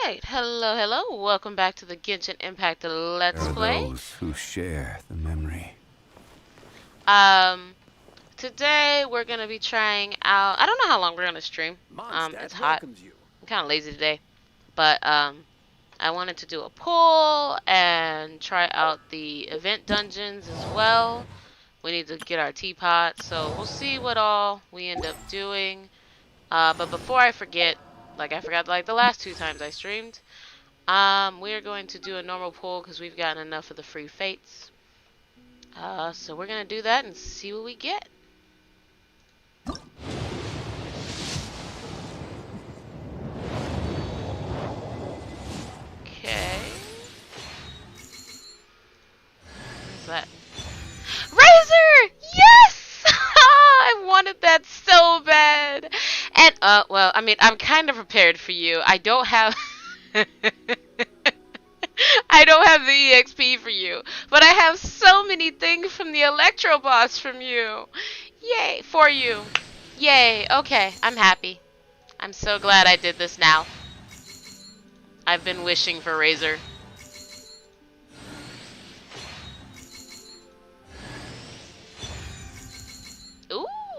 Alright, hello, welcome back to the Genshin Impact Let's There are Play. those who share the memory. Um, Today we're gonna be trying out, I don't know how long we're gonna stream. It's hot. I'm kinda lazy today. But, I wanted to do a poll and try out the event dungeons as well. We need to get our teapot, so we'll see what all we end up doing. But before I forget, like I forgot like the last 2 times I streamed, we are going to do a normal pool because we've gotten enough of the free fates. So we're gonna do that and see what we get. Okay. What's that? Razor! Yes! I wanted that so bad. And well, I mean, I'm kind of prepared for you. I don't have I don't have the EXP for you, but I have so many things from the Electro boss from you. Yay, for you. Yay. Okay, I'm happy. I'm so glad I did this now. I've been wishing for Razor.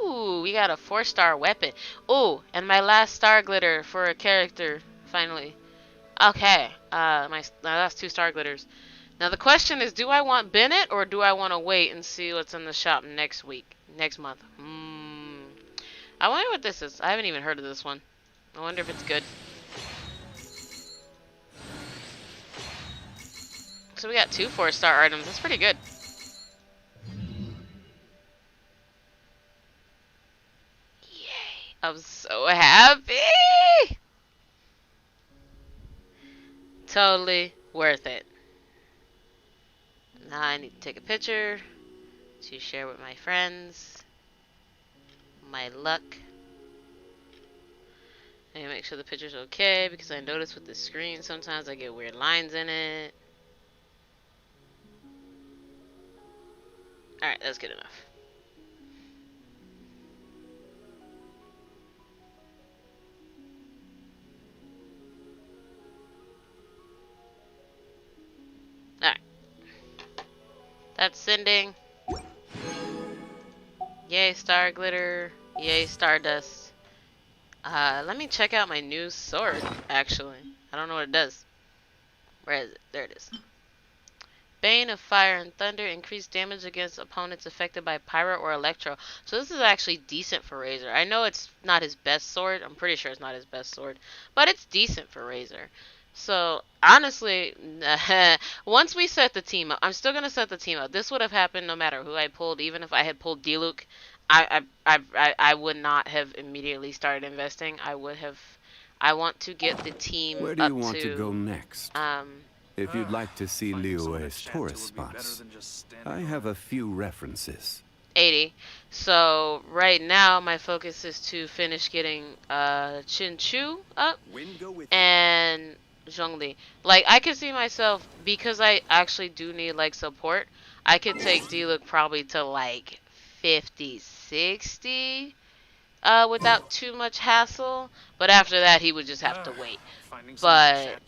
Ooh, we got a 4-star weapon. Ooh, and my last star glitter for a character, finally. Okay, my last 2 star glitters. Now the question is, do I want Bennett or do I want to wait and see what's in the shop next month? I wonder what this is. I haven't even heard of this one. I wonder if it's good. So we got 2 4-star items. That's pretty good. Yay. I'm so happy. Totally worth it. Now I need to take a picture to share with my friends. My luck. I need to make sure the picture's okay because I notice with the screen sometimes I get weird lines in it. Alright, that's good enough. Alright. That's sending. Yay, star glitter. Yay, stardust. Let me check out my new sword, actually. I don't know what it does. Where is it? There it is. Bane of Fire and Thunder, increased damage against opponents affected by Pyro or Electro. So this is actually decent for Razor. I know it's not his best sword. I'm pretty sure it's not his best sword. But it's decent for Razor. So, honestly, once we set the team up, I'm still going to set the team up. This would have happened no matter who I pulled. Even if I had pulled Diluc, I would not have immediately started investing. I want to get the team Where do up you want to go next? um, If you'd like to see Liyue's tourist spots, I have a few references. 80. So right now my focus is to finish getting Chinchu up and Zhongli. Like I could see myself, because I actually do need like support, I could take Diluc probably to like 50, 60 without too much hassle, but after that he would just have to wait. But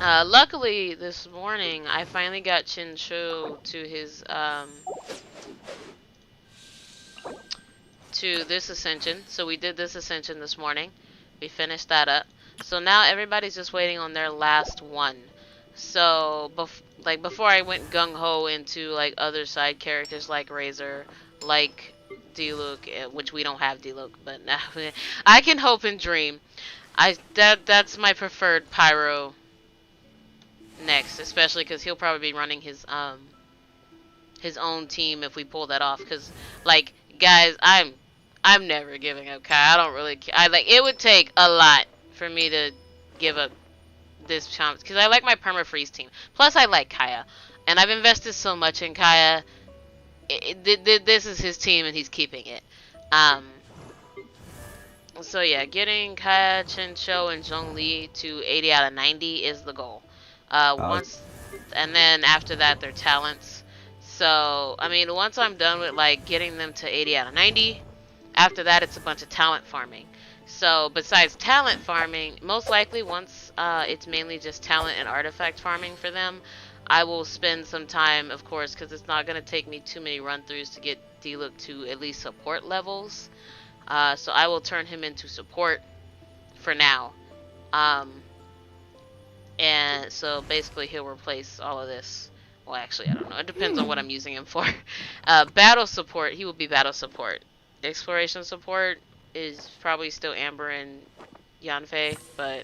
luckily this morning I finally got Chinchu to his to this ascension. So we did this ascension this morning. We finished that up. So now everybody's just waiting on their last one. So like before I went gung-ho into like other side characters like Razor, like Diluc, which we don't have Diluc, but I can hope and dream. That's my preferred Pyro next, especially because he'll probably be running his own team if we pull that off. Because like guys, I'm never giving up Kai. I don't really care. It would take a lot for me to give up this chance because I like my permafreeze team. Plus I like Kaya, and I've invested so much in Kaya. This is his team and he's keeping it. So yeah, getting Kaya, Chincho, and Zhongli to 80 out of 90 is the goal. And then after that, their talents. So I mean, once I'm done with like getting them to 80 out of 90, after that it's a bunch of talent farming. So besides talent farming, most likely once it's mainly just talent and artifact farming for them, I will spend some time, of course, because it's not going to take me too many run-throughs to get D-Look to at least support levels. So I will turn him into support for now. Um, and so basically he'll replace all of this. Well, actually, I don't know. It depends on what I'm using him for. Battle support, he will be battle support. Exploration support is probably still Amber and Yanfei, but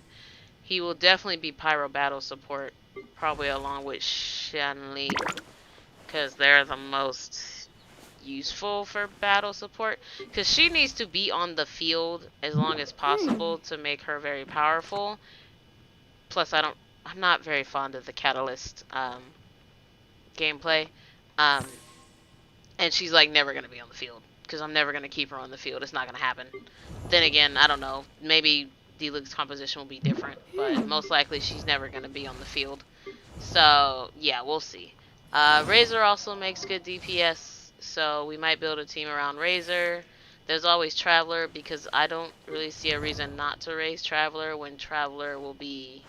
he will definitely be Pyro battle support, probably along with Shanli, because they're the most useful for battle support. Because she needs to be on the field as long as possible to make her very powerful. Plus, I'm not very fond of the Catalyst gameplay. Um, and she's like never gonna be on the field because I'm never gonna keep her on the field. It's not gonna happen. Then again, I don't know. Maybe D-Luke's composition will be different, but most likely she's never gonna be on the field. So yeah, we'll see. Razor also makes good DPS, so we might build a team around Razor. There's always Traveler because I don't really see a reason not to raise Traveler when Traveler will be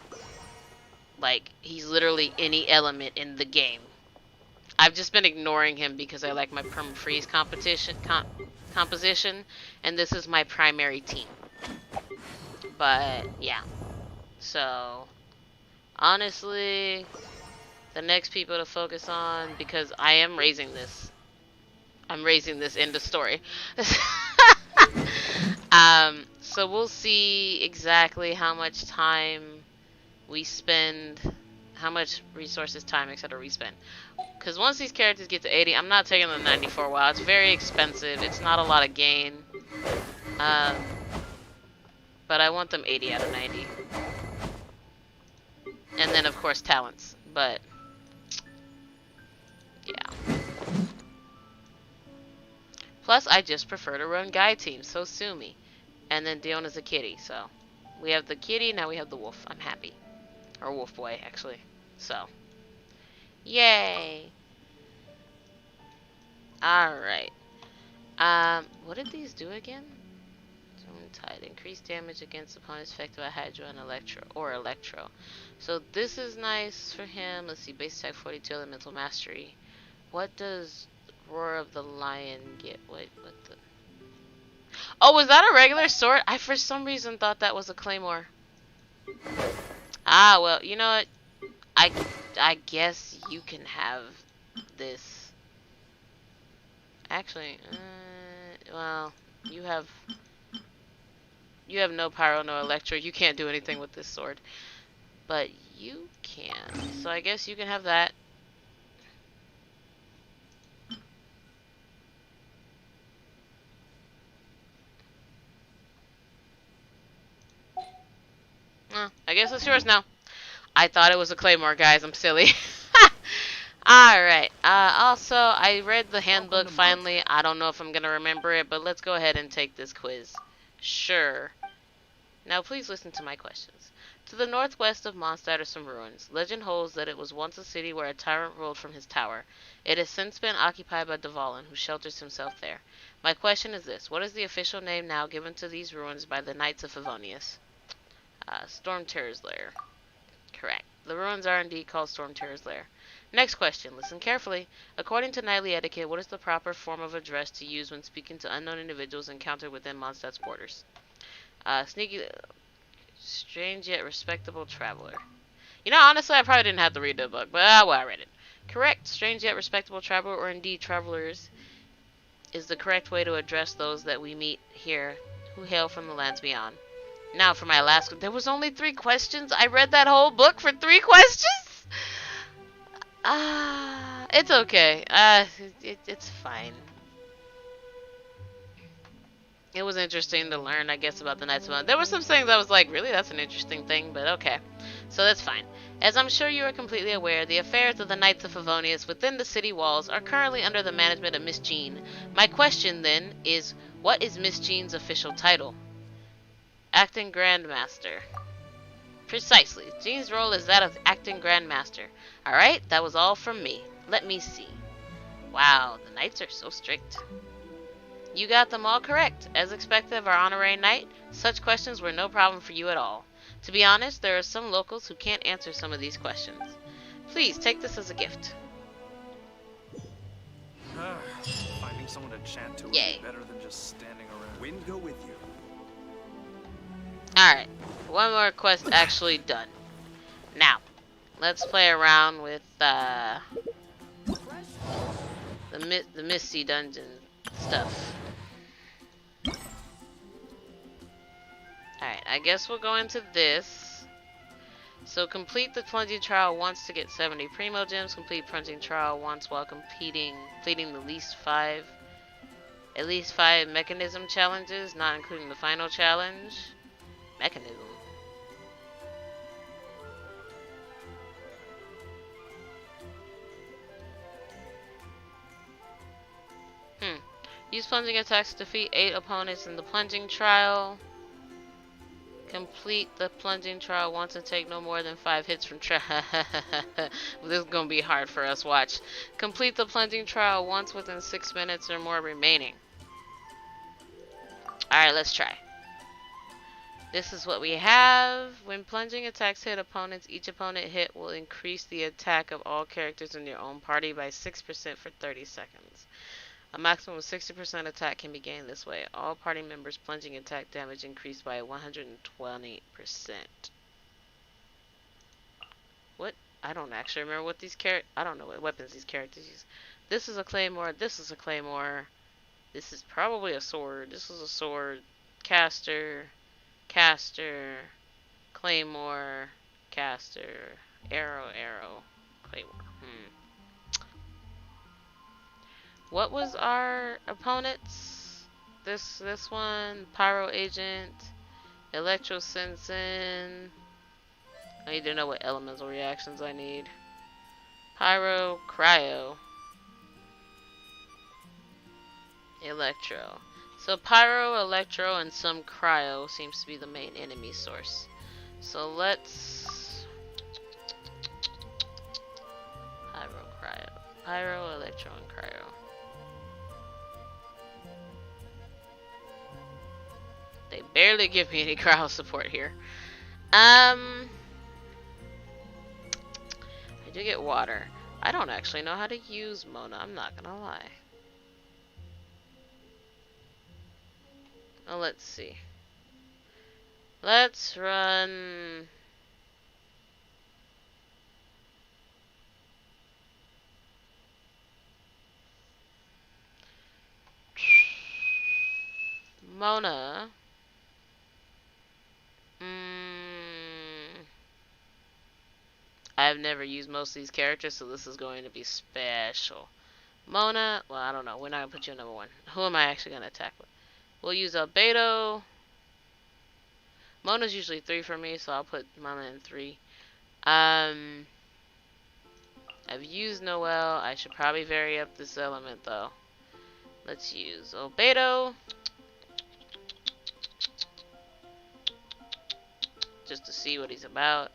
like he's literally any element in the game. I've just been ignoring him because I like my perma-freeze composition, and this is my primary team. But yeah, so honestly, the next people to focus on, because I am raising this. I'm raising this end of story. So we'll see exactly how much time we spend, how much resources, time, etc. we spend. Because once these characters get to 80, I'm not taking the 94 WoW. It's very expensive. It's not a lot of gain. Um, but I want them 80 out of 90. And then, of course, talents. But, yeah. Plus, I just prefer to run guy teams, so sue me. And then Diona's a kitty, so. We have the kitty, now we have the wolf. I'm happy. Or wolf boy, actually. So. Yay! Alright. What did these do again? Tide. Increased damage against opponents affected by Hydro and Electro. So this is nice for him. Let's see, base attack 42, elemental mastery. What does Roar of the Lion get? Wait, what the... Oh, was that a regular sword? I for some reason thought that was a claymore. Ah, well, you know what? I guess you can have this. Actually, well, you have no pyro, no electro. You can't do anything with this sword. But you can. So I guess you can have that. I guess it's yours now. I thought it was a claymore, guys. I'm silly. Alright. Also, I read the handbook finally. I don't know if I'm going to remember it, but let's go ahead and take this quiz. Sure. Now please listen to my questions. To the northwest of Mondstadt are some ruins. Legend holds that it was once a city where a tyrant ruled from his tower. It has since been occupied by Dvalin, who shelters himself there. My question is this. What is the official name now given to these ruins by the Knights of Favonius? Storm Terror's Lair. Correct. The ruins are indeed called Storm Terror's Lair. Next question. Listen carefully. According to knightly etiquette, what is the proper form of address to use when speaking to unknown individuals encountered within Mondstadt's borders? Sneaky... Strange yet respectable traveler. You know, honestly, I probably didn't have to read the book, but well, I read it. Correct. Strange yet respectable traveler, or indeed travelers, is the correct way to address those that we meet here who hail from the lands beyond. Now for my last... There was only 3 questions? I read that whole book for 3 questions? It's okay. It's fine. It was interesting to learn, I guess, about the Knights of Favonius. There were some things I was like, really? That's an interesting thing, but okay. So that's fine. As I'm sure you are completely aware, the affairs of the Knights of Favonius within the city walls are currently under the management of Miss Jean. My question, then, is, what is Miss Jean's official title? Acting Grandmaster. Precisely. Jean's role is that of Acting Grandmaster. Alright, that was all from me. Let me see. Wow, the Knights are so strict. You got them all correct. As expected of our honorary knight, such questions were no problem for you at all. To be honest, there are some locals who can't answer some of these questions. Please take this as a gift. Finding someone to chat to would Yay. be better than just standing around. Wind go with you. Alright, one more quest actually done. Now, let's play around with the Misty Dungeon stuff. Alright, I guess we'll go into this. So complete the plunging trial once to get 70 primo gems. Complete plunging trial once while completing the at least 5 mechanism challenges, not including the final challenge. Mechanism. Use plunging attacks to defeat 8 opponents in the plunging trial. Complete the plunging trial once and take no more than 5 hits from trial. This is gonna be hard for us, watch. Complete the plunging trial once within 6 minutes or more remaining. Alright, let's try. This is what we have. When plunging attacks hit opponents, each opponent hit will increase the attack of all characters in your own party by 6% for 30 seconds. A maximum of 60% attack can be gained this way. All party members' plunging attack damage increased by 120%. What? I don't actually remember what these I don't know what weapons these characters use. This is a claymore. This is a claymore. This is probably a sword. This is a sword. Caster. Caster. Claymore. Caster. Arrow. Arrow. Claymore. What was our opponent's? This one, Pyro Agent, Electro Sensing. I need to know what elemental reactions I need. Pyro, Cryo, Electro. So Pyro, Electro, and some Cryo seems to be the main enemy source. So let's Pyro, Cryo, Pyro, Electro, and Cryo. They barely give me any cryo support here. I do get water. I don't actually know how to use Mona, I'm not gonna lie. Oh, let's see. Let's run... Mona. I've never used most of these characters, so this is going to be special. Mona, well, I don't know. We're not going to put you in number 1. Who am I actually going to attack with? We'll use Albedo. Mona's usually 3 for me, so I'll put Mona in 3. I've used Noelle. I should probably vary up this element, though. Let's use Albedo. Just to see what he's about.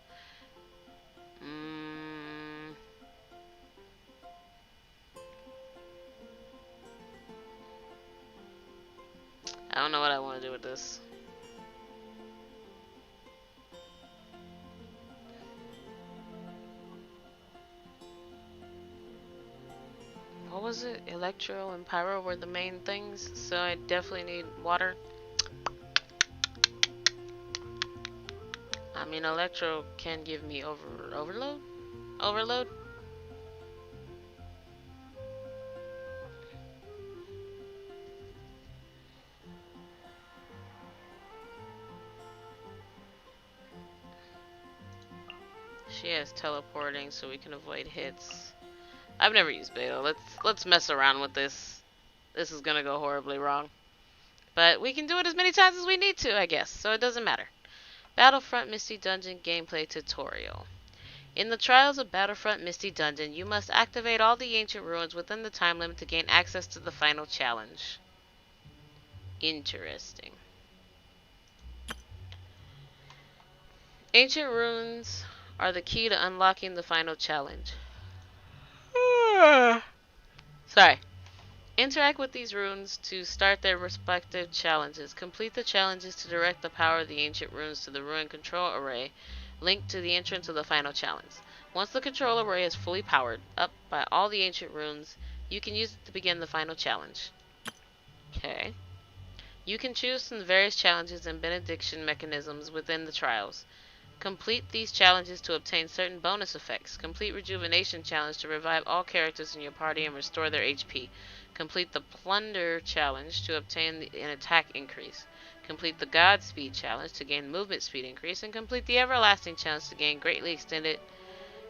I don't know what I want to do with this. What was it? Electro and Pyro were the main things, so I definitely need water. I mean, Electro can give me overload? Overload? She has teleporting, so we can avoid hits. I've never used Beto. Let's mess around with this. This is gonna go horribly wrong. But we can do it as many times as we need to, I guess, so it doesn't matter. Battlefront Misty Dungeon Gameplay Tutorial. In the Trials of Battlefront Misty Dungeon, you must activate all the ancient ruins within the time limit to gain access to the final challenge. Interesting. Ancient ruins are the key to unlocking the final challenge. Sorry. Interact with these runes to start their respective challenges. Complete the challenges to direct the power of the ancient runes to the rune control array linked to the entrance of the final challenge. Once the control array is fully powered up by all the ancient runes, you can use it to begin the final challenge. Okay. You can choose from the various challenges and benediction mechanisms within the trials. Complete these challenges to obtain certain bonus effects. Complete Rejuvenation Challenge to revive all characters in your party and restore their HP. Complete the Plunder Challenge to obtain an attack increase. Complete the Godspeed Challenge to gain movement speed increase. And complete the Everlasting Challenge to gain greatly extend the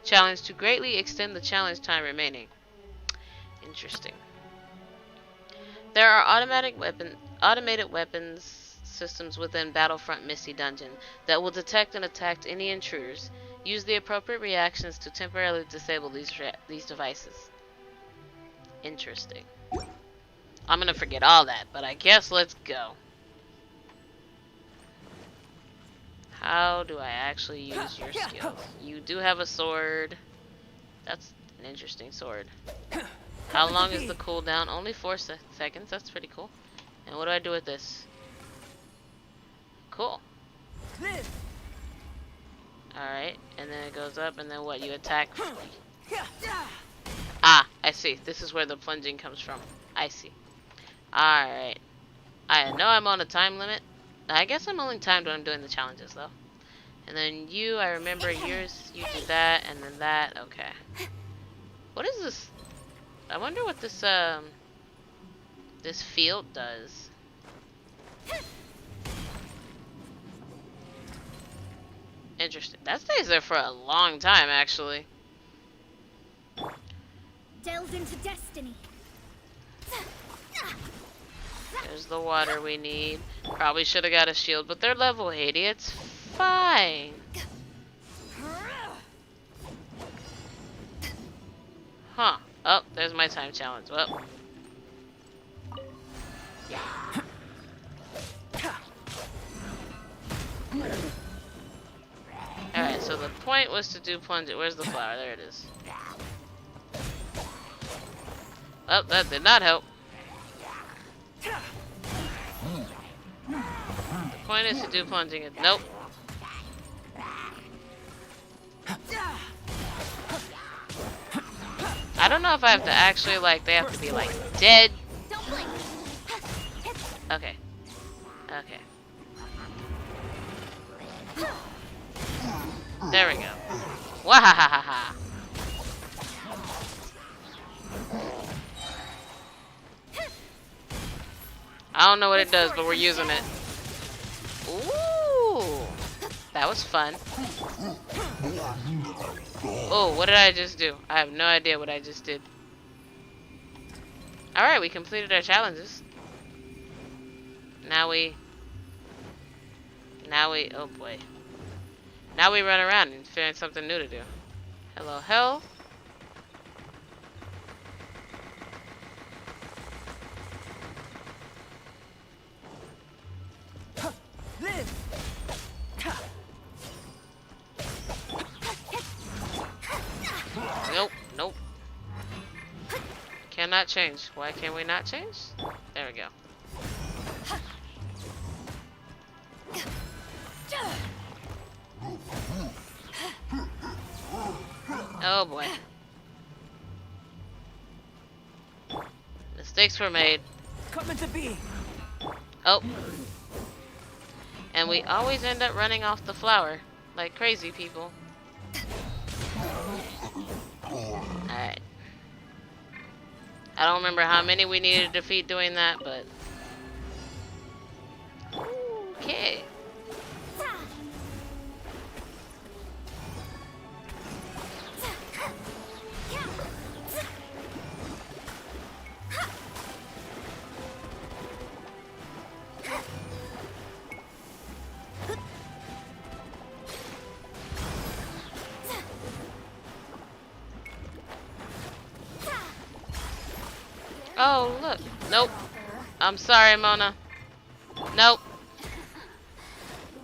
challenge time remaining. Interesting. There are automated weapons systems within Battlefront Misty Dungeon that will detect and attack any intruders. Use the appropriate reactions to temporarily disable these devices. Interesting. I'm gonna forget all that, but I guess let's go. How do I actually use your skills? You do have a sword. That's an interesting sword. How long is the cooldown? Only 4 seconds. That's pretty cool. And what do I do with this? Cool. Alright, and then it goes up, and then what? You attack. Ah, I see. This is where the plunging comes from. I see. Alright. I know I'm on a time limit. I guess I'm only timed when I'm doing the challenges, though. And then you, I remember yours, you do that, and then that. Okay. What is this? I wonder what this, this field does. Interesting. That stays there for a long time, actually. Delve into destiny. There's the water we need. Probably should have got a shield, but they're level 80. It's fine. Huh. Oh, there's my time challenge. Well. Alright, so the point was to do plunge it. Where's the flower? There it is. Oh, that did not help. The point is to do plunging it. Nope. I don't know if I have to actually, like, they have to be, like, dead. Okay. Okay. There we go. Wahahaha. I don't know what it does, but we're using it. Ooh. That was fun. Oh, what did I just do? I have no idea what I just did. Alright, we completed our challenges. Now we, oh boy. Now we run around and find something new to do. Hello, health. Nope, nope. Cannot change. Why can we not change? There we go. Oh boy. Mistakes were made. Coming to be. Oh. And we always end up running off the flower. Like crazy people. Alright. I don't remember how many we needed to defeat doing that, but... Okay. Oh, look. Nope. I'm sorry, Mona. Nope.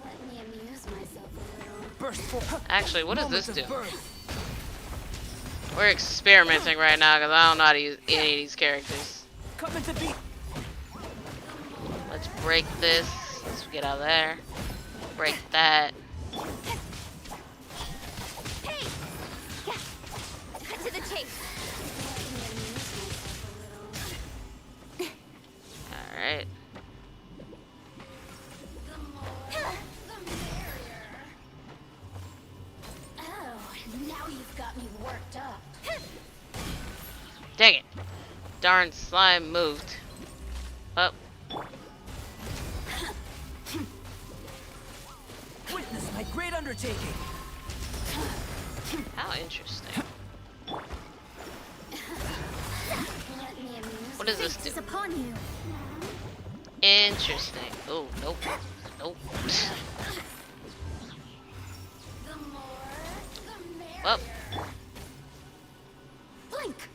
Let me amuse myself a little. Actually, what does this do? We're experimenting right now because I don't know how to use any of these characters. Coming to beat. Let's break this. Let's get out of there. Break that. Hey! Yeah. Cut to the chase. Alright. Oh, now you've got me worked up. Dang it. Darn slime moved. Up. Witness my great undertaking. How interesting. What does this do? Upon you. Interesting. Oh, nope. Nope. Well, Blink.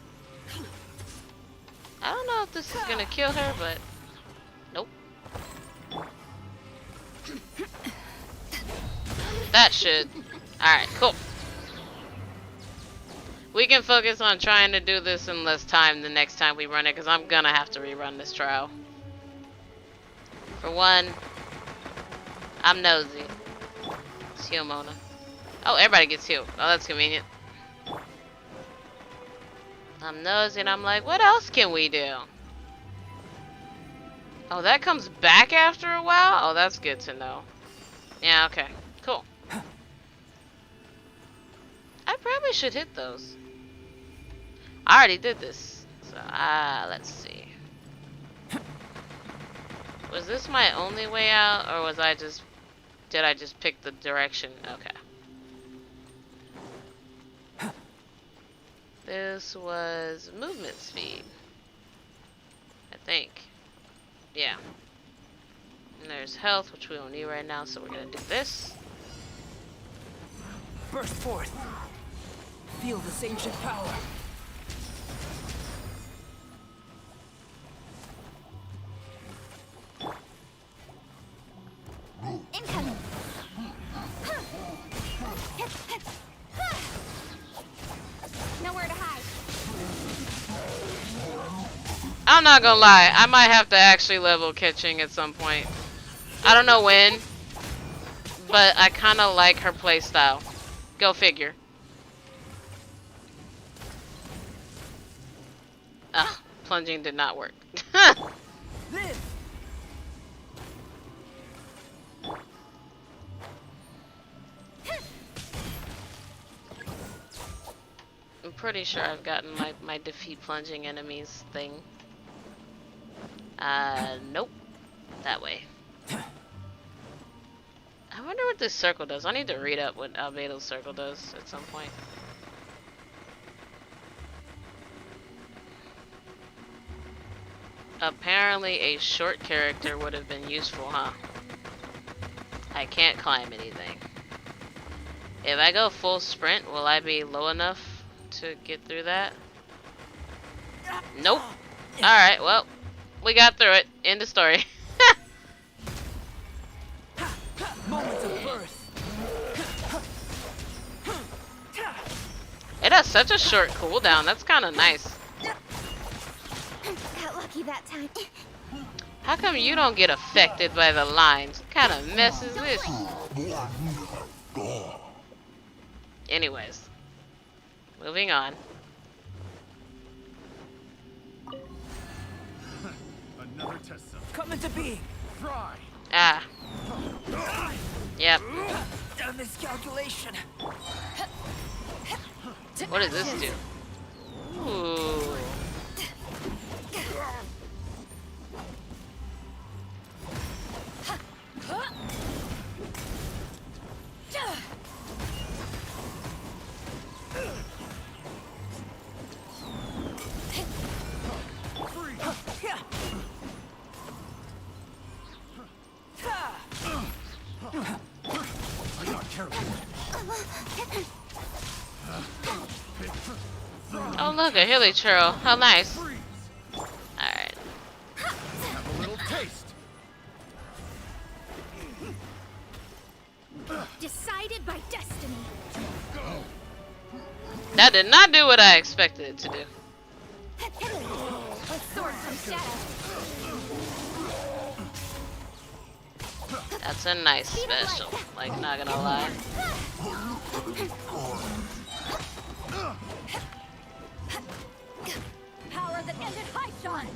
I don't know if this is gonna kill her, but nope. That should. Alright, cool. We can focus on trying to do this in less time the next time we run it, because I'm gonna have to rerun this trial. For one, I'm nosy. Let's heal Mona. Oh, everybody gets healed. Oh, that's convenient. I'm nosy and I'm like, what else can we do? Oh, that comes back after a while? Oh, that's good to know. Yeah, okay. Cool. I probably should hit those. I already did this. So, let's see. Was this my only way out, or was I just... Did I just pick the direction? Okay. This was movement speed. I think. Yeah. And there's health, which we don't need right now, so we're gonna do this. Burst forth. Feel this ancient power. Incoming. Nowhere to hide. I'm not gonna lie, I might have to actually level catching at some point. I don't know when, but I kind of like her playstyle. Go figure. Ugh, plunging did not work. Live. I'm pretty sure I've gotten my defeat plunging enemies thing. Nope. That way. I wonder what this circle does. I need to read up what Albedo's circle does at some point. Apparently a short character would have been useful, huh? I can't climb anything. If I go full sprint, will I be low enough to get through that? Nope. Alright, well, we got through it. End of story. Moments of birth. It has such a short cooldown. That's kind of nice. Got lucky that time. How come you don't get affected by the lines? What kind of mess is this? Anyways. Moving on. Another test cell. Coming to being. Fry. Ah. Yep. A miscalculation. What does this do? Ooh. I got careful. Oh look, a hilly churl. How nice. Freeze. Alright. Have a little taste. Decided by destiny. That did not do what I expected it to do. A sword comes shadow. That's a nice special. Like, not gonna lie. Power that ended high shot.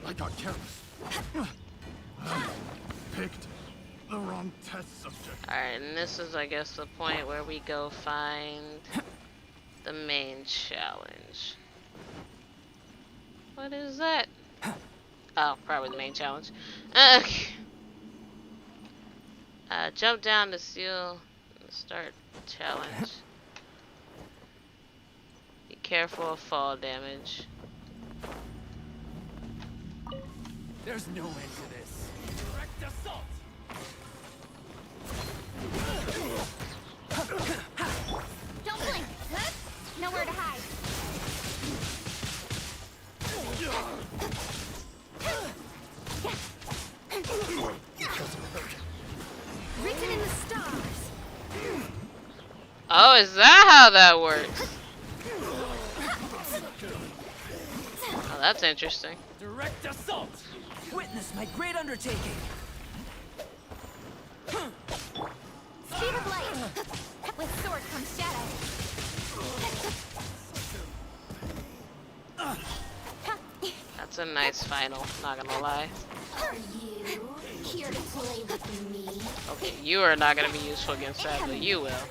I got careless. Picked the wrong test subject. Alright, and this is, I guess, the point where we go find the main challenge. What is that? Oh, probably the main challenge. Okay. Jump down to seal the start challenge. Be careful of fall damage. There's no end to this. Direct assault. Don't blink. Nowhere to hide. Written in the stars. Oh, is that how that works? Oh, that's interesting. Direct assault. Witness my great undertaking. Speed of light. With sword comes shadow. That's a nice final, not gonna lie. Are you here to play with me? Okay, you are not gonna be useful against that, but you will.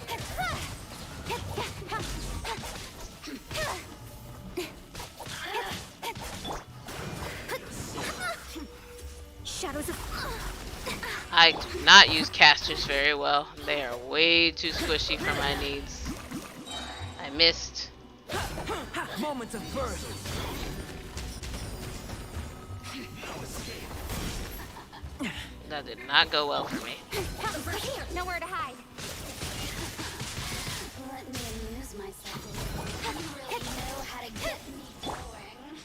Shadows of... I do not use casters very well. They are way too squishy for my needs. I missed. Moments of birth. That did not go well for me. Over here. Nowhere to hide. Let me amuse myself a little. You really know how to get me going.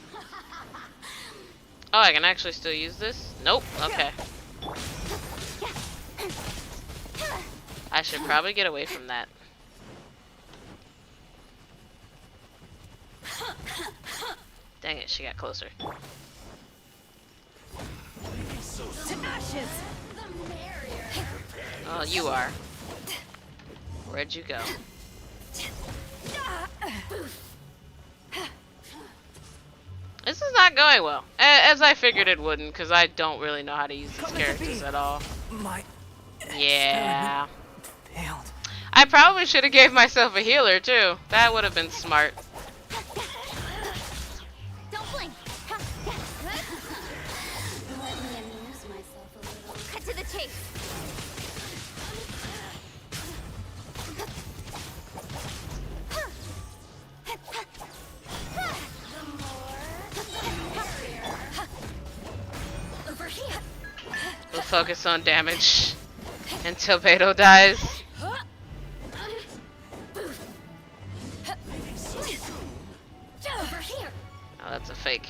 Oh, I can actually still use this? Nope. Okay. I should probably get away from that. Dang it, she got closer. To ashes. The merrier. Oh, you are. Where'd you go? This is not going well. As I figured it wouldn't, because I don't really know how to use these characters at all. My Yeah. failed. I probably should have gave myself a healer, too. That would have been smart. Don't blink. Let me amuse myself a little. Cut to the chase. Over here. We'll focus on damage until Beto dies. Over here. Oh, that's a fake.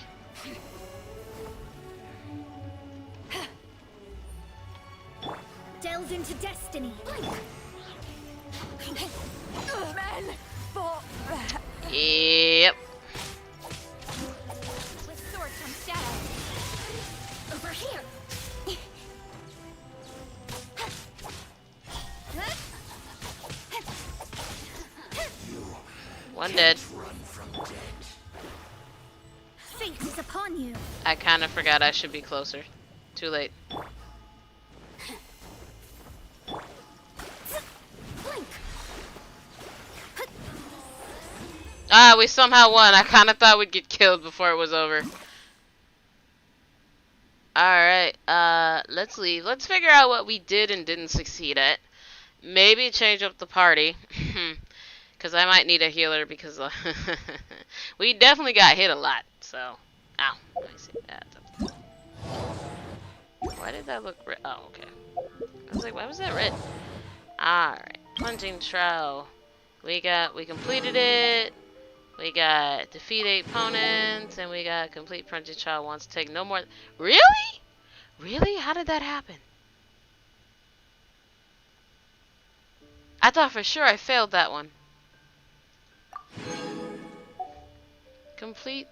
Delves into destiny. Men for Yep. With sword comes shadow. Over here. One dead. Fate is upon you. I kind of forgot I should be closer. Too late. Blink. Ah, we somehow won. I kind of thought we'd get killed before it was over. Alright, let's leave. Let's figure out what we did and didn't succeed at. Maybe change up the party. Because I might need a healer because we definitely got hit a lot. So, ow. Let me see that. Why did that look red? Oh, okay. I was like, why was that red? Alright, plunging trowel. We completed it. We got defeat 8 opponents, and we got complete plunging trowel once. Take no more. Really? Really? How did that happen? I thought for sure I failed that one. Complete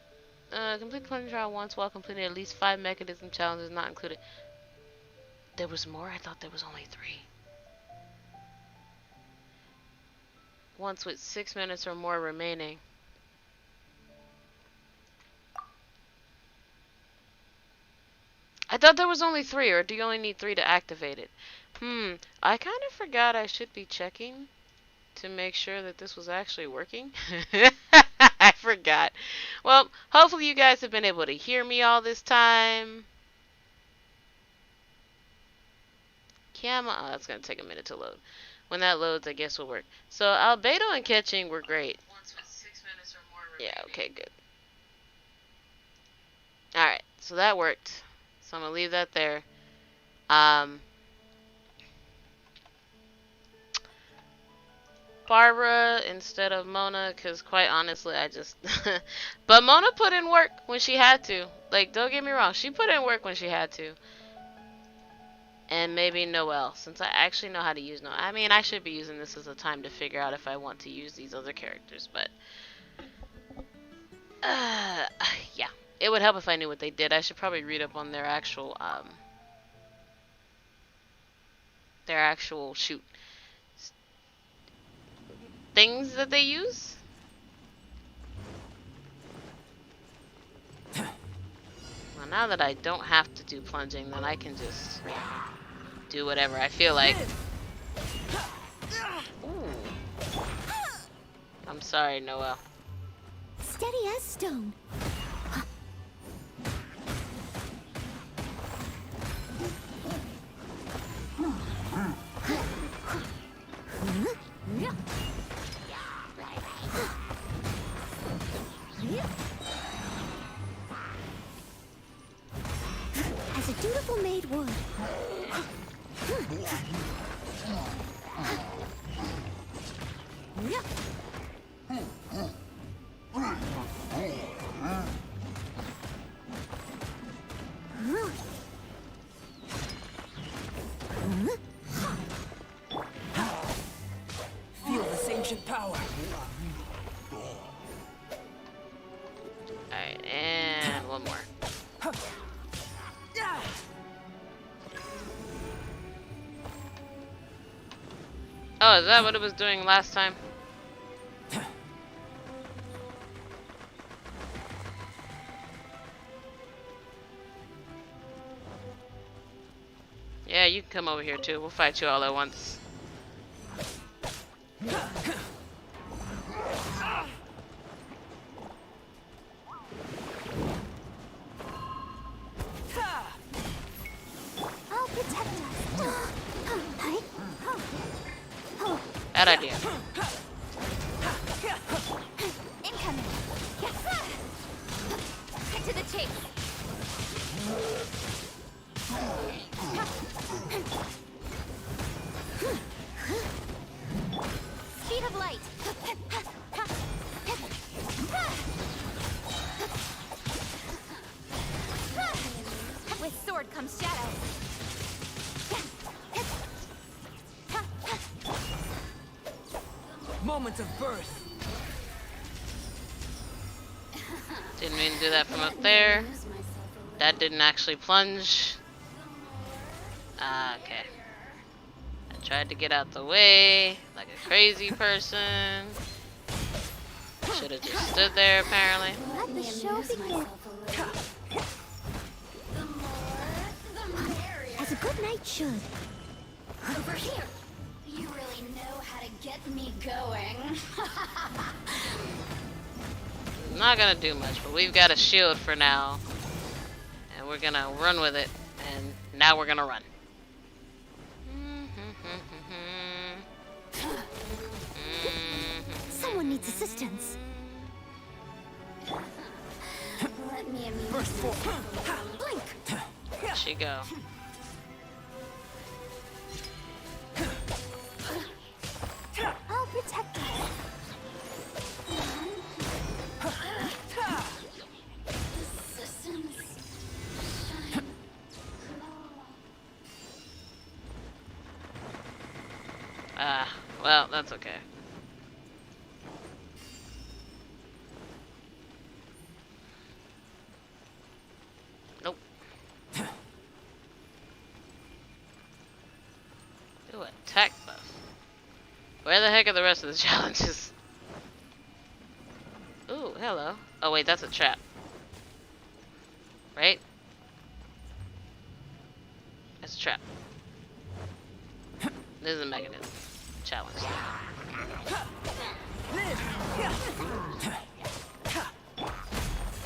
complete the plunge trial once while completing at least 5 mechanism challenges not included. There was more? I thought there was only 3. Once with 6 minutes or more remaining. I thought there was only 3, or do you only need 3 to activate it? I kind of forgot I should be checking to make sure that this was actually working. I forgot. Well, hopefully you guys have been able to hear me all this time. Camera, oh, that's going to take a minute to load. When that loads, I guess will work. So, albedo and catching were great. Yeah, okay, good. Alright, so that worked. So I'm going to leave that there. Barbara instead of Mona, because quite honestly, I just... But Mona put in work when she had to. Like, don't get me wrong, she put in work when she had to. And maybe Noelle, since I actually know how to use Noelle. I mean, I should be using this as a time to figure out if I want to use these other characters, but... yeah. It would help if I knew what they did. I should probably read up on their actual, shoot, things that they use. Well, now that I don't have to do plunging, then I can just do whatever I feel like. Ooh. I'm sorry, Noelle. Steady as stone. As a dutiful maid would. Feel this ancient power. Alright, and one more. Oh, is that what it was doing last time? Yeah, you can come over here too. We'll fight you all at once. I'll protect us. Bad idea. Incoming. Cut to the chase. Speed of light. With sword comes shadow. Moment of birth. Didn't mean to do that from up there. That didn't actually plunge. Okay. I tried to get out the way like a crazy person. Should have just stood there apparently. Let the show begin. As a good knight should. Over here. You really know how to get me going. Not gonna do much, but we've got a shield for now. And we're gonna run with it. And now we're gonna run. Someone needs assistance. Let me First form. blink. There she go. I'll protect us. Well, that's okay. attack buff. Where the heck are the rest of the challenges? Ooh, hello. Oh wait, that's a trap. Right? That's a trap. This is a mechanism. Challenge.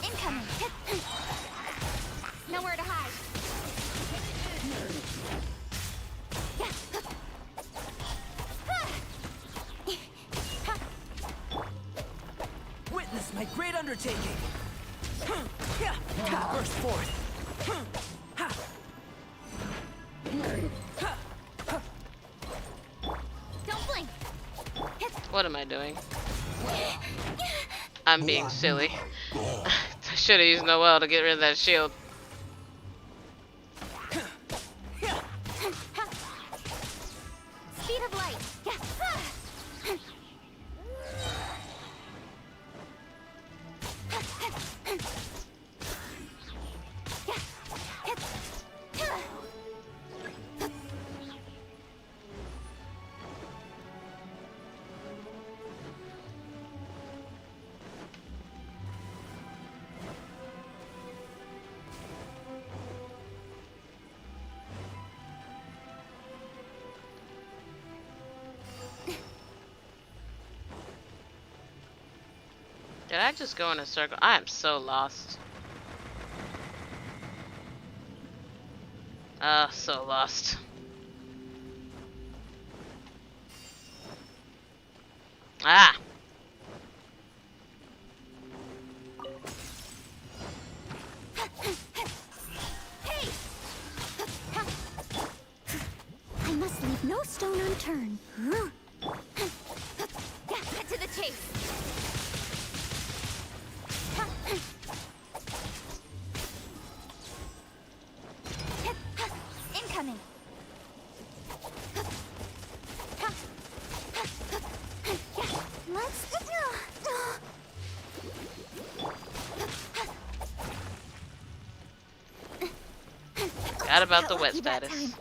Incoming. Nowhere to hide. Witness my great undertaking. Burst forth. Don't blink. What am I doing? I'm being silly. I should have used Noelle to get rid of that shield. Speed of light. Did I just go in a circle? I am so lost. So lost. Ah! Hey! I must leave no stone unturned. Get to the chase. Incoming. Let's Forgot about the wet Lucky that status. time.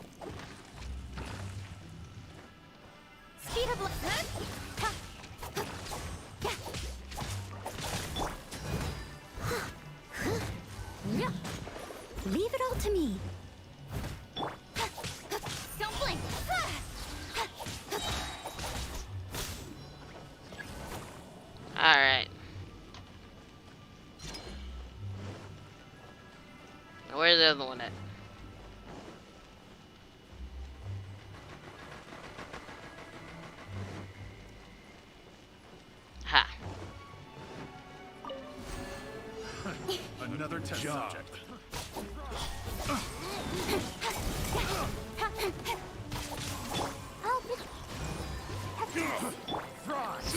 Speed of light. Leave it all to me. Don't blink. Alright. Where's the other one at? Ha. Another test subject.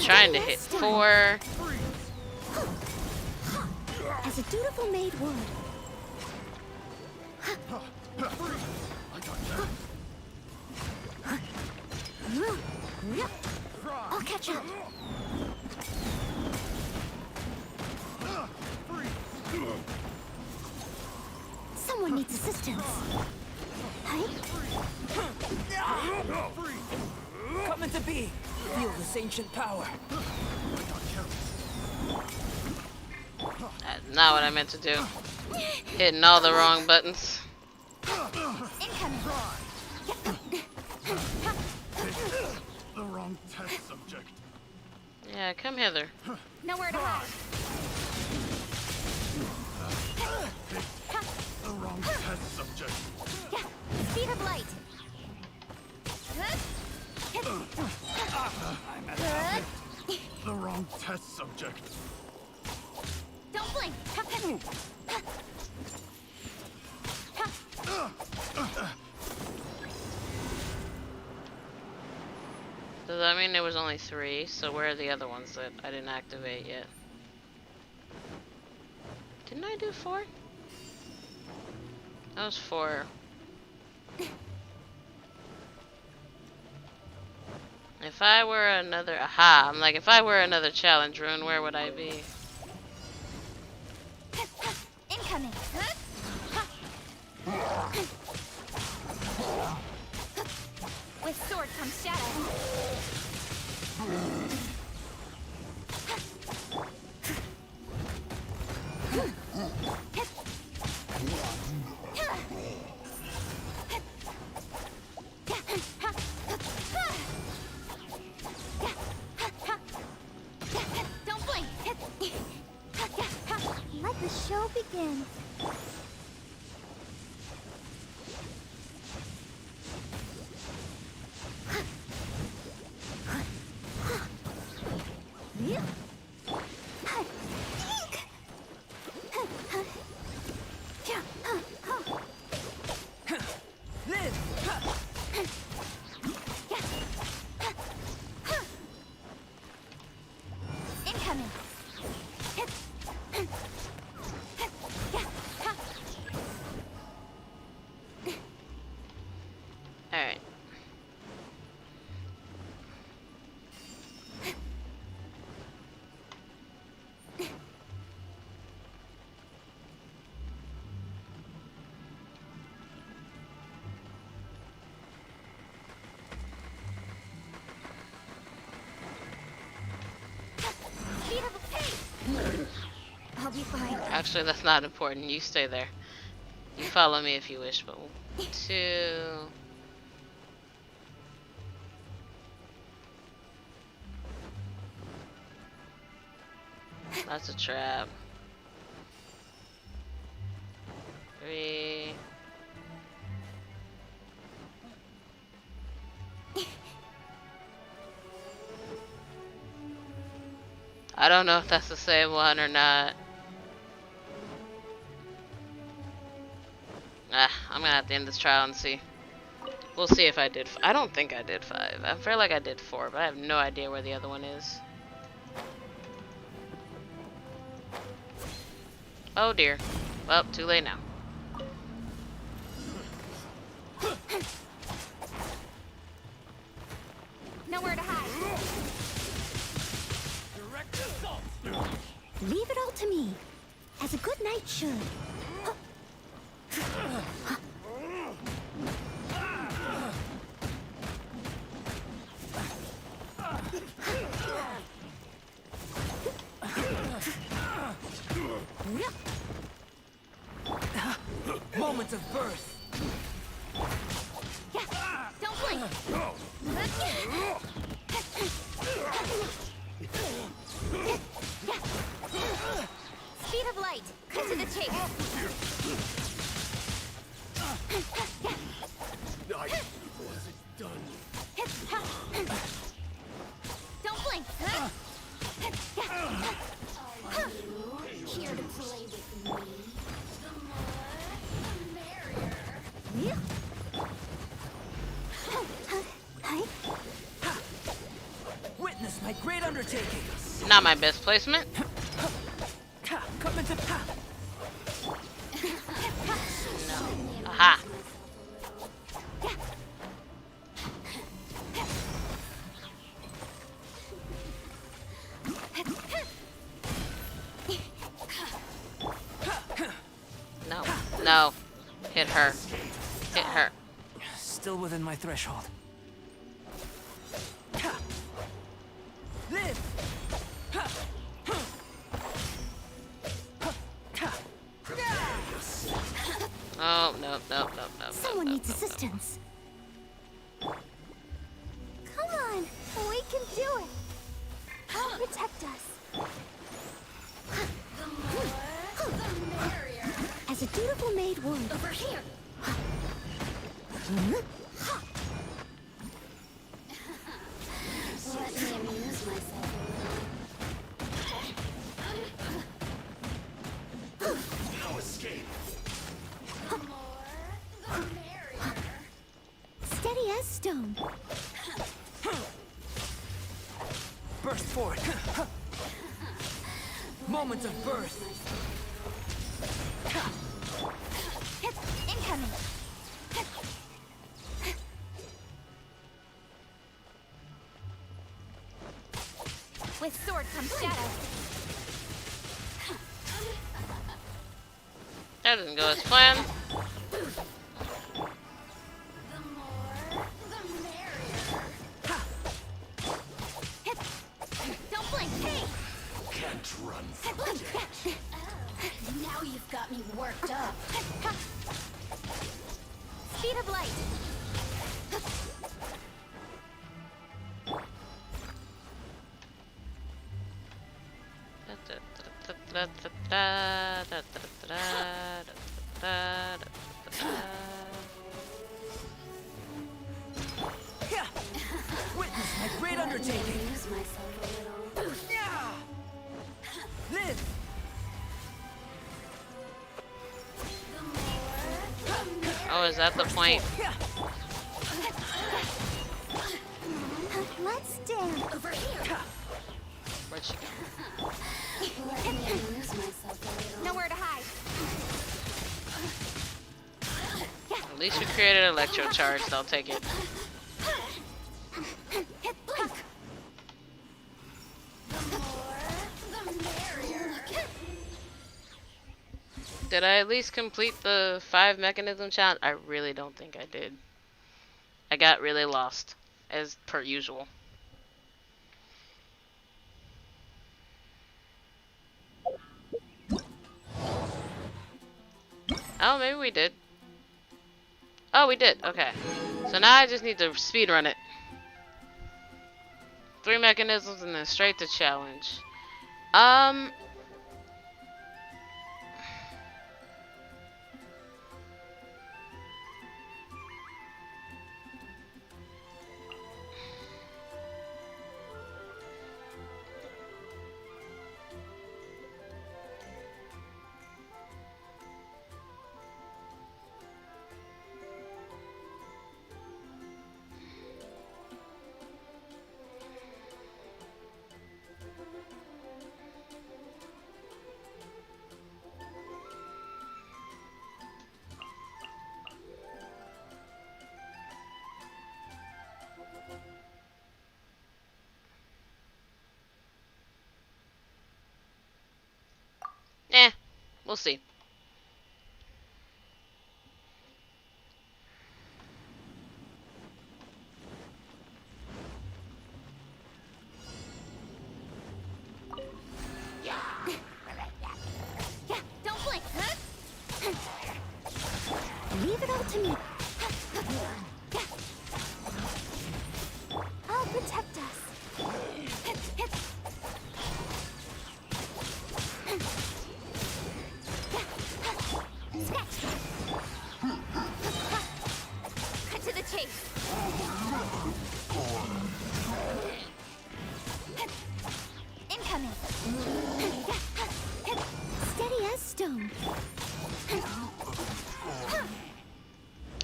Trying to hit 4. As a dutiful maid would. I got that. I'll catch up. Someone needs assistance. Hi. Coming to be. Feel this ancient power. That's not what I meant to do. Hitting all the wrong buttons. Incoming. The wrong test subject. Yeah, come hither. Nowhere to hide. The wrong test subject. Speed of light. The wrong test subject. Don't blink. Does that mean there was only 3? So where are the other ones that I didn't activate yet? Didn't I do 4? That was 4. If I were another... Aha! I'm like, if I were another challenge rune, where would I be? Incoming. With sword comes Don't blink. Let the show begin. Incoming. Alright. Speed of a pace. I'll be fine. Actually, that's not important. You stay there. You follow me if you wish, but 2. That's a trap. 3. I don't know if that's the same one or not. I'm gonna have to end this trial and see. We'll see if I did. I don't think I did 5. I feel like I did 4, but I have no idea where the other one is. Oh dear. Well, too late now. Nowhere to hide. Direct assault. Leave it all to me, as a good knight should. Moments of birth. Don't blink. Speed of light. Cut to the chase. Don't blink. Here to play with me. The more, the merrier. Witness my great undertaking. Not my best placement. Come into No. Aha. No. No. Hit her. Hit her. Still within my threshold. Live. Oh, no, no, no, no. Someone no, needs no, no. assistance. Come on, we can do it. Protect us. The more, the merrier. As a dutiful maid would. Over here. Let me amuse myself a little. No escape. The more, the merrier. Steady as stone. Burst forward. Moments of birth. Incoming. With sword comes shadow. That didn't go as planned. The more, the merrier. Don't blink, hey! Can't run from death. Now you got me worked up. Speed of light. Yeah. Witness my great undertaking. Lose myself a little. Yeah. Live. Oh, is that the point? Yeah. Let's stand over here. Where'd she go? Let me lose myself a little. Nowhere to hide. At least you created electro charge. I'll take it. Hit blink. The more, the merrier. Did I at least complete the 5 mechanism challenge? I really don't think I did. I got really lost, as per usual. Oh, maybe we did. Oh, we did. Okay. So now I just need to speedrun it. 3 mechanisms and then straight to challenge. We'll see. Yeah, don't blink. Leave it all to me. I'll protect us. Cut to the chase. Incoming. Steady as stone.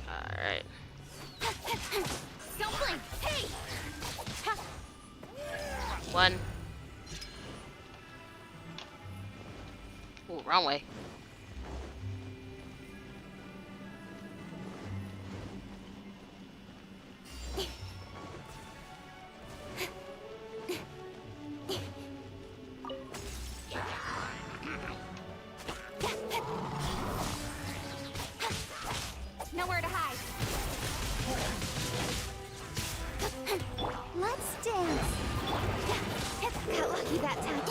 Alright. Don't blink. Hey. 1. Ooh, wrong way. Nowhere to hide. Let's dance. Got lucky that time.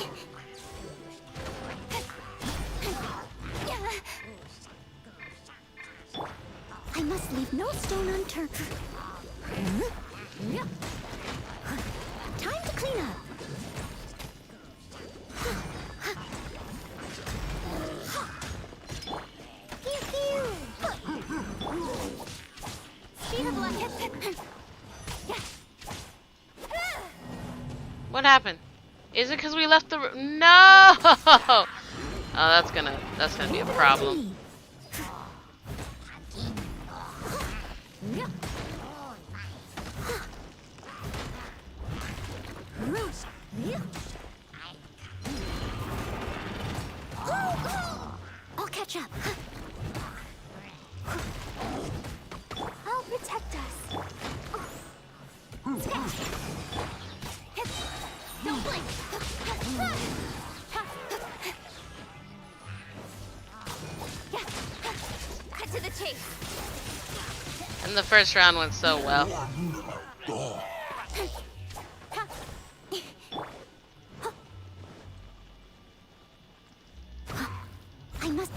I must leave no stone unturned. Time to clean up. Pew pew. Speed of light. What happened? Is it because we left the no? Oh, that's gonna be a problem. I'll catch up. I'll protect us. Don't blink. Cut to the chase. And the first round went so well. I must.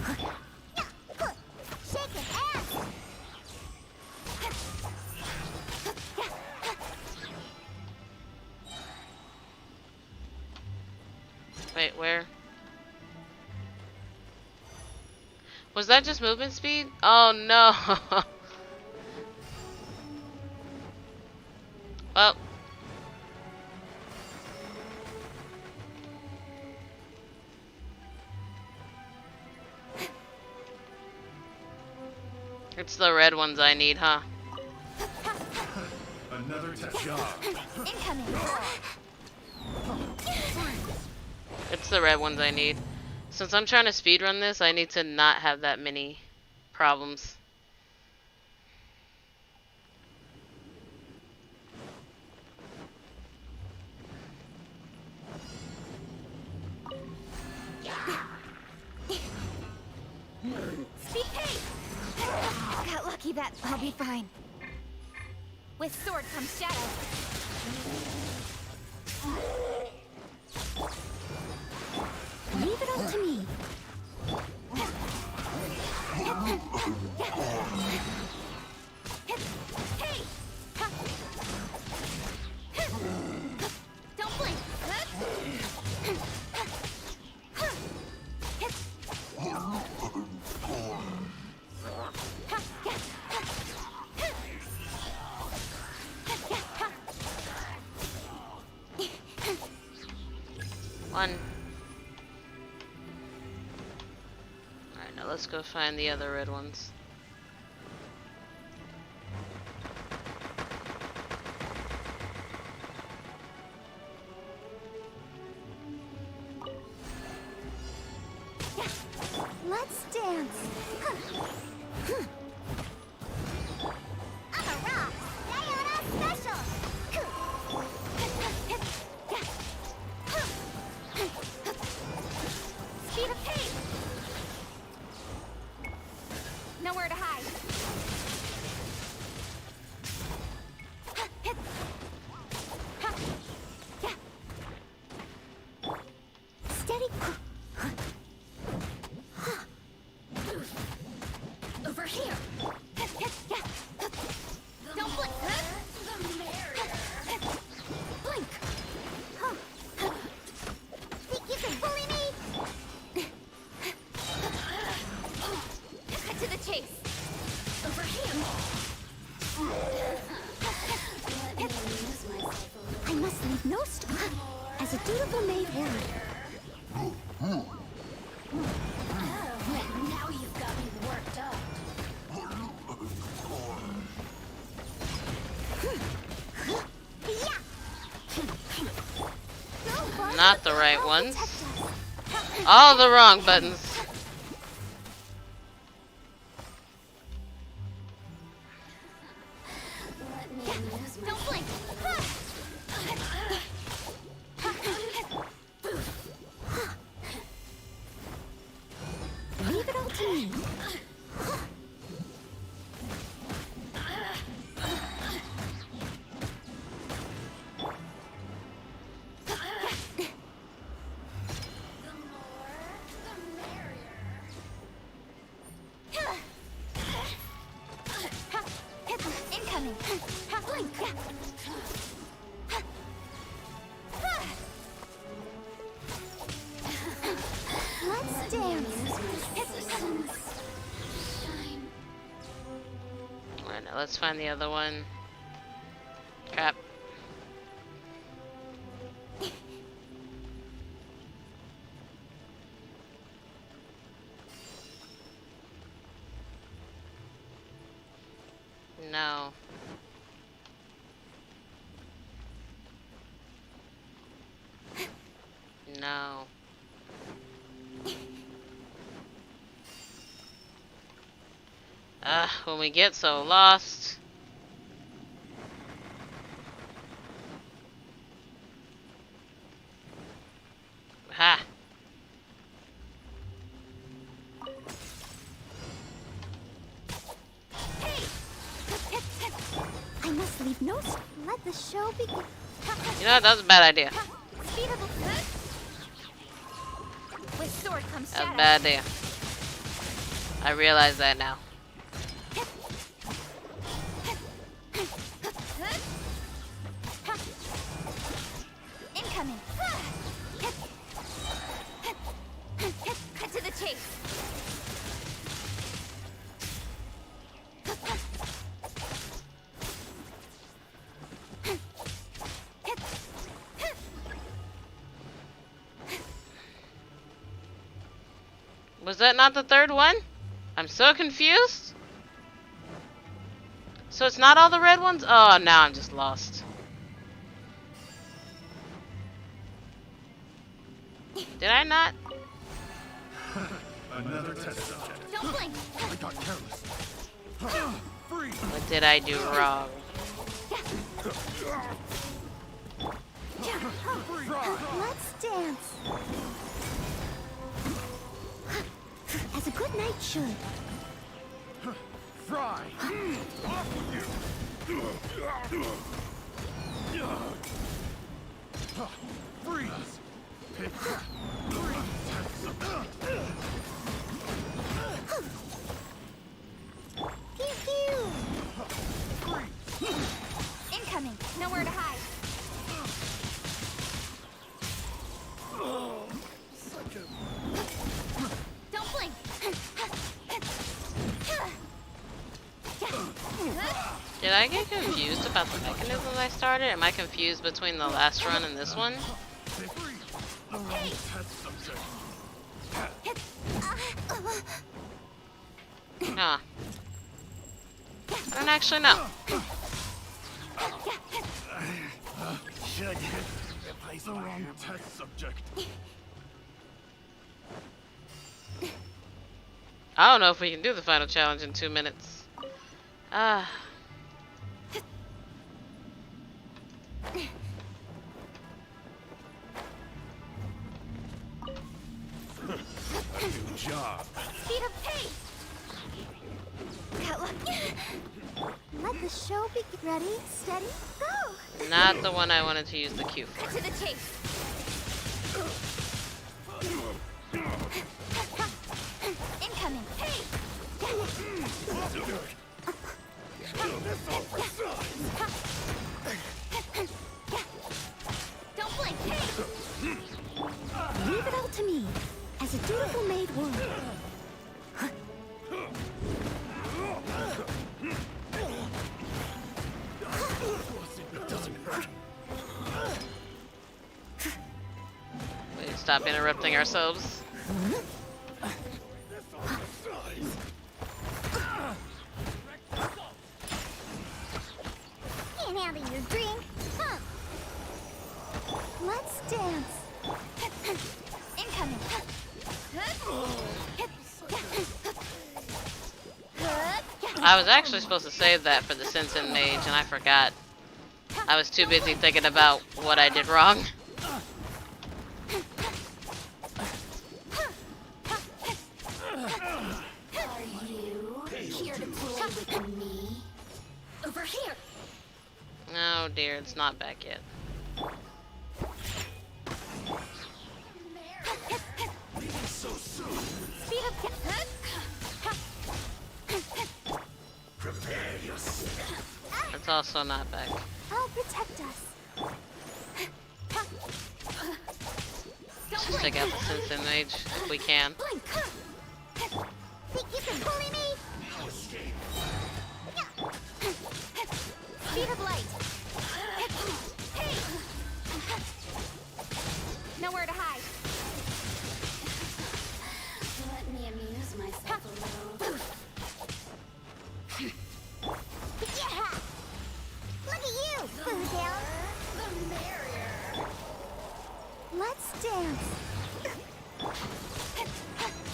Was that just movement speed? Oh no. Well, it's the red ones I need, huh? Another test job. Incoming. It's the red ones I need. Since I'm trying to speedrun this, I need to not have that many problems. Speed pace. Got lucky that I'll be fine. With sword comes shadow. Leave it up to me. Hey! Don't blink. One. Alright, now let's go find the other red ones. Let's dance. I'm a rock. Diana special. Speed of pace. Nowhere to hide. Steady. Over here. Don't blink. The merrier. Blink. Think you can bully me? Cut to the chase. Over here. I must leave no stone. As a dutiful maid warrior. Now you've got me worked up. Not the right ones. All the wrong buttons. Don't blink. Leave it all to me. Incoming. Blink. Let's dance. Alright, now let's find the other one. Crap. No. No. When we get so lost. Ha! I must leave no stone. Let the show begin. You know what? That was a bad idea. Speed of the with sword comes That was shadow. a bad idea. I realize that now. Incoming. Cut to the chase. Was that not the third one? I'm so confused. So it's not all the red ones? Oh, now I'm just lost. Did I not? Another test subject. Don't blink. I got careless. Freeze! What did I do wrong? Let's dance. As a good night should. Fry! Off with you! Freeze! Pick three test subject. Pew pew. Incoming. Nowhere to hide. Don't blink. Did I get confused about the mechanisms I started? Am I confused between the last run and this one? The wrong test subject. Huh. I don't actually know. Should replace the wrong test subject. I don't know if we can do the final challenge in 2 minutes. Ah. Good job. Speed of pace. Got lucky. Let the show be ready, steady, go. Not the one I wanted to use the Q for. To the chase. Incoming. Hey. Don't blink. Hey. Leave it all to me, as a dutiful maid would. Wait, stop interrupting ourselves. Can't handle your drink. Huh. Let's dance. Incoming. I was actually supposed to save that for the Sensen Mage, and I forgot. I was too busy thinking about what I did wrong. Are you here to play with me? Over here. Oh dear, it's not back yet. Speed up. Prepare yourself. It's also not back. I'll protect us. Let's just take out the Sensen Mage if we can. Blink. Think you can bully me? Speed of light. Hey. Nowhere to hide. Let me amuse myself a little. Yeah. Look at you, Foodale. The merrier. Let's dance.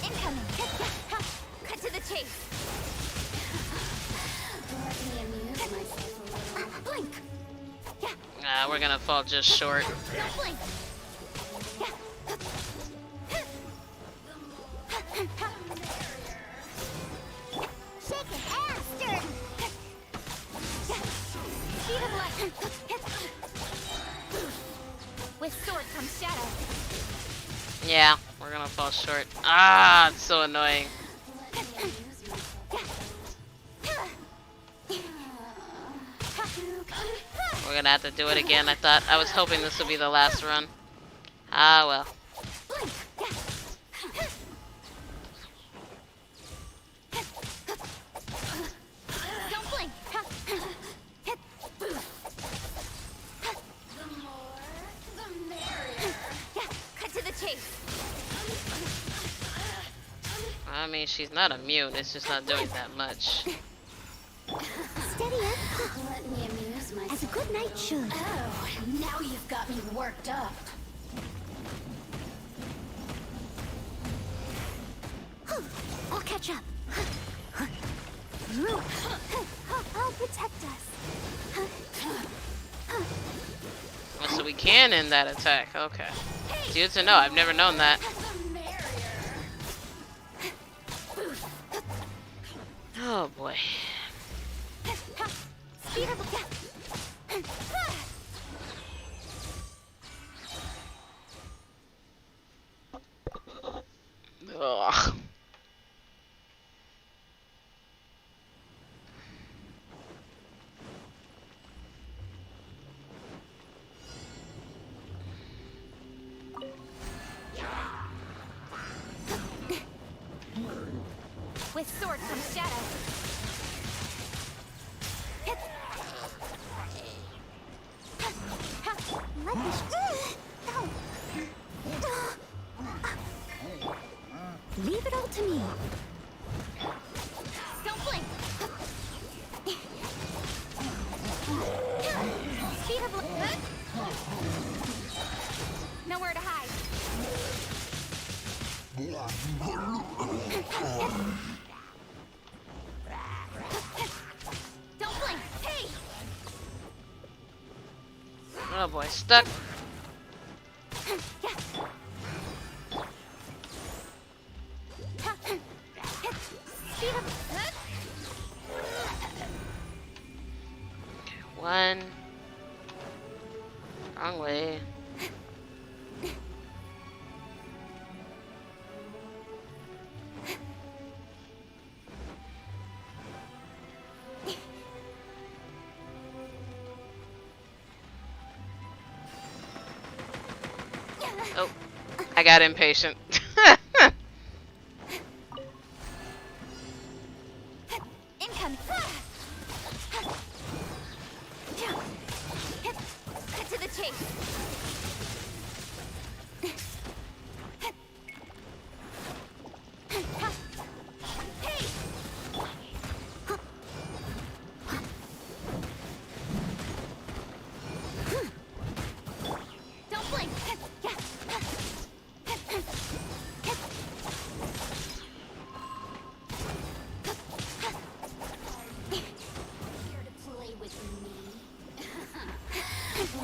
Incoming. Cut to the chase. Let me amuse myself a little. Blink. We're gonna fall just short. Don't blink. Shaking ass stirring. Speed of light. With sword comes shadow. Yeah, we're gonna fall short. Ah, it's so annoying. We're gonna have to do it again. I was hoping this would be the last run. Ah, well. Blink. Don't blink. The more, the merrier. Cut to the chase. mean, she's not immune. It's just not doing that much. Steady up. Let me amuse myself. As a good knight should. Oh, now you've got me worked up. I'll catch up. I'll protect us. Oh, so we can end that attack. Okay. It's good to know. I've never known that. The merrier. Oh boy. Speed up. Ugh. With sword comes shadow. Let Leave it all to me. Don't blink. Speed of nowhere to hide. Don't blink. Hey. Oh boy, stuck. One. Wrong way. Oh, I got impatient. Incoming. Cut to the chase. Hey. Don't blink. Here to play with me.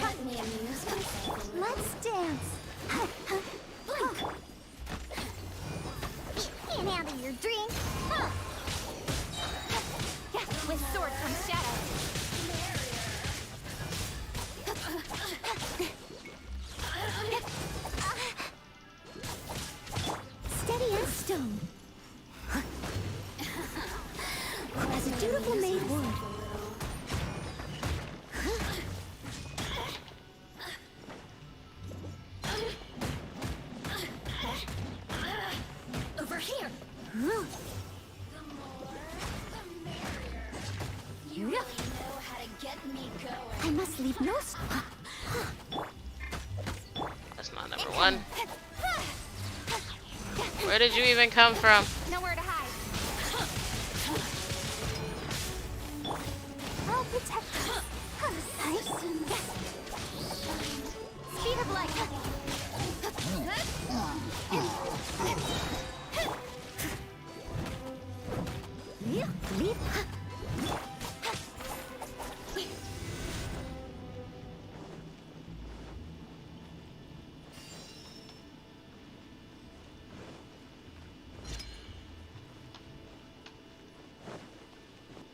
Let me amuse myself. Let's dance. Blink. In out of your drink. With sword comes shadow. Steady as stone. As a dutiful maid would. Over here. Huh. The more, the merrier. You really know how to get me going. I must leave no That's not number one. Where did you even come from? nowhere to hide. I'll protect you. Speed of light. Leap.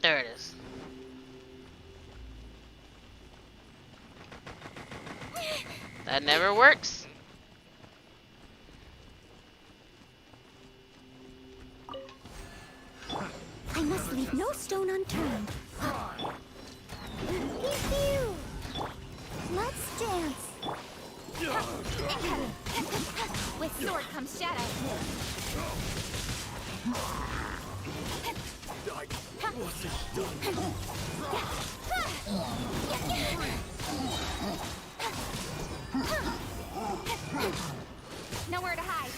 There it is. That never works. I must leave no stone unturned. Pew-pew. Let's dance. With sword comes shadow. Nowhere to hide.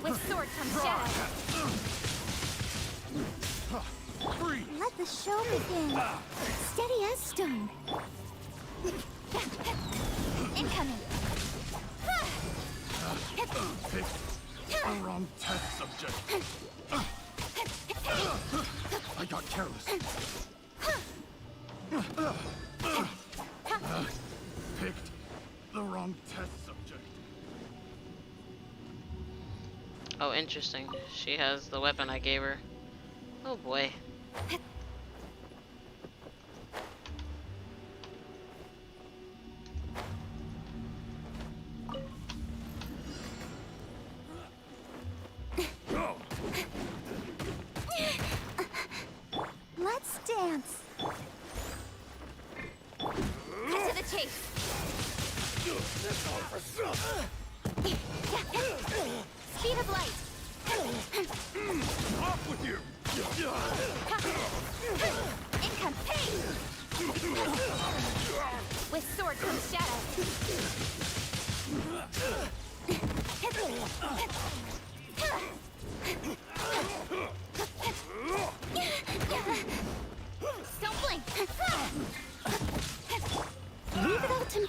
With sword comes shadow. Freeze! Let the show begin. Steady as stone. Incoming. Picked the wrong test subject. I got careless. Picked the wrong test subject. Oh, interesting. She has the weapon I gave her. Oh boy. Let's dance. Cut to the chase. Speed of light. Off with you! Income. Hey! With sword comes shadow. Don't blink. Leave it all to me.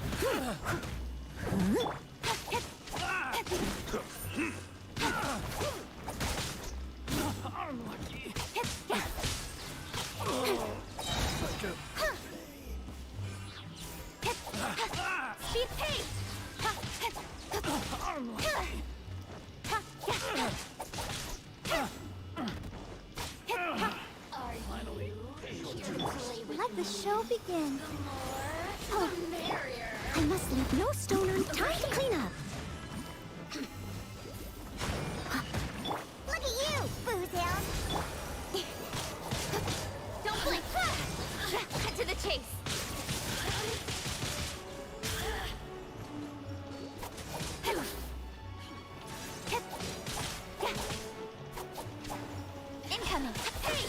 Speed pace. Let the show begin. Oh, I must leave no stone unturned to clean up. Look at you, Boozound. Don't blink. Cut to the chase. Incoming. Hey!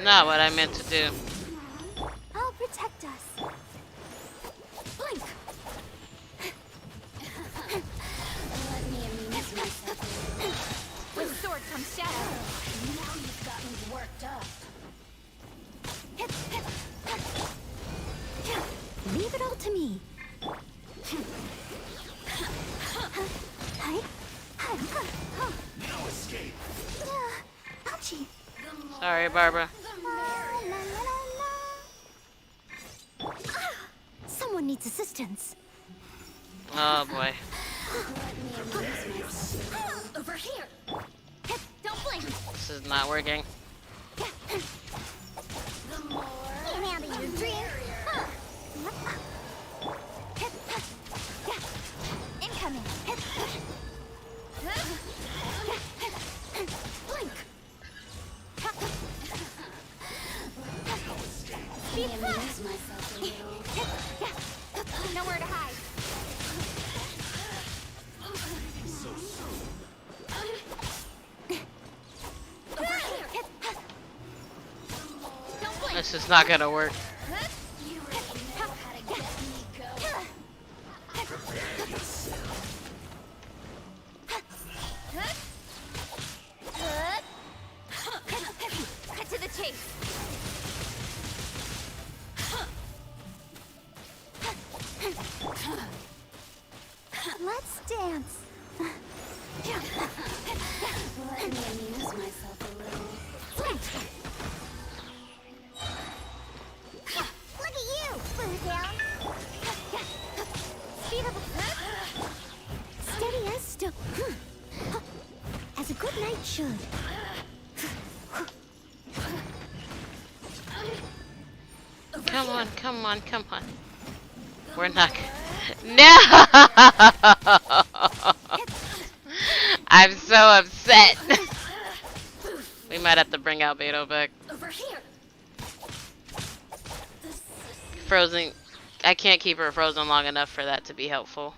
Not what I meant to do. I'll protect us. Blink. Let me amuse myself a little. With sword comes shadow. Now you've got me worked up. Leave it all to me. Now escape! Ouchie. Sorry, Barbara. Someone needs assistance. Oh boy. Over here. Don't blink. This is not working. Get out of your dream. Incoming. Blink. Speed Let me amuse myself a little. Nowhere to hide. Over here. Don't blink. This is not gonna work. You already know how to get me going. Cut to the chase. Let's dance. Let me amuse myself a little. Look at you, Boozound. Speed up. Steady as stone. As a good knight should. Come on, come on, come on. We're not. No! I'm so upset. We might have to bring out Beto back. Over here. Frozen. I can't keep her frozen long enough for that to be helpful.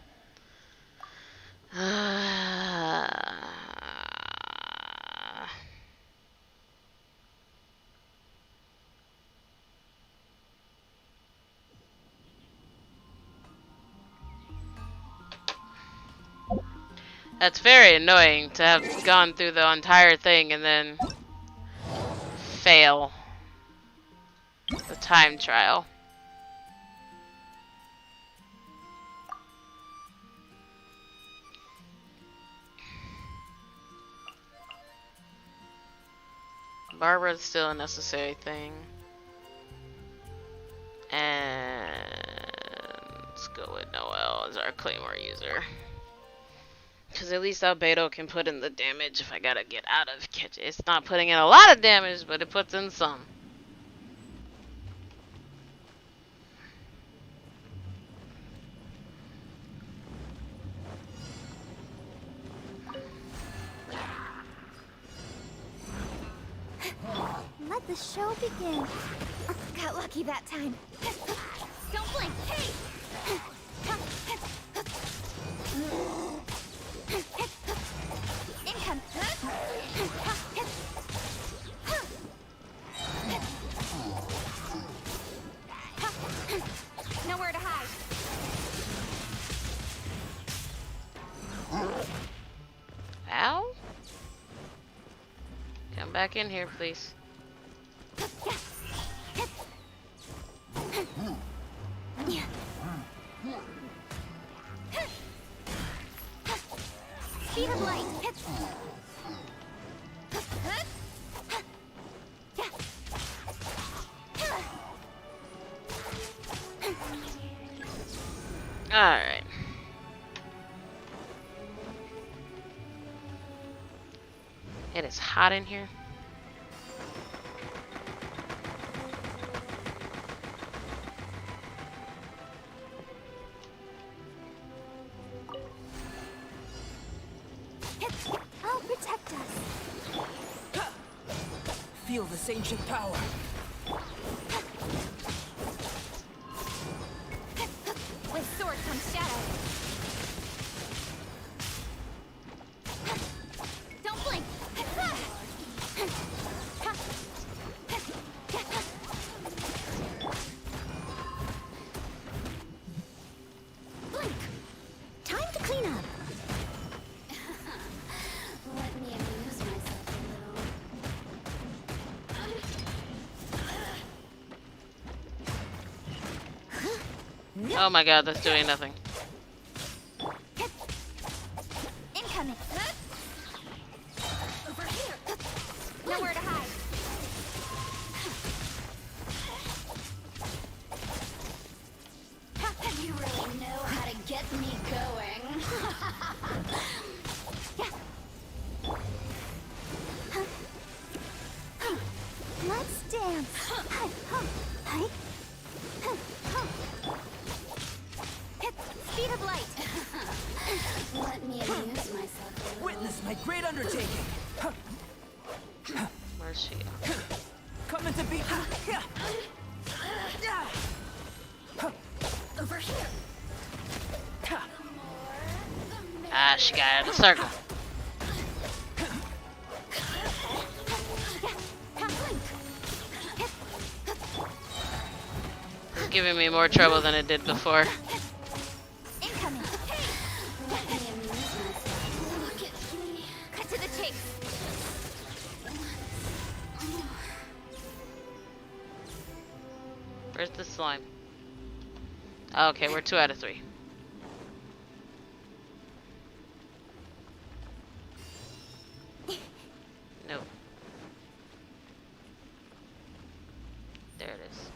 That's very annoying to have gone through the entire thing and then fail the time trial. Barbara's still a necessary thing. And let's go with Noelle as our Claymore user. Because at least Albedo can put in the damage if I gotta get out of kitchen. It's not putting in a lot of damage, but it puts in some. Let the show begin. Got lucky that time. Don't blink. Hey! Income. Nowhere to hide. Ow? Come back in here, please. Speed of light. Alright. It is hot in here. I'll protect us. Feel this ancient power. With sword comes shadow. Don't blink. Blink. Time to clean up. Let me amuse myself a little. Oh my god, that's doing nothing. Incoming. Over here. Nowhere to hide. You really know how to get me going. Let's dance. Speed of light. Let me amuse myself a little. Witness my great undertaking. Where's she? Coming to beat me. Over here. Ah, she got out of the circle. It's giving me more trouble than it did before. Incoming. Let me amuse myself. Look at me. Cut to the chase. Where's the slime? Okay, we're 2 out of 3. Nope. There it is.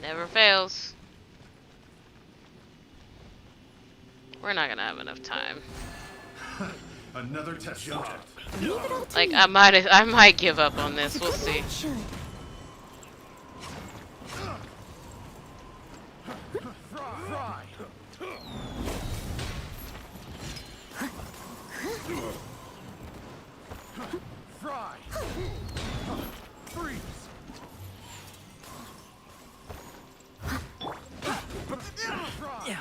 Never fails. We're not gonna have enough time. Another test subject. Leave it all to Like me. I might give up on this. We'll see. Should. Fry. Fry. Freeze. Yeah.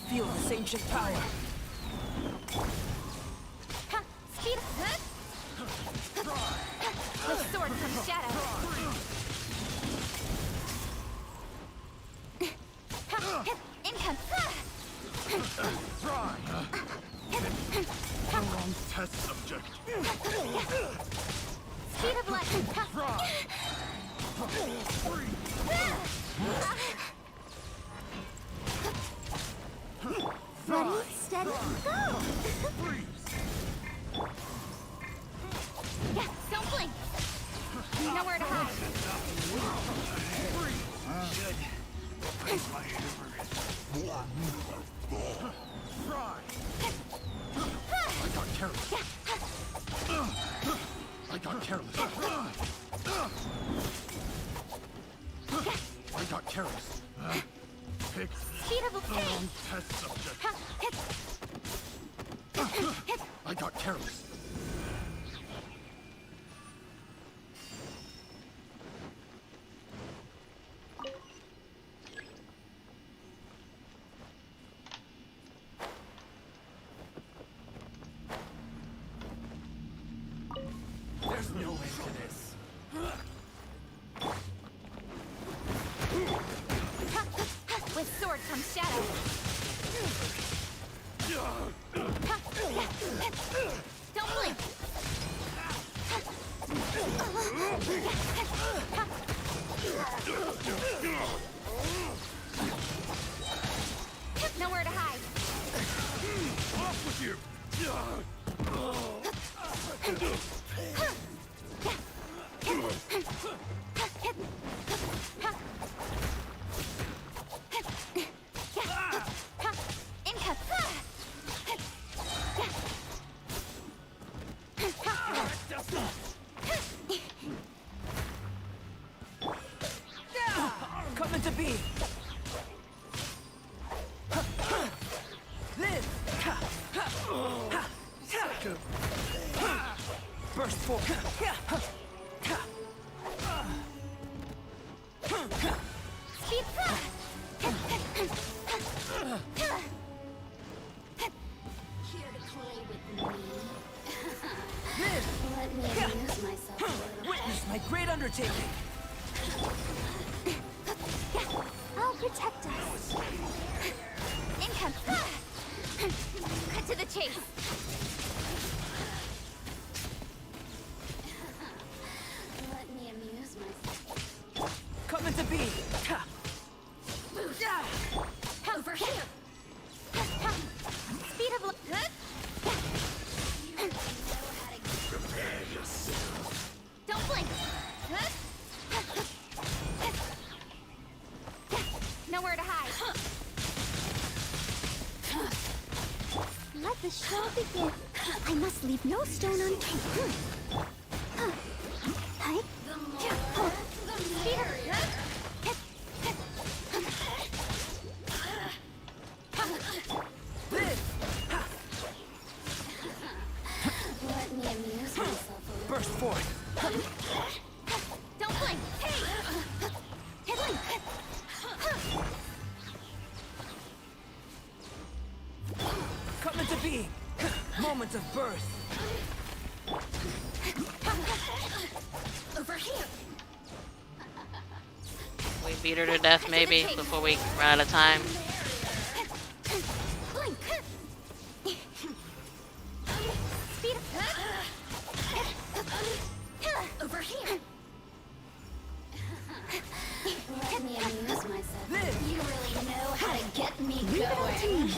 Feel this ancient power. Speed. With sword from shadow. Income. Try. The wrong test subject. Speed of light. Try. Ready, steady, go! Yeah, don't blink. Nowhere to hide. I got careless. I got careless. I got careless. Pick Speed of the wrong test subject. I got careless. There's no end to this. With sword from shadow. Don't blink. Nowhere to hide. Off with you. Income. Coming to be. Live. Burst forth. Speed. Here to play with me. Live. Let me amuse myself a little. Witness my great undertaking. I'll protect us. Income. Cut to the chase. Let me amuse myself. Coming to be. Over here. Speed of light. Don't blink. Nowhere to hide. Let the show begin. I must leave no stone unturned. Hi. The more, the merrier. Live. Let me amuse myself a little. Burst forth. Don't blink. Hey. Blink. Coming to be. Moment of birth. Over here. We beat her to death maybe before we run out of time. Blink. Speed of Over here. Let me amuse myself. Live. You really know how to get me going.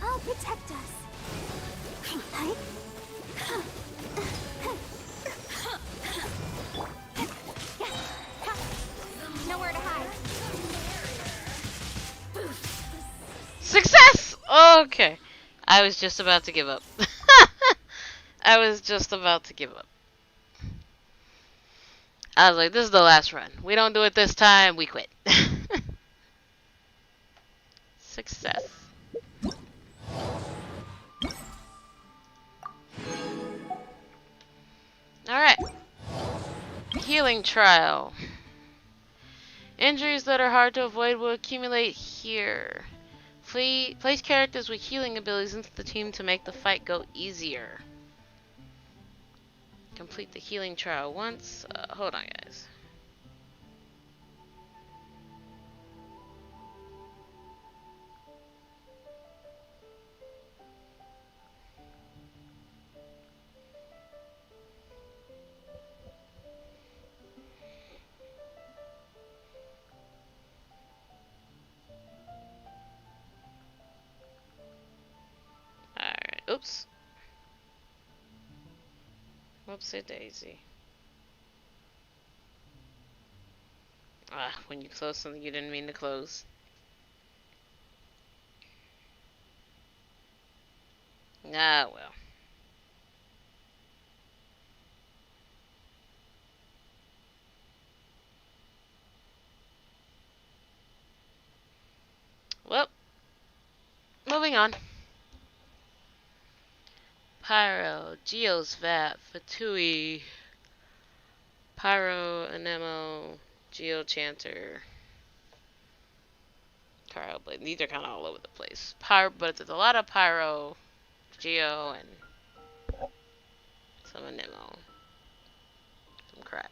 I'll protect us. Hi. Nowhere to hide. Success! Okay. I was just about to give up. I was just about to give up. I was like, this is the last run. We don't do it this time, we quit. Success. Alright. Healing trial. Injuries that are hard to avoid will accumulate here. Place characters with healing abilities into the team to make the fight go easier. Complete the healing trial once. Hold on, guys. Alright, oops. Whoopsie daisy. When you close something you didn't mean to close. Ah, well. Well, moving on. Pyro, Geosvat, Fatui, Pyro, Anemo, Geochanter, Cryoblade. These are kind of all over the place. Pyro, but there's a lot of Pyro, Geo, and some Anemo. Some crap.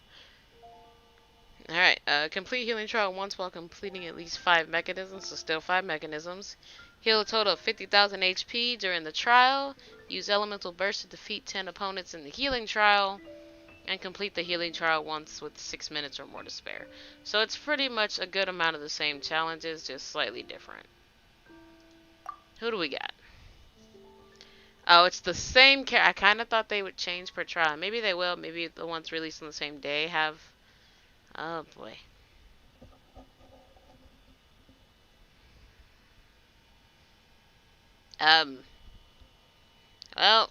Alright, complete healing trial once while completing at least 5 mechanisms, so still 5 mechanisms. Heal a total of 50,000 HP during the trial. Use elemental burst to defeat 10 opponents in the healing trial. And complete the healing trial once with 6 minutes or more to spare. So it's pretty much a good amount of the same challenges, just slightly different. Who do we got? Oh, it's the same I kind of thought they would change per trial. Maybe they will. Maybe the ones released on the same day have... Oh boy. Well.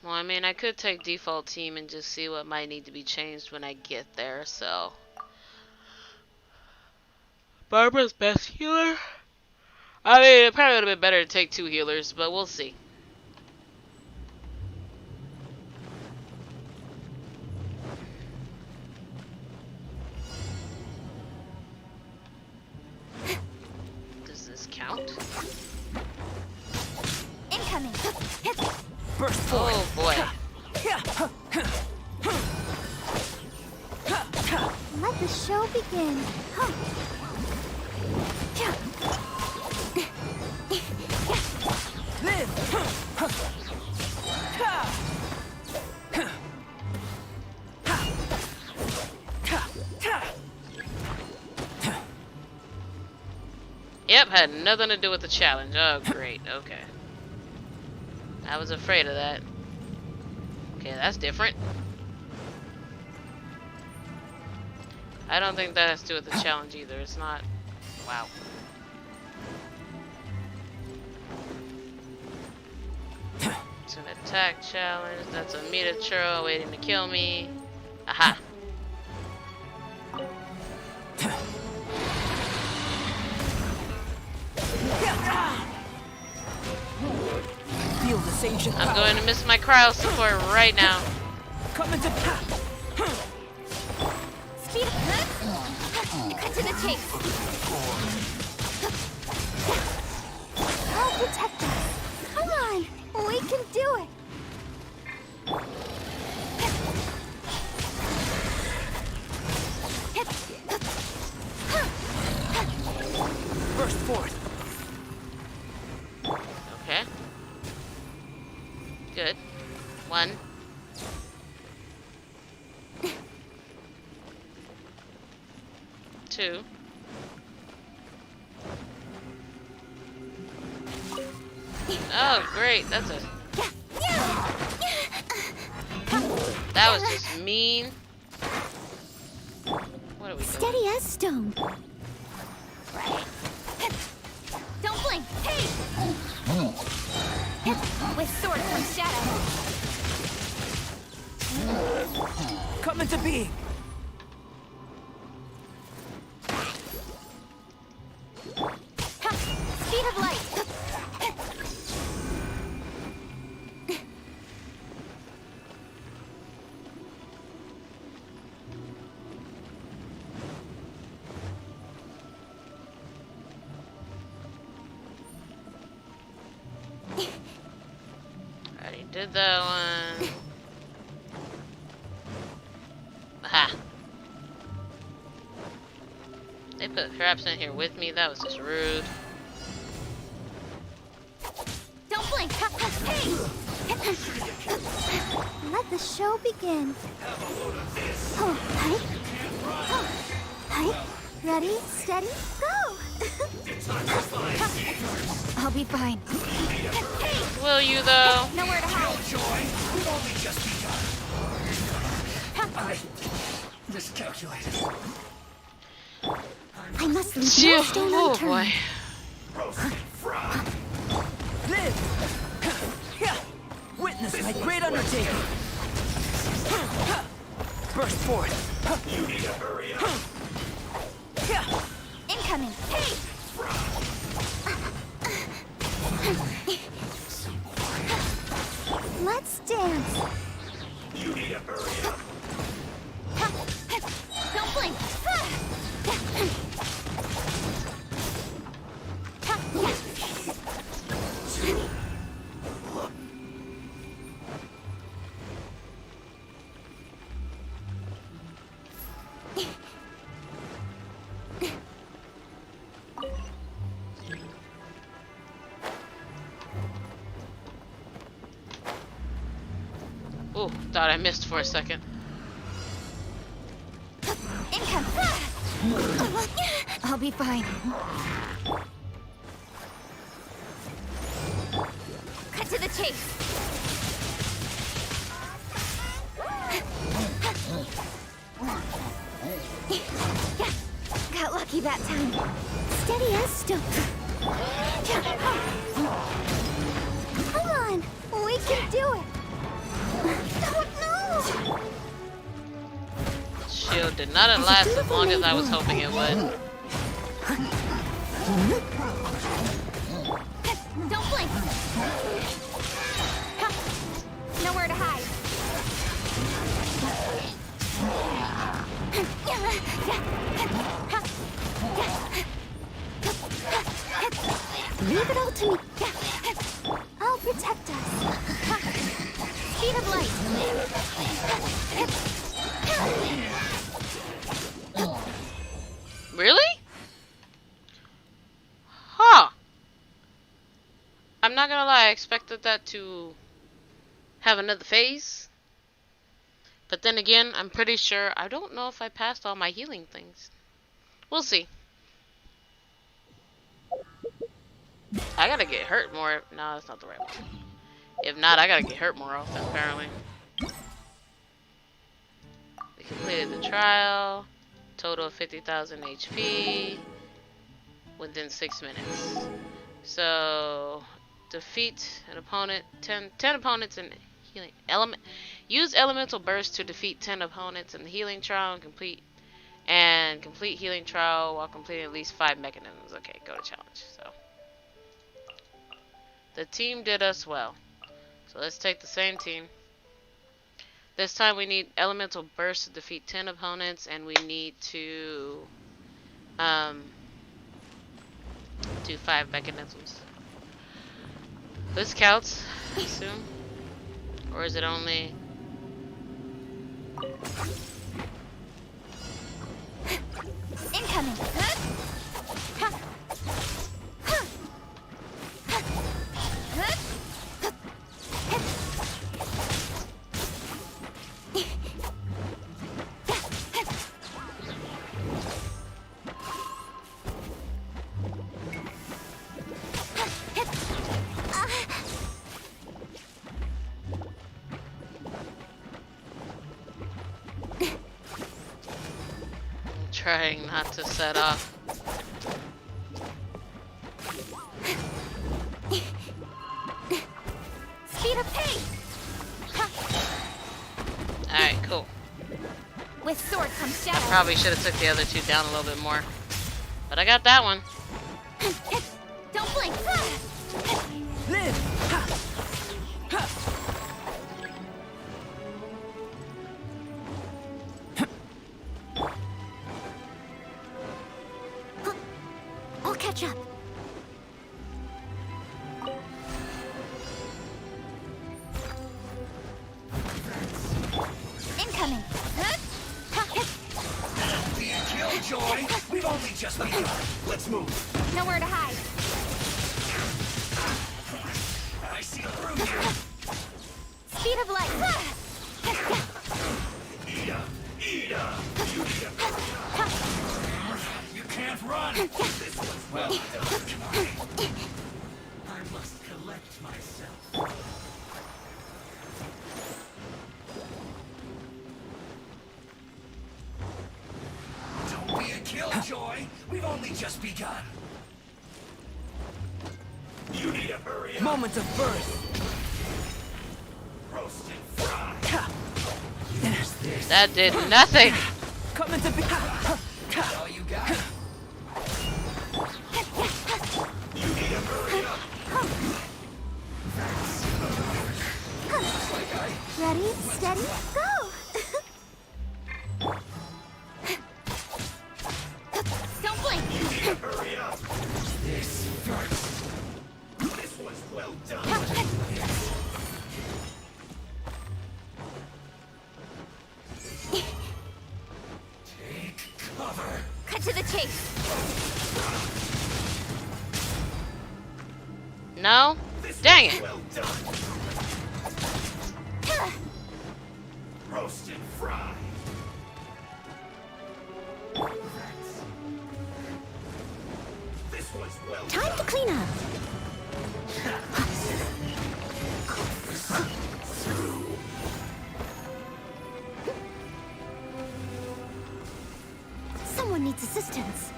Well, I mean, I could take default team and just see what might need to be changed when I get there, so. Barbara's best healer? I mean, it probably would have been better to take 2 healers, but we'll see. Does this count? Incoming. Burst forward. Oh boy. Let the show begin. Yep, had nothing to do with the challenge. Oh, great. Okay. I was afraid of that. Okay, that's different. I don't think that has to do with the challenge either. It's not... Wow. It's an attack challenge. That's a meter churro waiting to kill me. Aha. Feel this ancient I'm power. going to miss my cryo support right now. Come into Speed. Cut to the chase. I'll protect us. Come on, we can do it. burst forth. Okay. Good. 1. Two. Oh, great. That's a... That was just mean. What are we doing? Steady as stone. Right. Don't blink. Hey! With sword from shadow. Come into being. did that one. Aha. They put traps in here with me. That was just rude. Don't blink. Hey! Let the show begin. Oh, hi. Ready, steady, go! I'll be fine. Hey! Will you though? Nowhere to hide. I miscalculated. I must leave Phew. no stone Oh unturned. boy. Live! Yeah. Witness my great undertaking. Burst forth. You need to hurry up. Yeah. Incoming. Hey! Let's dance. You need to hurry up. Don't blink. Ooh, thought I missed for a second. Income. I'll be fine. Cut to the chase. Got lucky that time. Steady as stone. Come on, we can do it. Oh no! Shield did not last as long as I was hoping it would. Don't blink. Nowhere to hide. Leave it all to me. I'll protect us. Speed of light. Really? Huh. I'm not gonna lie, I expected that to have another phase. But then again, I'm pretty sure, I don't know if I passed all my healing things. We'll see. I gotta get hurt more. No, that's not the right one. If not, I gotta get hurt more often, apparently. We completed the trial. Total of 50,000 HP within 6 minutes. So, defeat an opponent, 10 opponents in healing element. Use elemental burst to defeat 10 opponents in the healing trial and complete healing trial while completing at least 5 mechanisms. Okay, go to challenge. So, the team did us well. So let's take the same team. This time we need elemental burst to defeat 10 opponents, and we need to do 5 mechanisms. This counts, I assume. Or is it only... Incoming. Trying not to set off. Speed of pace. Alright, cool. With sword comes shadow. Probably should have took the other 2 down a little bit more. But I got that one. Don't blink. Live! Ha! Ha! I'll catch up. just begun. Let's move. Nowhere to hide. I see through you. Speed of light. Ida! Ida! You can't run! This was well done. I must collect myself. Don't be a killjoy. We've only just begun. You need to hurry up. Moment of birth. Roast and fry. There's this. That did nothing. Coming to be. All you got. You need to hurry up. Ready, steady, go! Don't blink! You need to hurry up. This first. This was well done. Take cover. Cut to the chase! No? Dang it. Well done. Roast and fry. This was well Time done. to clean up! Someone needs assistance.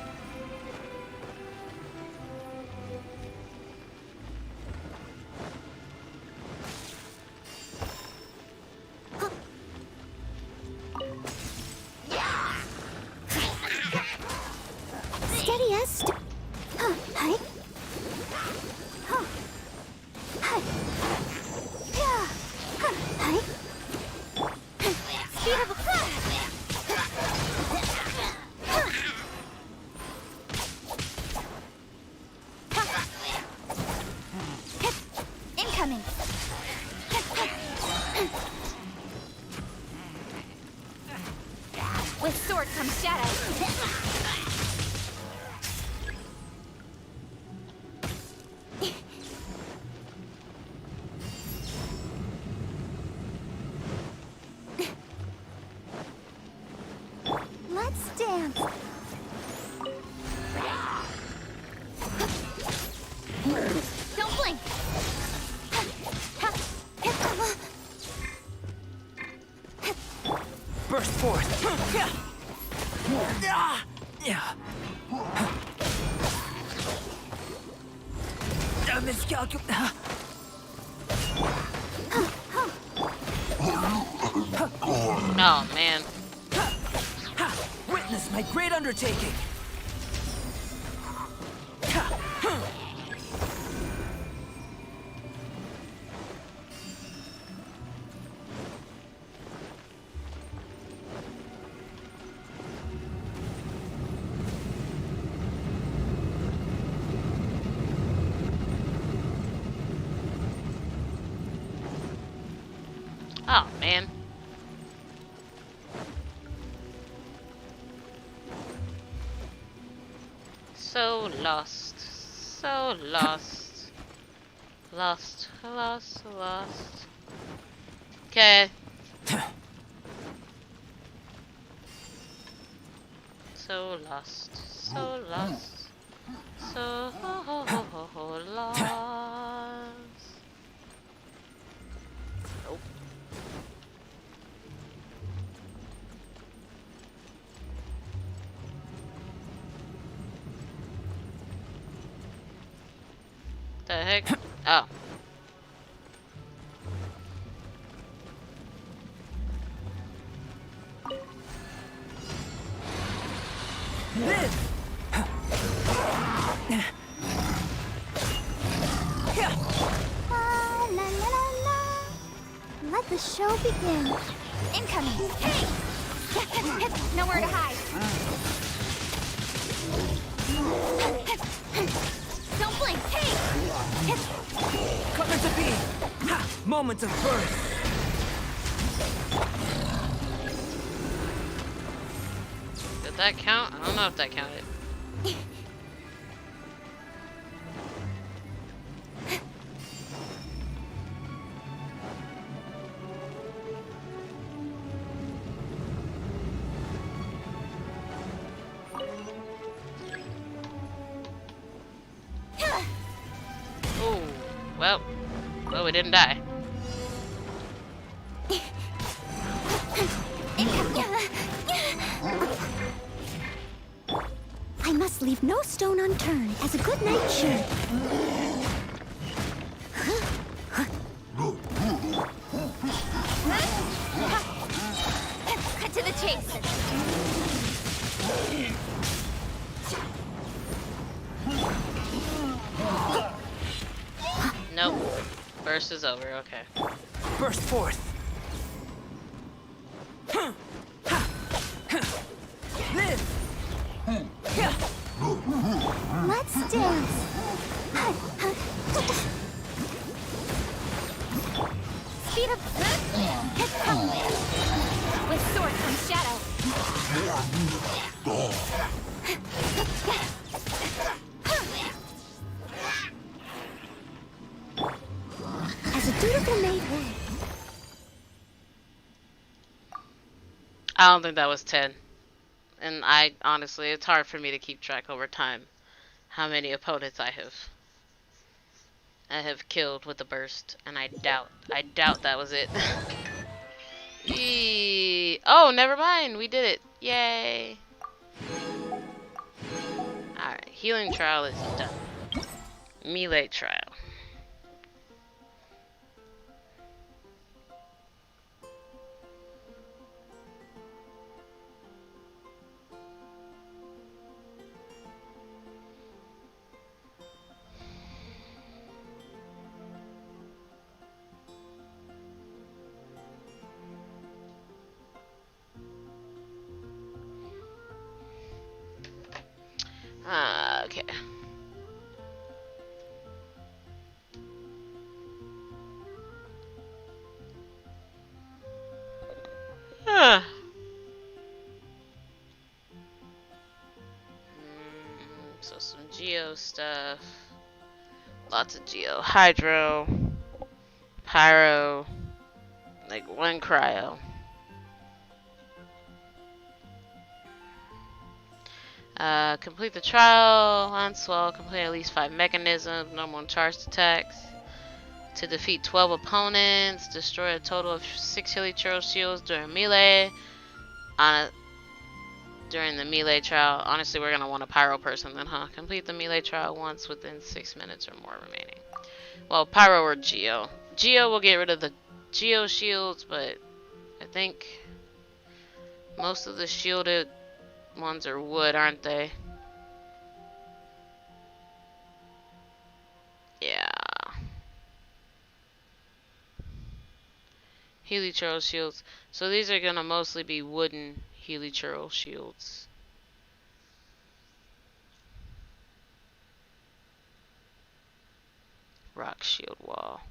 Steady as hi. Hi. Yeah. Hi. Speed of incoming. With sword comes shadow. Let's dance. Don't blink. Burst forth. Miscalculate. Oh, man. Witness my great undertaking. Oh, man. So lost. So lost. Lost. Lost. Lost. Okay. So lost. So lost. So lost. Nope. The heck? Oh. Live! La la la la. Let the show begin. Incoming. Hey! Nowhere to hide. Don't blink. Hey! Coming to be! Ha! Moment of birth! Did that count? I don't know if that counted. Oh, well, we didn't die. I must leave no stone unturned as a good knight should. Cut to the chase. Nope. Burst is over, okay. Burst forth. Let's dance. Speed up. With sword comes shadow. As a dutiful maid would. I don't think that was 10. And honestly, it's hard for me to keep track over time how many opponents I have killed with a burst, and I doubt that was it. Oh, never mind, we did it. Yay. Alright, healing trial is done. Melee trial. Okay. So some Geo stuff. Lots of Geo. Hydro. Pyro. Like one Cryo. Complete the trial. Onswell. Complete at least 5 mechanisms. Normal and charged attacks. To defeat 12 opponents. Destroy a total of 6 Hilichurl shields during melee. During the melee trial. Honestly, we're gonna want a Pyro person then, huh? Complete the melee trial once within 6 minutes or more remaining. Well, Pyro or Geo. Geo will get rid of the Geo shields, but I think most of the shielded ones are wood, aren't they? Yeah. Hilichurl shields. So these are gonna mostly be wooden Hilichurl shields. Rock shield wall.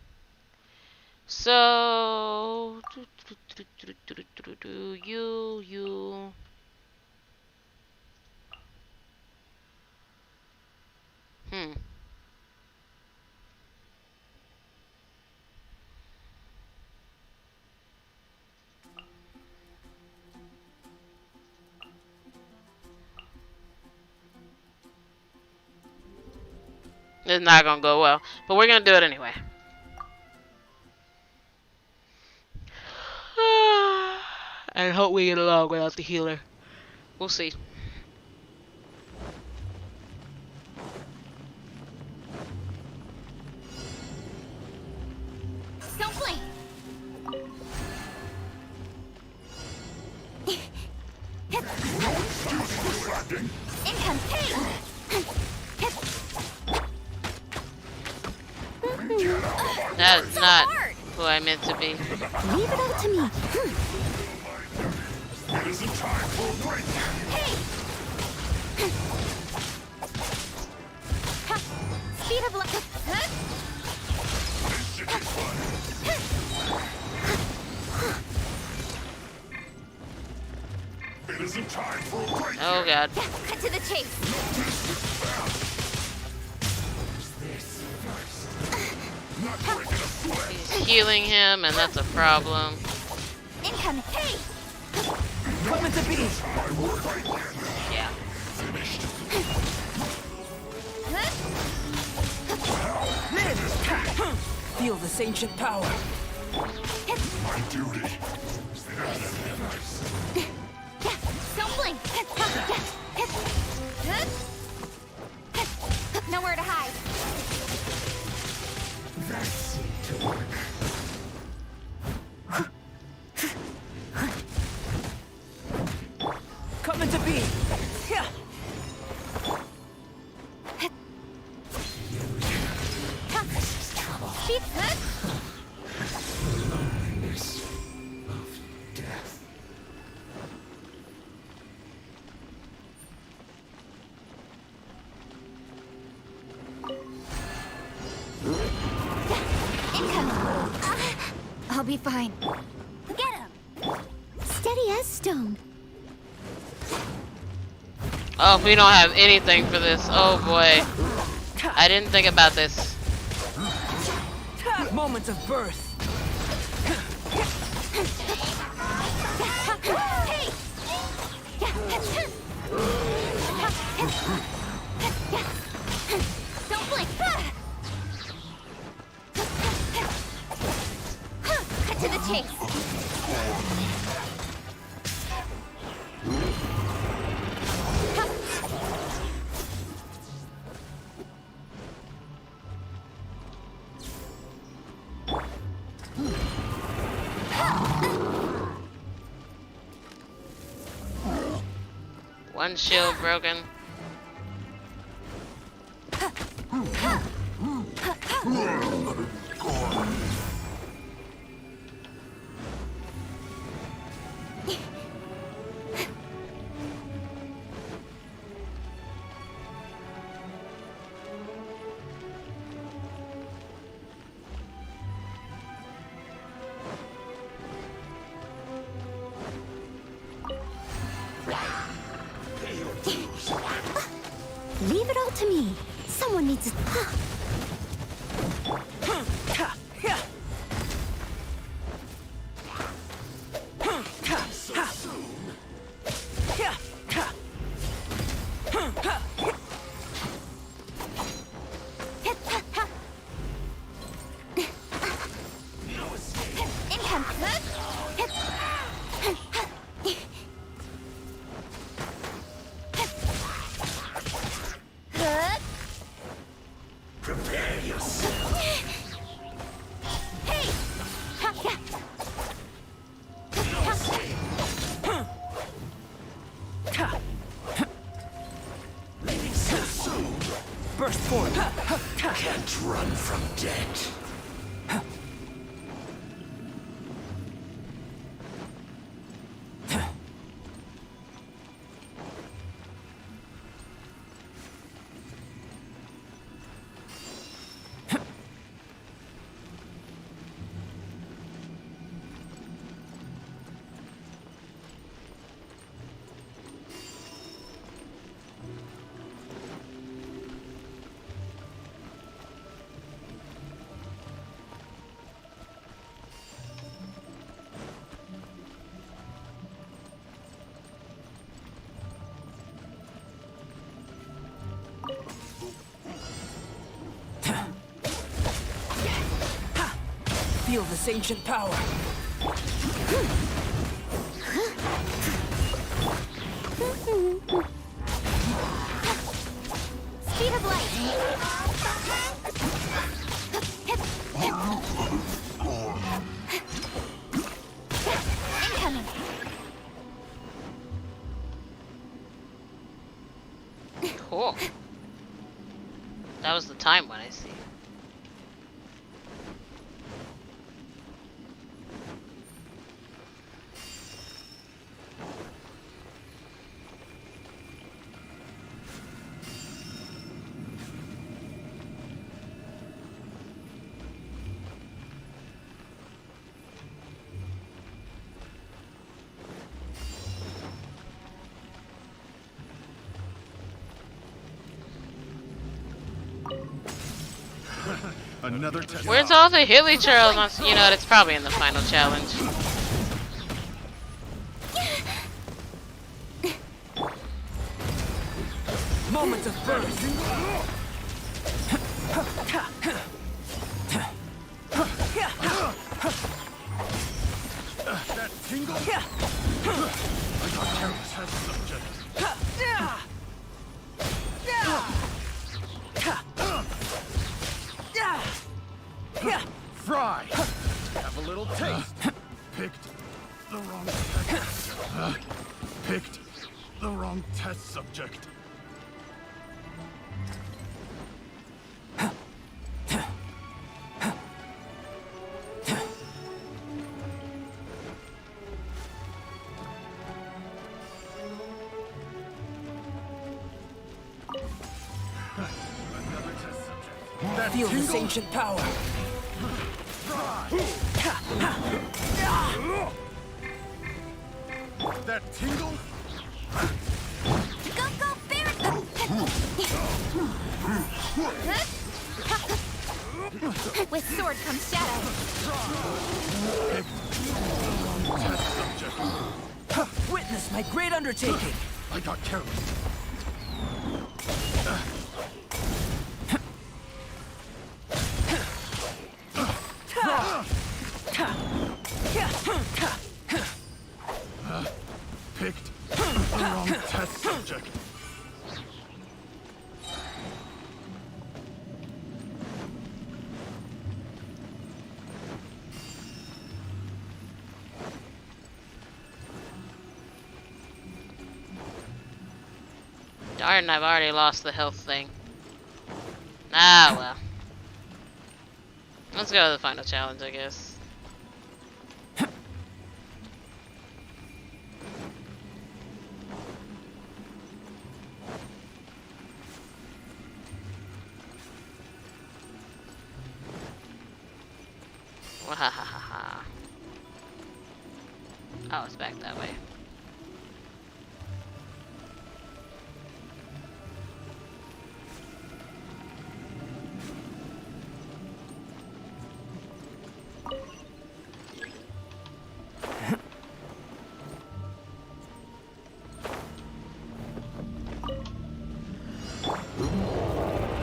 So you. It's not gonna go well, but we're gonna do it anyway. I hope we get along without the healer. We'll see. Don't blink. Incantation. That's not who I meant to be. Leave it all to me. It isn't time for a break. Hey! Ha! Speed of luck. This should be fun. It isn't time for a break Oh yet. god. Cut to the chase. Not breaking a sweat. He's healing him, and that's a problem. Incoming. Hey! Coming to be. My work right Yeah. finished. Feel this ancient power. My duty. Don't blink. Nowhere to hide. That seemed to work. Coming to be. Yeah. Sheep. Loneliness of death. Incoming. I'll be fine. Get him. Steady as stone. Oh, we don't have anything for this. Oh boy. I didn't think about this. Moments of birth. Don't blink. Cut to the chase. One shield broken. Leave it all to me. Someone needs to. Prepare yourself. Hey! Leaving so soon. Burst forth. Can't run from death. Feel this ancient power. Speed of light. Incoming. Cool. That was the time one, I see. Another test. Where's all the hilly trails? You know, it's probably in the final challenge. Moment of birth. That tingle? I got careless test subject. Fry! Have a little taste. Picked the wrong test. Picked the wrong test subject. Another test subject. That Feel this tingle? ancient power. That tingle? Go, go, Barret! With sword comes shadow. Test subject. Witness my great undertaking. I got careless. Picked the wrong test subject. Darn, I've already lost the health thing. Ah, well. Let's go to the final challenge, I guess. Wahahaha. Oh, it's back that way.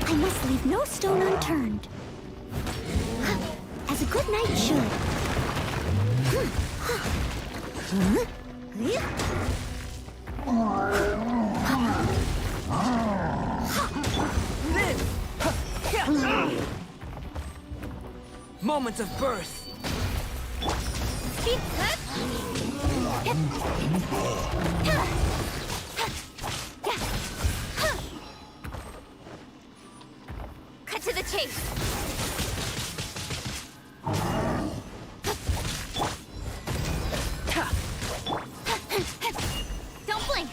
I must leave no stone unturned. As a good knight should. Moment of birth. Cut to the chase. Don't blink.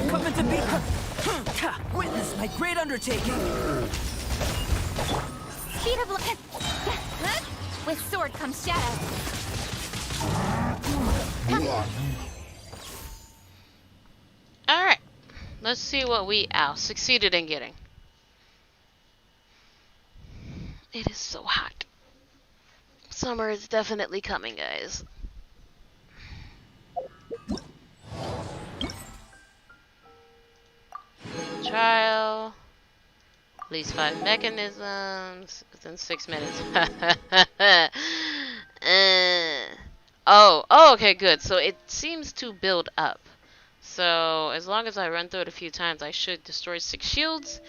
Coming to be. Witness my great undertaking. Speed of light. With sword comes shadow. Alright. Let's see what we succeeded in getting. It is so hot. Summer is definitely coming, guys. Trial. At least 5 mechanisms within 6 minutes. Oh, okay, good. So it seems to build up. So as long as I run through it a few times, I should destroy 6 shields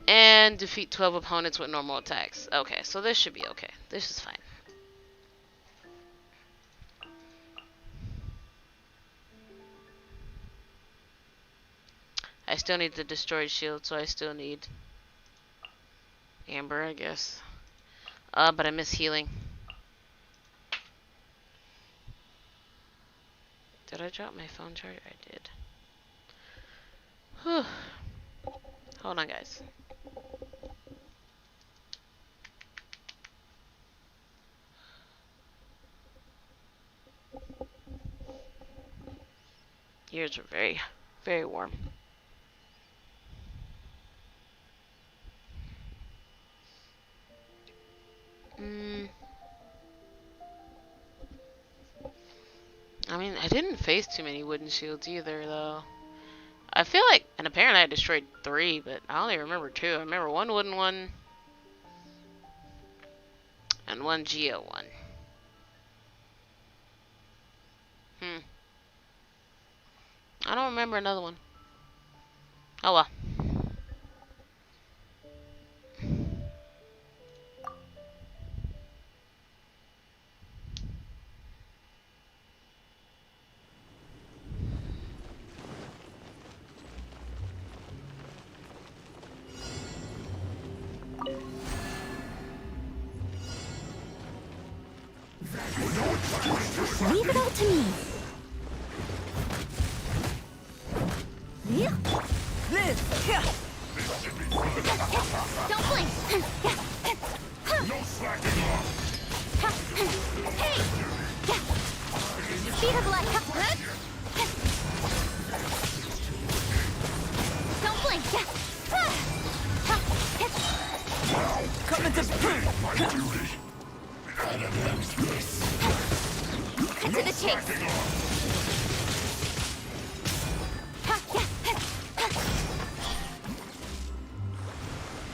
and defeat 12 opponents with normal attacks. Okay, so this should be okay. This is fine. I still need the destroyed shield, so I still need Amber, I guess. But I miss healing. Did I drop my phone charger? I did. Whew. Hold on, guys. Ears are very, very warm. I mean, I didn't face too many wooden shields either, though. I feel like, and apparently I destroyed 3, but I only remember 2. I remember 1 wooden one and 1 geo one. I don't remember another one. Oh well. Leave it all to me. Live! Don't blink. No slacking off. Hey! Speed of light. Don't blink. Coming to My duty. Cut to the chase.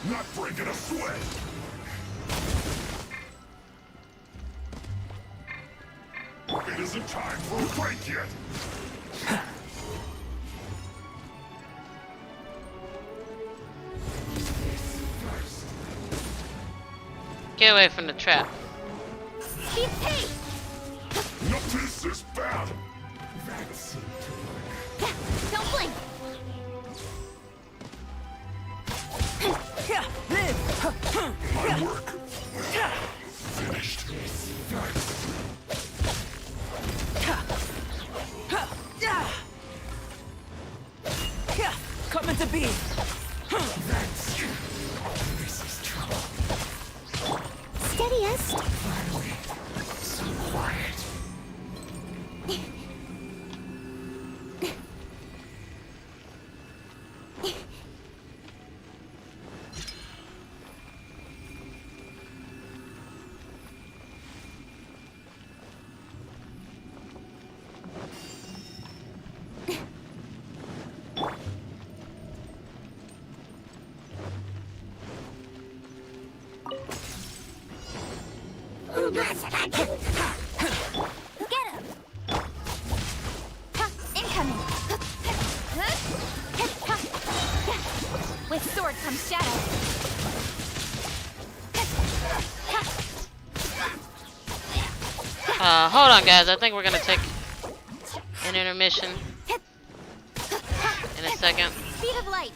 Not breaking a sweat. It isn't time for a break yet. Get away from the trap. Speed pace. This is bad. That seemed to work. Don't blink. Live! My work. Finished. Coming to be! This is trouble. Steadiest. Finally, so quiet. Get him. Incoming. With sword comes shadow. Hold on, guys. I think we're gonna take an intermission in a second. Speed of light.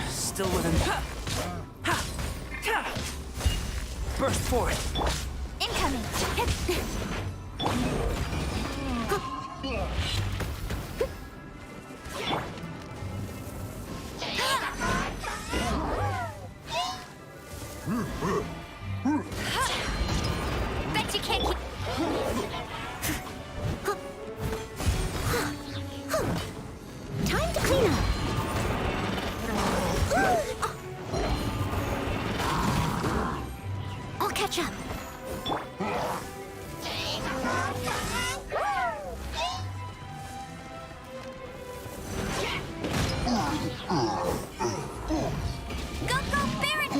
Still with him. Burst forth. Incoming. She can't keep... Time to clean up. I'll catch up. Go, go, Baron!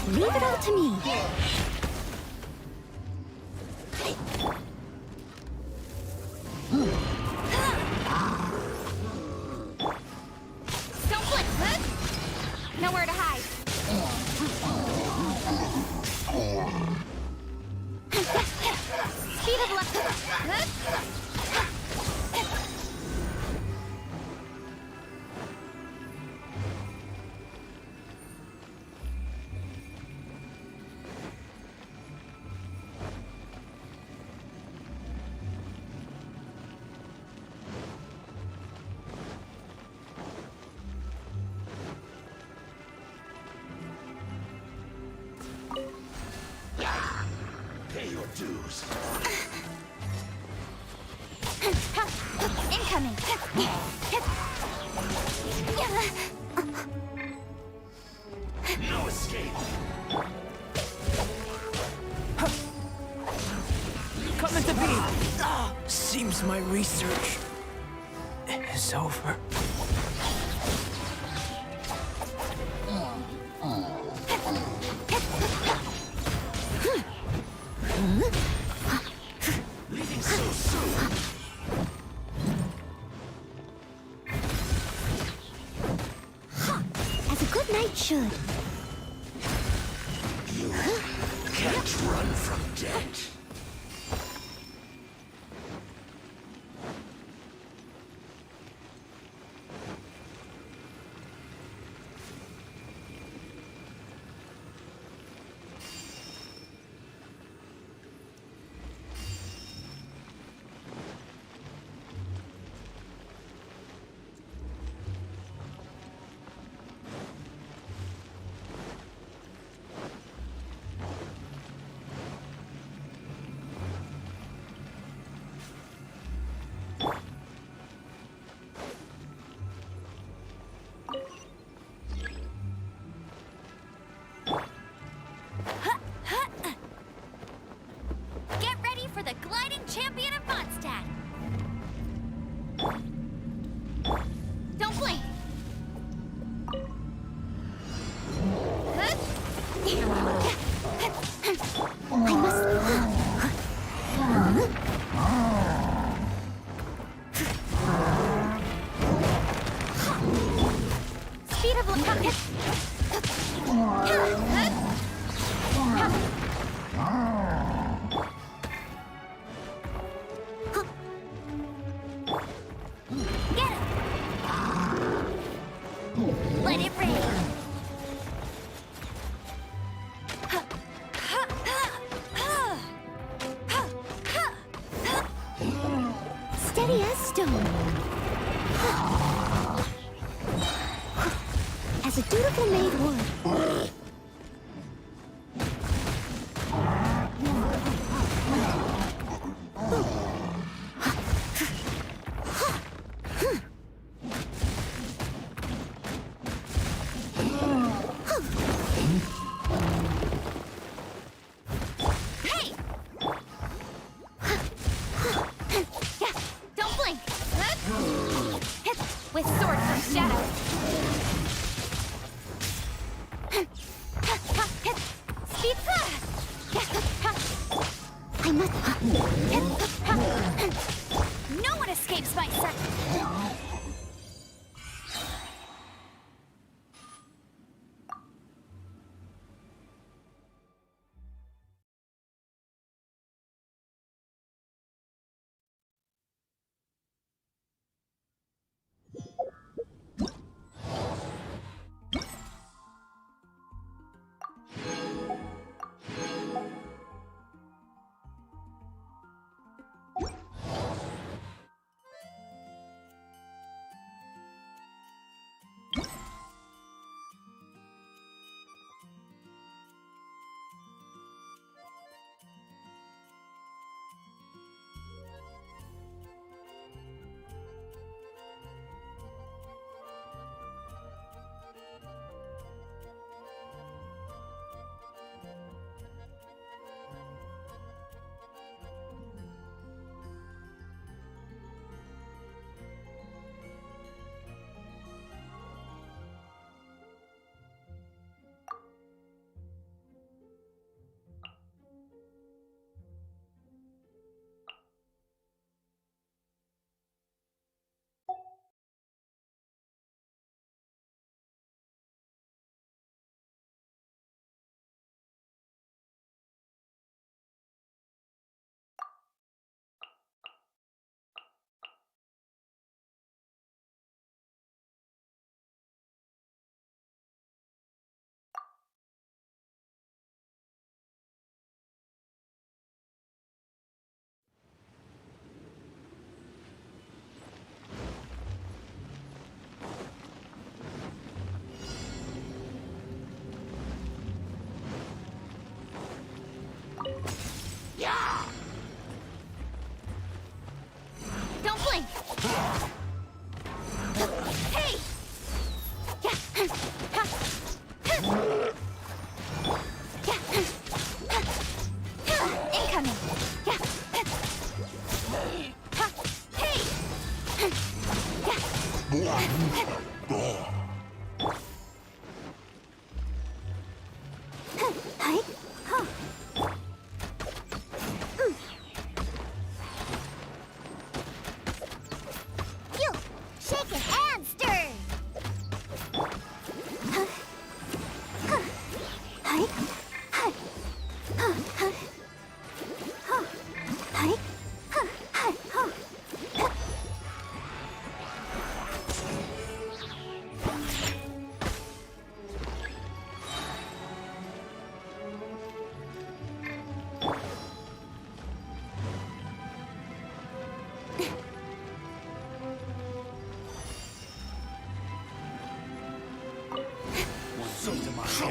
Leave it all to me. Don't blink, huh? Nowhere to hide. Speed of luck. Pay your dues. Incoming. No escape. Coming to be. Seems my research is over. Leaving so soon. As a good knight should. You can't run from debt. Get ready for the gliding champion of Mondstadt. Don't blink. I must. Speed of Get it! Let it rain! Steady as stone. As a dutiful maid would. With sword from shadow. Speed. I must. No one escapes my sight.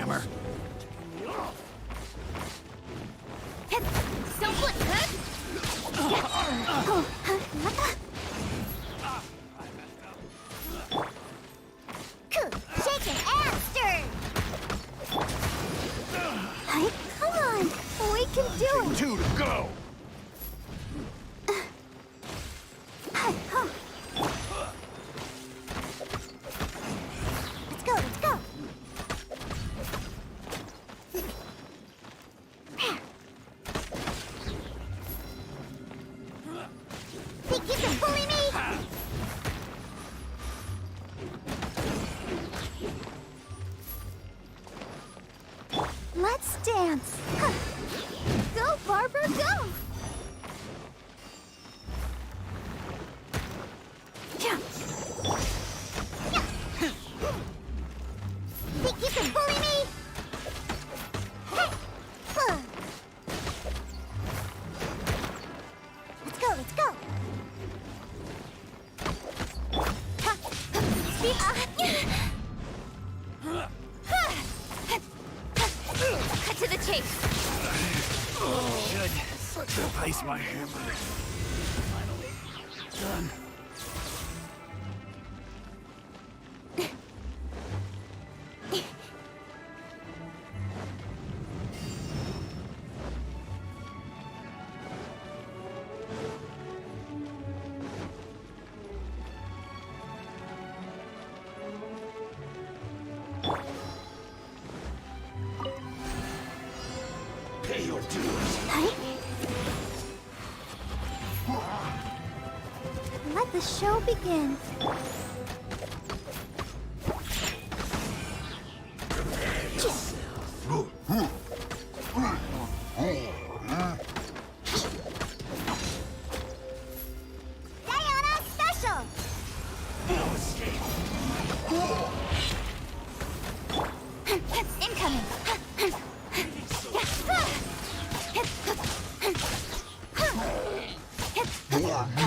hammer. Don't flip, Shaken and stirred! Hey, come on! We can do it! 2 to go! Let's go, let's go! Think you can bully me? Let's dance! Go, Barbara, go! Yeah. Think you can bully me? Hey. Let's go, let's go! Cut to the chase! Should replace my hammer. Finally done. Pay your dues. Let the show begin. Diana Special! No escape. Incoming!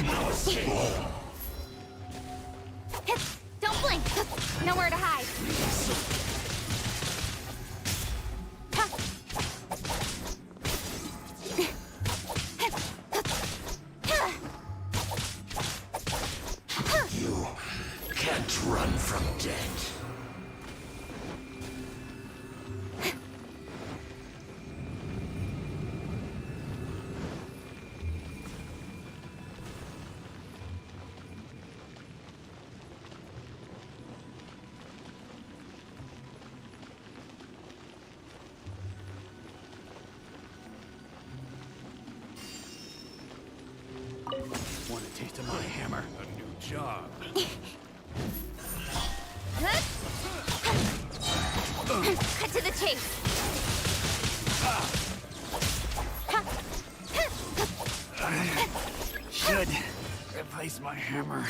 No escape. Don't blink! Nowhere to hide! You can't run from death. Want a taste of my hammer? A new job. Cut to the chase! Should replace my hammer.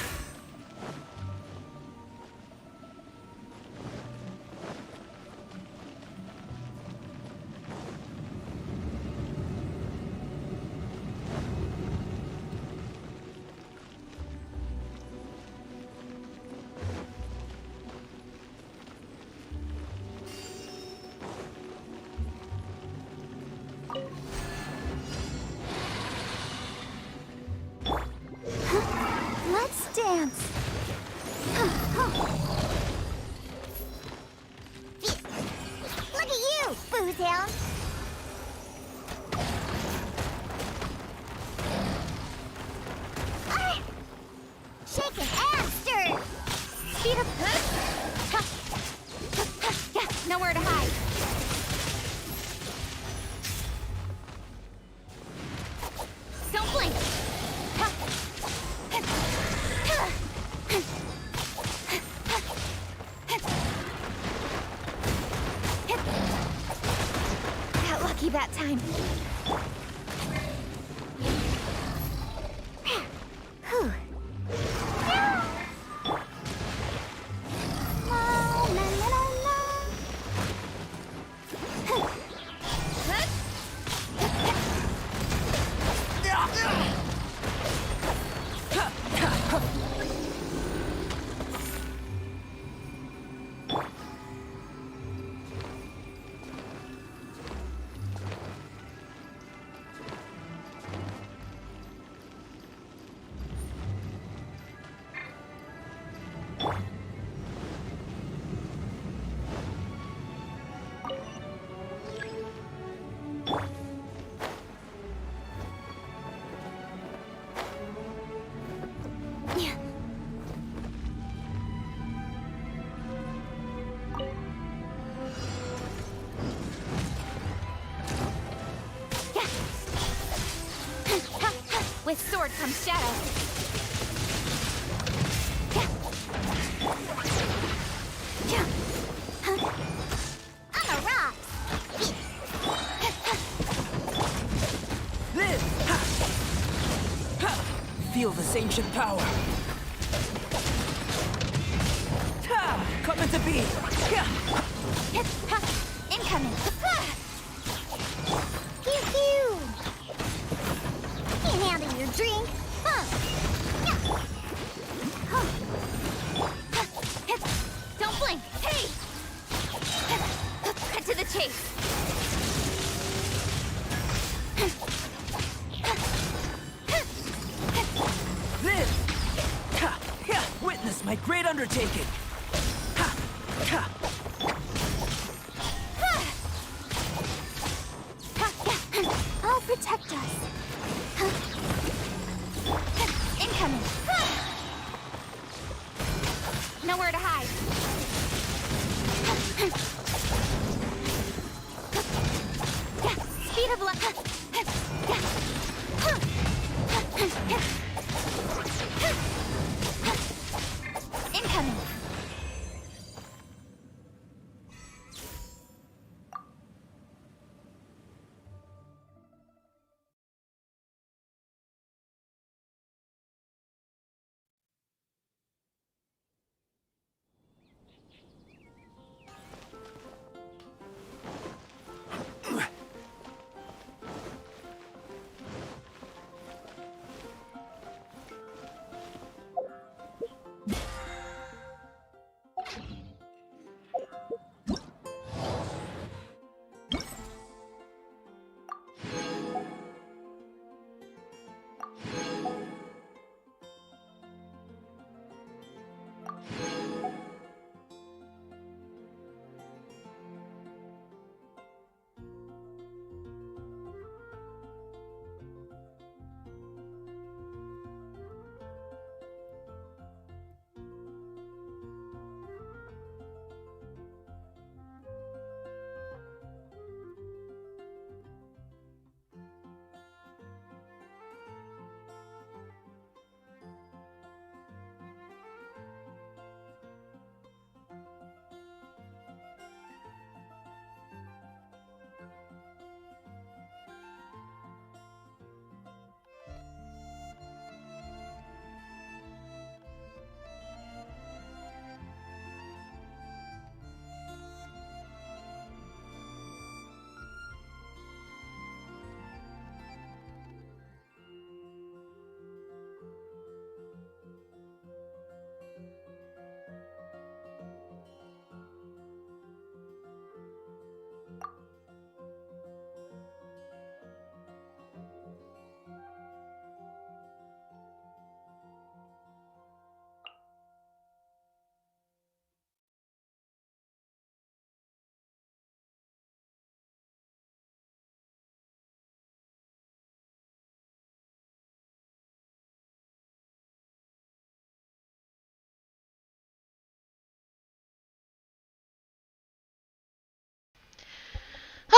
Let's dance! Look at you, booze hound! Shaken and stirred! Speed up! Yeah, nowhere to hide! Don't blink! Got lucky that time. Whew. La, la, la, la, la. sword comes shadow. I'm a rock. This! Ha! Ha! Feel this ancient power. Ha! Coming to be. Ha! Incoming. Pew pew. Can't handle your drink. Don't blink. Hey. Cut to the chase. This! Ha! Ha! Witness my great undertaking. Ha! Ha! I'll protect us. Incoming. Nowhere to hide. Speed of luck. Incoming.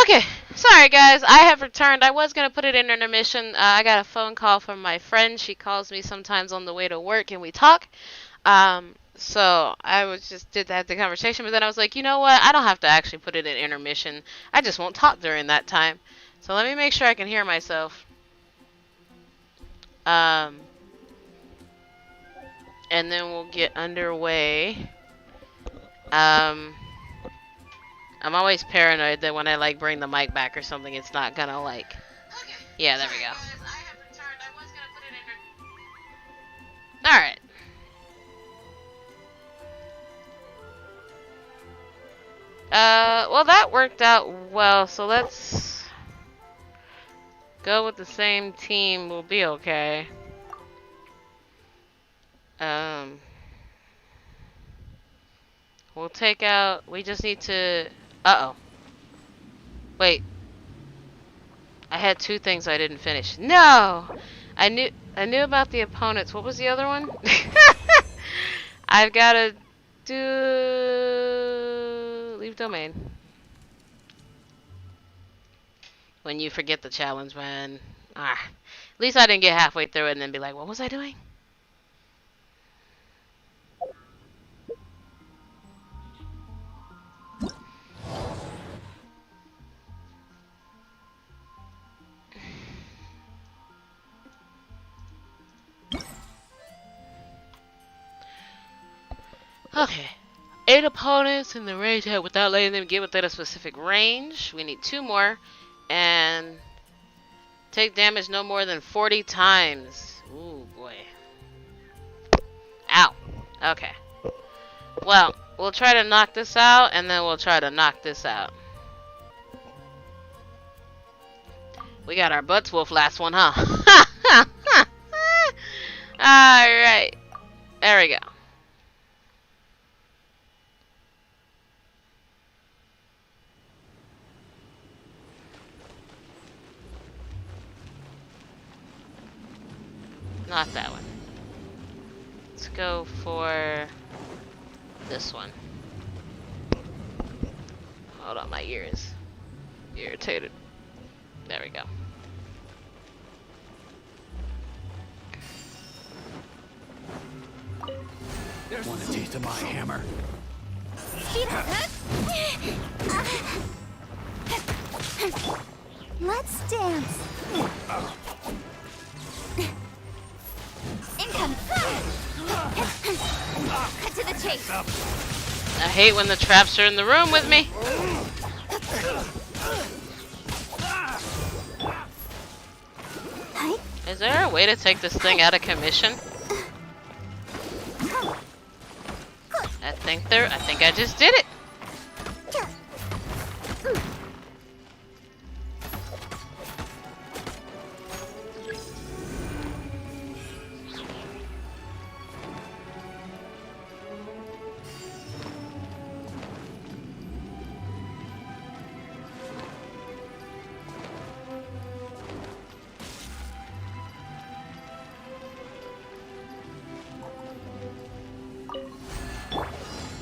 Okay, sorry guys, I have returned. I was gonna put it in intermission. I got a phone call from my friend. She calls me sometimes on the way to work, and we talk. So I was just did have the conversation, but then I was like, you know what? I don't have to actually put it in intermission. I just won't talk during that time. So let me make sure I can hear myself. Um, and then we'll get underway. Um. I'm always paranoid that when I like bring the mic back or something, it's not gonna like. Okay. Yeah, there we go. All right. Well, that worked out well. So let's go with the same team. We'll be okay. We'll take out. We just need to. Uh oh. Wait. I had two things I didn't finish. No! I knew about the opponents. What was the other one? I've got to do leave domain. When you forget the challenge, man. Ah, at least I didn't get halfway through it and then be like, what was I doing? Okay. 8 opponents in the range hit without letting them get within a specific range. We need 2 more. And take damage no more than 40 times. Ooh, boy. Ow. Okay. Well, we'll try to knock this out, and then we'll try to knock this out. We got our butts wolf last one, huh? Alright. There we go. Not that one. Let's go for this one. Hold on, my ear is irritated. There we go. There's one taste of my hammer. Speed up. Let's dance. Incoming. Cut to the chase. I hate when the traps are in the room with me. Is there a way to take this thing out of commission? I think I just did it.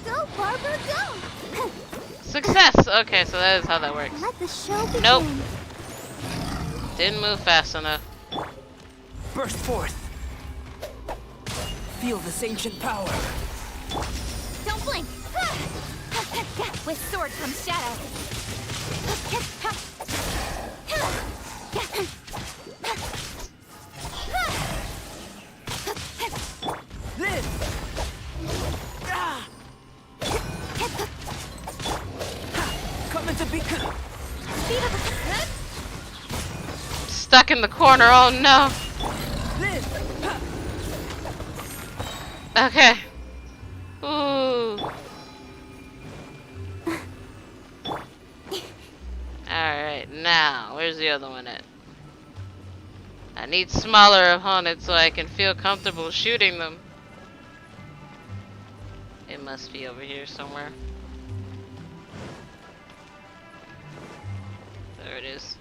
Go, Barbara, go! Success! Okay, so that is how that works. Let the show begin. Nope. Didn't move fast enough. Burst forth. Feel this ancient power. Don't blink. With sword comes shadow. This. Ah. Coming to be. Speed up. Stuck in the corner, oh no. This. Okay. Ooh. Alright, now, where's the other one at? I need smaller opponents so I can feel comfortable shooting them. It must be over here somewhere. There it is.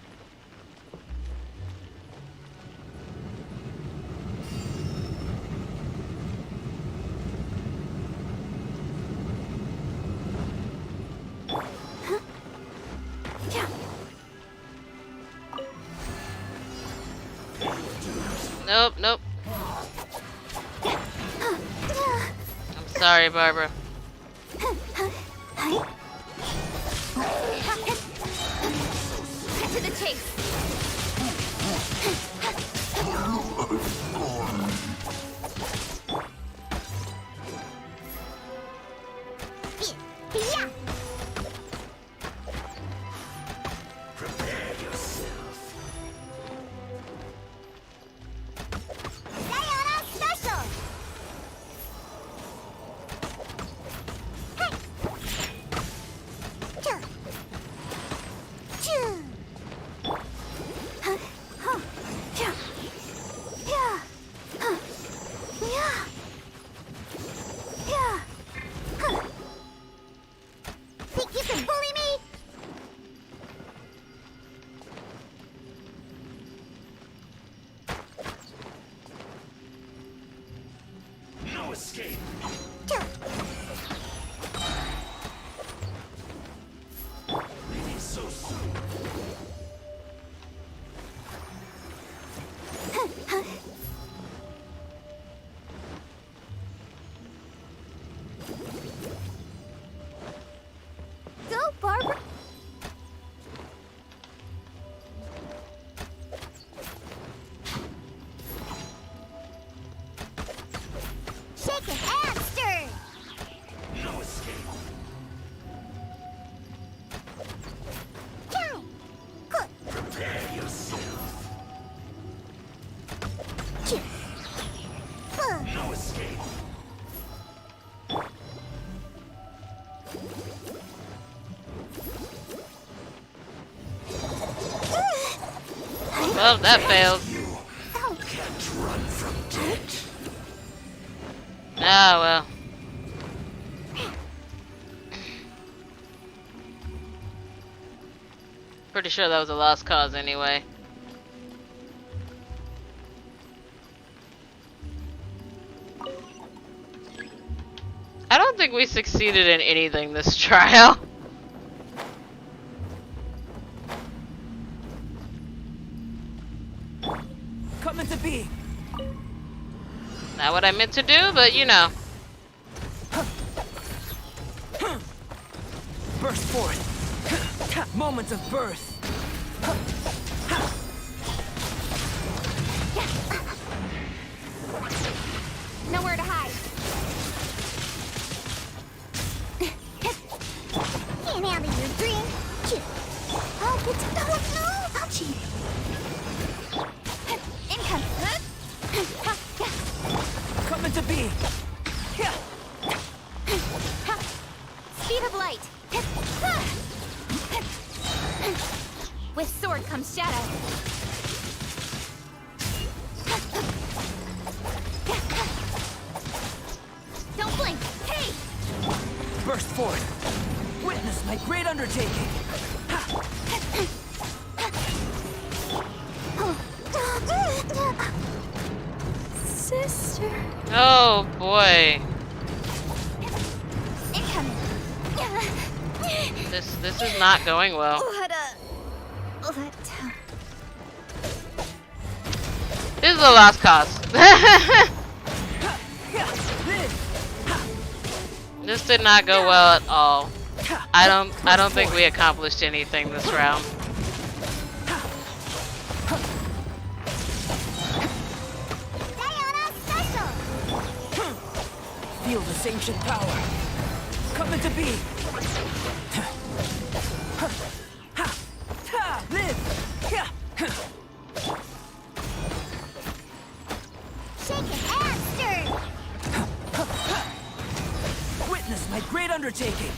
Nope, nope. I'm sorry, Barbara. Cut to the chase. Yeah. Prepare yourself. Sayonara special. Hey. Choo. Choo. Huh. Huh. Choo. Yeah. Huh. Yeah. Yeah. Huh. Think you can bully me? No escape. Choo. Leaving so soon. Well, that failed. Can't run from death. Ah, well. Pretty sure that was a lost cause anyway. I don't think we succeeded in anything this trial. Come into being. Not what I meant to do, but you know. Burst forth. Moments of birth. Nowhere to hide. Can't handle your dream. Oh, it's no. Ouchie. Income. Come into being. Speed of light. With sword comes shadow. Don't blink. Hey! Burst forth. Witness my great undertaking. Sister. Oh boy. Incoming. This is not going well. What a letdown. This is a lost cause. This did not go well at all. I don't think we accomplished anything this round. Diana special. Feel this ancient power. Come into being. Live. Shaken and stirred. Witness my great undertaking.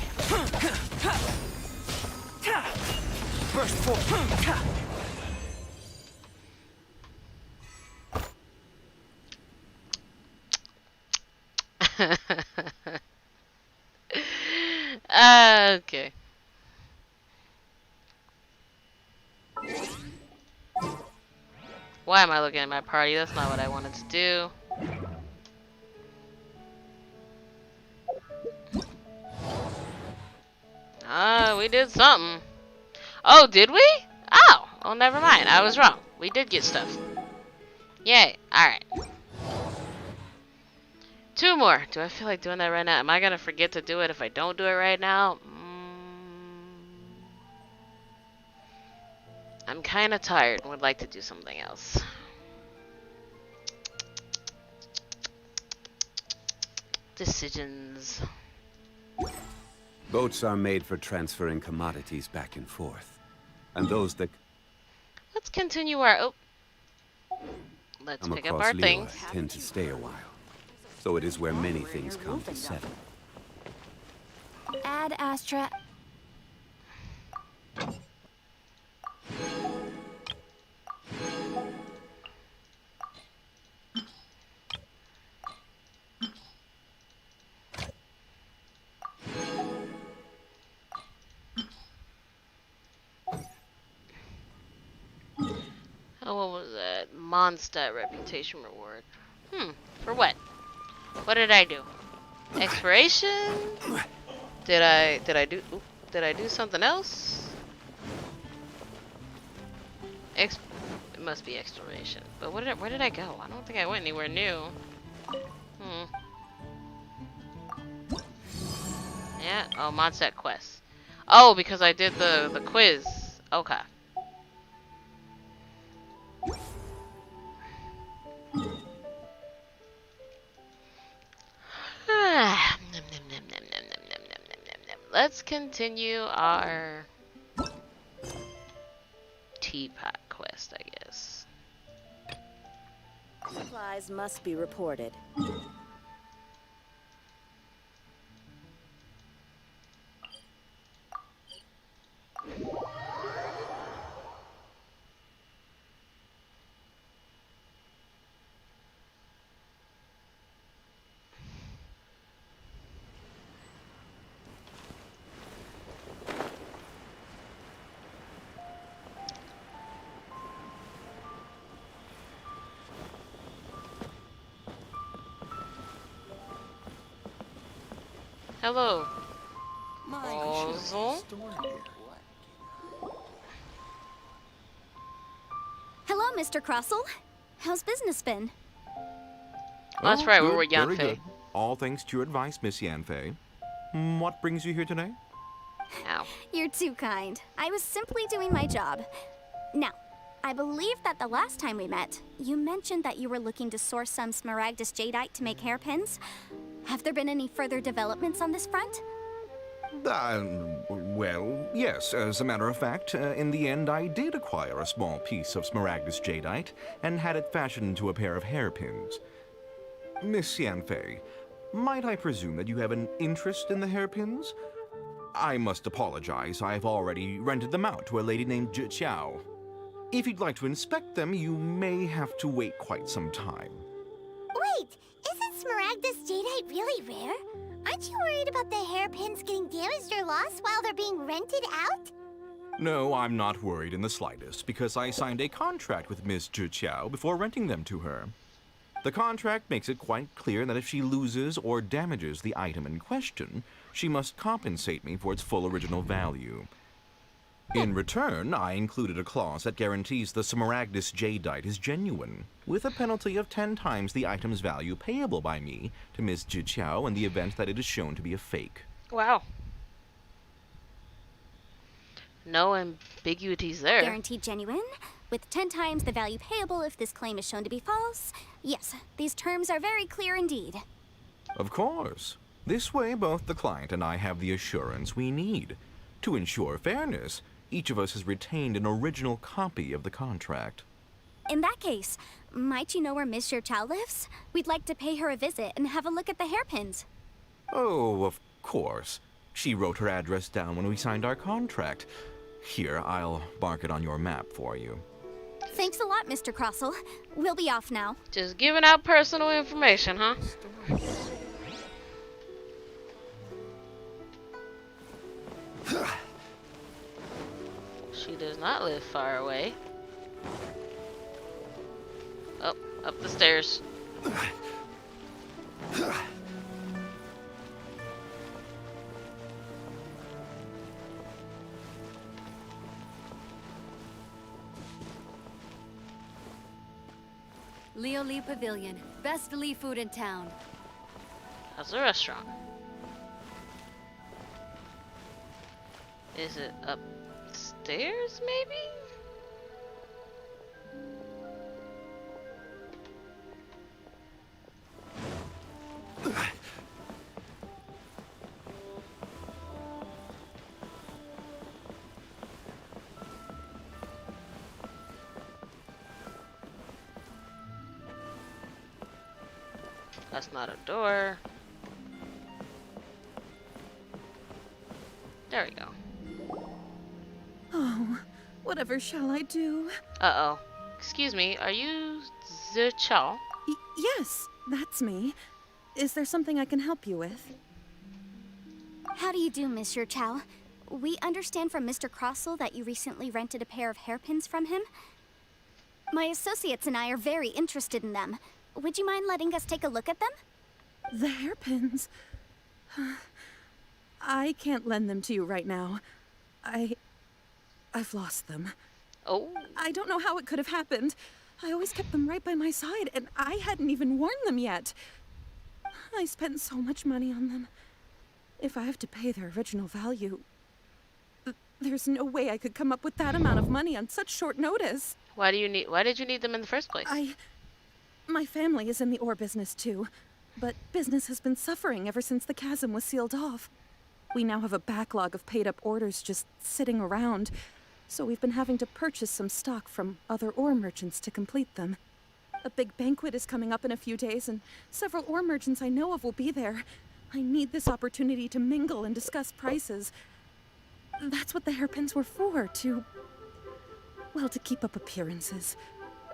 Burst forth. Okay. Why am I looking at my party? That's not what I wanted to do. We did something. Oh, did we? Oh, well, never mind. I was wrong. We did get stuff. Yay. Alright. 2 more. Do I feel like doing that right now? Am I gonna forget to do it if I don't do it right now? I'm kind of tired and would like to do something else. Decisions. Boats are made for transferring commodities back and forth. And those that Let's continue our... Oh. Let's come pick up across our Liyue things. tend to stay a while. So it is where many things come to settle. Add Astra. Oh, what was that? Mondstadt reputation reward. For what? What did I do? Exploration? Did I do something else? It must be exploration. But where did I go? I don't think I went anywhere new. Yeah. Oh, Mondstadt quest. Oh, because I did the quiz. Okay. Let's continue our teapot quest, I guess. Supplies must be reported. Hello. My Ozzel. Hello, Mr. Crossell. How's business been? Oh, that's right, we were Very Yanfei. good. All thanks to your advice, Miss Yanfei. What brings you here today? Ow. You're too kind. I was simply doing my job. Now, I believe that the last time we met, you mentioned that you were looking to source some Smaragdus Jadeite to make hairpins. Have there been any further developments on this front? Well, yes. As a matter of fact, in the end, I did acquire a small piece of Smaragdus Jadeite and had it fashioned into a pair of hairpins. Miss Yanfei, might I presume that you have an interest in the hairpins? I must apologize. I've already rented them out to a lady named Chiao. If you'd like to inspect them, you may have to wait quite some time. Wait, isn't Smaragdus Jadeite really rare? Aren't you worried about the hairpins getting damaged or lost while they're being rented out? No, I'm not worried in the slightest, because I signed a contract with Miss Chiao before renting them to her. The contract makes it quite clear that if she loses or damages the item in question, she must compensate me for its full original value. In return, I included a clause that guarantees the Smaragdus Jadeite is genuine, with a penalty of 10 times the item's value payable by me to Ms. Jiqiao in the event that it is shown to be a fake. Wow. No ambiguities there. Guaranteed genuine, with 10 times the value payable if this claim is shown to be false. Yes, these terms are very clear indeed. Of course. This way, both the client and I have the assurance we need. To ensure fairness, each of us has retained an original copy of the contract. In that case, might you know where Miss Chow lives? We'd like to pay her a visit and have a look at the hairpins. Oh, of course. She wrote her address down when we signed our contract. Here, I'll mark it on your map for you. Thanks a lot, Mr. Crossell. We'll be off now. Just giving out personal information, huh? She does not live far away. Oh, up the stairs. Leo Lee Pavilion. Best Lee food in town. How's the restaurant? Is it upstairs, maybe? That's not a door. There we go. Oh, whatever shall I do? Uh-oh. Excuse me, are you Zichao? Yes, that's me. Is there something I can help you with? How do you do, Monsieur Chow? We understand from Mr. Crossell that you recently rented a pair of hairpins from him. My associates and I are very interested in them. Would you mind letting us take a look at them? The hairpins? I can't lend them to you right now. I've lost them. Oh. I don't know how it could have happened. I always kept them right by my side, and I hadn't even worn them yet. I spent so much money on them. If I have to pay their original value, there's no way I could come up with that amount of money on such short notice. Why did you need them in the first place? My family is in the ore business too, but business has been suffering ever since the chasm was sealed off. We now have a backlog of paid-up orders just sitting around, so we've been having to purchase some stock from other ore merchants to complete them. A big banquet is coming up in a few days, and several ore merchants I know of will be there. I need this opportunity to mingle and discuss prices. That's what the hairpins were for, to keep up appearances.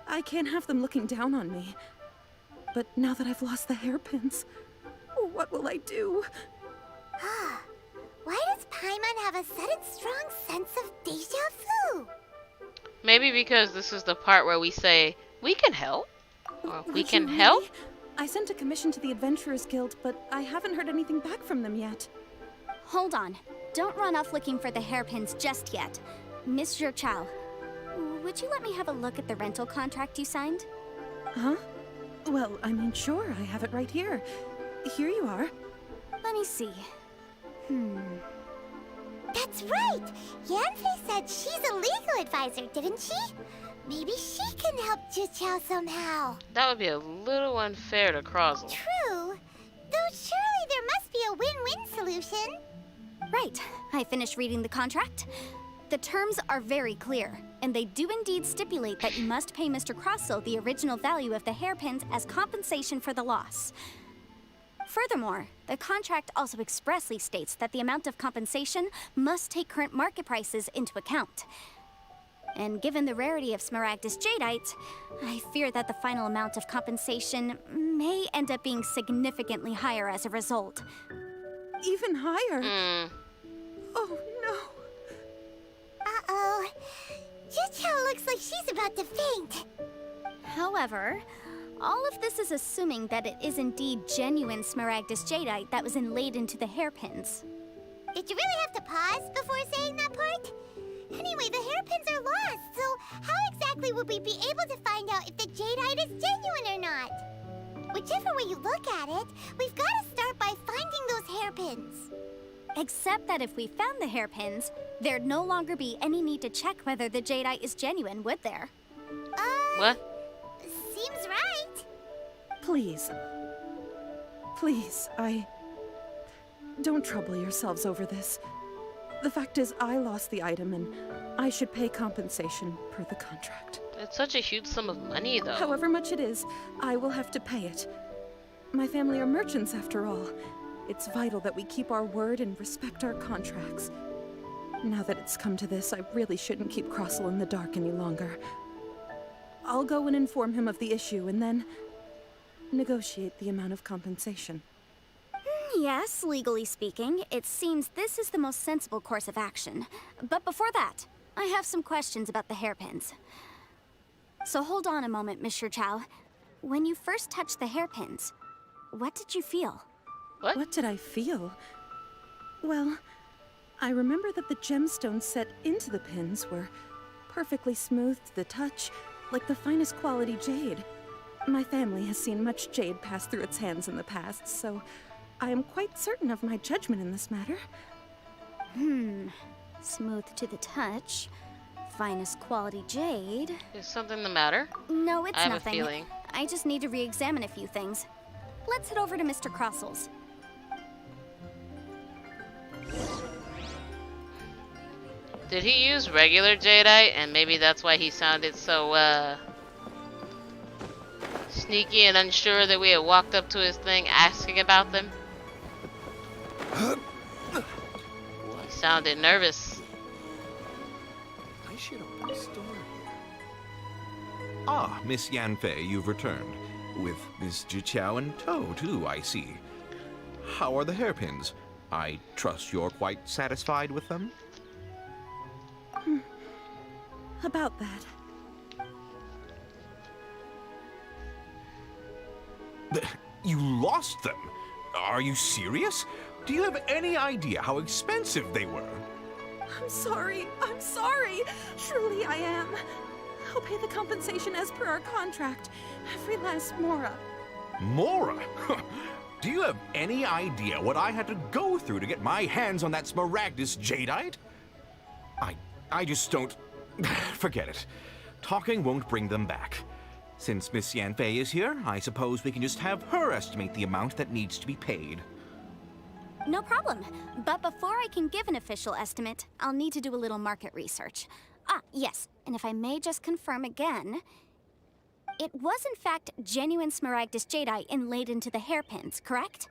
I can't have them looking down on me. But now that I've lost the hairpins, what will I do? Why does Paimon have a sudden strong sense of deja vu? Maybe because this is the part where we say, we can help. Or we can help? I sent a commission to the Adventurers Guild, but I haven't heard anything back from them yet. Hold on. Don't run off looking for the hairpins just yet. Miss Chow, would you let me have a look at the rental contract you signed? Huh? Well, I mean, sure, I have it right here. Here you are. Let me see. That's right! Yanfei said she's a legal advisor, didn't she? Maybe she can help Juqiao somehow. That would be a little unfair to Crossel. True. Though surely there must be a win-win solution. Right. I finished reading the contract. The terms are very clear, and they do indeed stipulate that you must pay Mr. Crossel the original value of the hairpins as compensation for the loss. Furthermore, the contract also expressly states that the amount of compensation must take current market prices into account. And given the rarity of Smaragdus Jadeite, I fear that the final amount of compensation may end up being significantly higher as a result. Even higher? Oh, no. Uh-oh. Juqiao looks like she's about to faint. However, all of this is assuming that it is indeed genuine Smaragdus Jadeite that was inlaid into the hairpins. Did you really have to pause before saying that part? Anyway, the hairpins are lost, so how exactly would we be able to find out if the jadeite is genuine or not? Whichever way you look at it, we've got to start by finding those hairpins. Except that if we found the hairpins, there'd no longer be any need to check whether the jadeite is genuine, would there? What? Seems right. Please. Please, don't trouble yourselves over this. The fact is, I lost the item, and I should pay compensation per the contract. It's such a huge sum of money, though. However much it is, I will have to pay it. My family are merchants, after all. It's vital that we keep our word and respect our contracts. Now that it's come to this, I really shouldn't keep Crossel in the dark any longer. I'll go and inform him of the issue, and then negotiate the amount of compensation. Yes, legally speaking, it seems this is the most sensible course of action. But before that, I have some questions about the hairpins. So hold on a moment, Mr. Chow. When you first touched the hairpins, what did you feel? What did I feel? Well, I remember that the gemstones set into the pins were perfectly smooth to the touch, like the finest quality jade. My family has seen much jade pass through its hands in the past, so I am quite certain of my judgment in this matter. Smooth to the touch. Finest quality jade. Is something the matter? No, it's I have nothing. a feeling. I just need to re-examine a few things. Let's head over to Mr. Crossel's. Did he use regular jadeite, and maybe that's why he sounded so, sneaky and unsure that we had walked up to his thing asking about them? He sounded nervous. I should open a store here. Ah, Miss Yanfei, you've returned. With Miss Juqiao in tow, too, I see. How are the hairpins? I trust you're quite satisfied with them? About that. You lost them? Are you serious? Do you have any idea how expensive they were? I'm sorry. Truly I am. I'll pay the compensation as per our contract. Every last mora. Mora? Do you have any idea what I had to go through to get my hands on that Smaragdus Jadeite? I just don't... Forget it. Talking won't bring them back. Since Miss Yanfei is here, I suppose we can just have her estimate the amount that needs to be paid. No problem. But before I can give an official estimate, I'll need to do a little market research. Ah, yes. And if I may just confirm again, it was in fact genuine Smaragdus Jadeite inlaid into the hairpins, correct?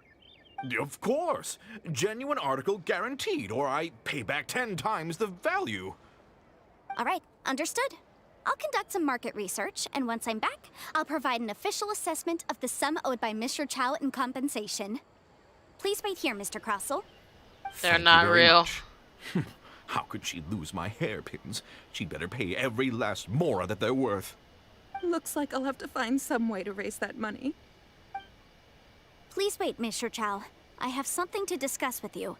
Of course. Genuine article guaranteed, or I pay back 10 times the value. All right, understood. I'll conduct some market research, and once I'm back, I'll provide an official assessment of the sum owed by Mr. Chow in compensation. Please wait here, Mr. Crossel. They're not real. How could she lose my hairpins? She'd better pay every last mora that they're worth. Looks like I'll have to find some way to raise that money. Please wait, Mr. Chow. I have something to discuss with you.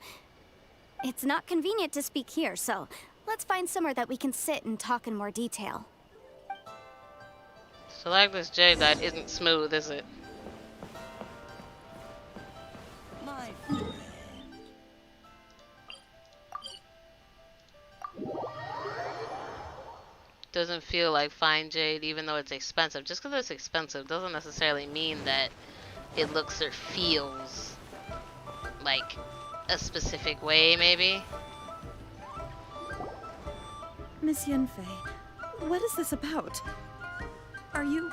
It's not convenient to speak here, so let's find somewhere that we can sit and talk in more detail. So like this jadeite isn't smooth, is it? My friend. Doesn't feel like fine jade, even though it's expensive. Just because it's expensive doesn't necessarily mean that it looks or feels like a specific way, maybe. Miss Yunfei, what is this about? Are you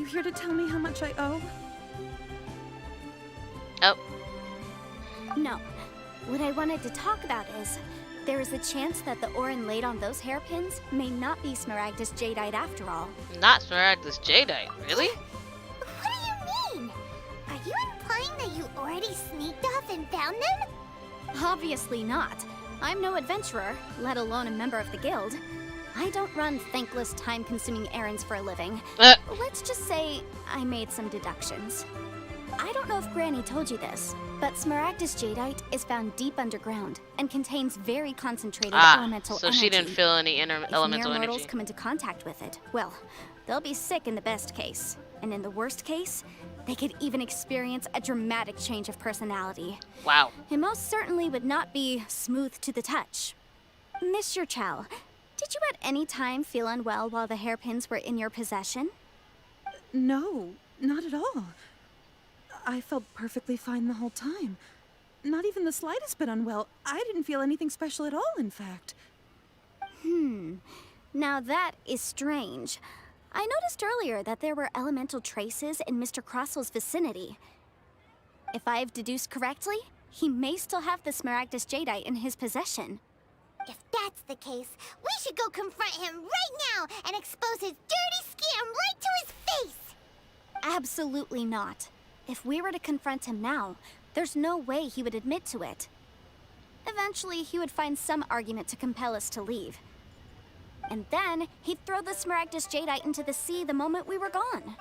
here to tell me how much I owe? Oh. No. What I wanted to talk about is, there is a chance that the Orin laid on those hairpins may not be Smaragdus jadeite after all. Not Smaragdus jadeite, really? What do you mean? Are you implying that you already sneaked off and found them? Obviously not. I'm no adventurer, let alone a member of the guild. I don't run thankless, time-consuming errands for a living. Let's just say I made some deductions. I don't know if Granny told you this, but Smaragdus jadeite is found deep underground and contains very concentrated elemental so energy. She didn't feel any elemental If mere mortals energy. come into contact with it, well, they'll be sick in the best case. And in the worst case, they could even experience a dramatic change of personality. Wow. It most certainly would not be smooth to the touch. Mr. Chow, did you at any time feel unwell while the hairpins were in your possession? No, not at all. I felt perfectly fine the whole time. Not even the slightest bit unwell. I didn't feel anything special at all, in fact. Now that is strange. I noticed earlier that there were elemental traces in Mr. Crossel's vicinity. If I've deduced correctly, he may still have the Smaragdus jadeite in his possession. If that's the case, we should go confront him right now and expose his dirty scam right to his face! Absolutely not. If we were to confront him now, there's no way he would admit to it. Eventually, he would find some argument to compel us to leave. And then, he'd throw the Smaragdus jadeite into the sea the moment we were gone.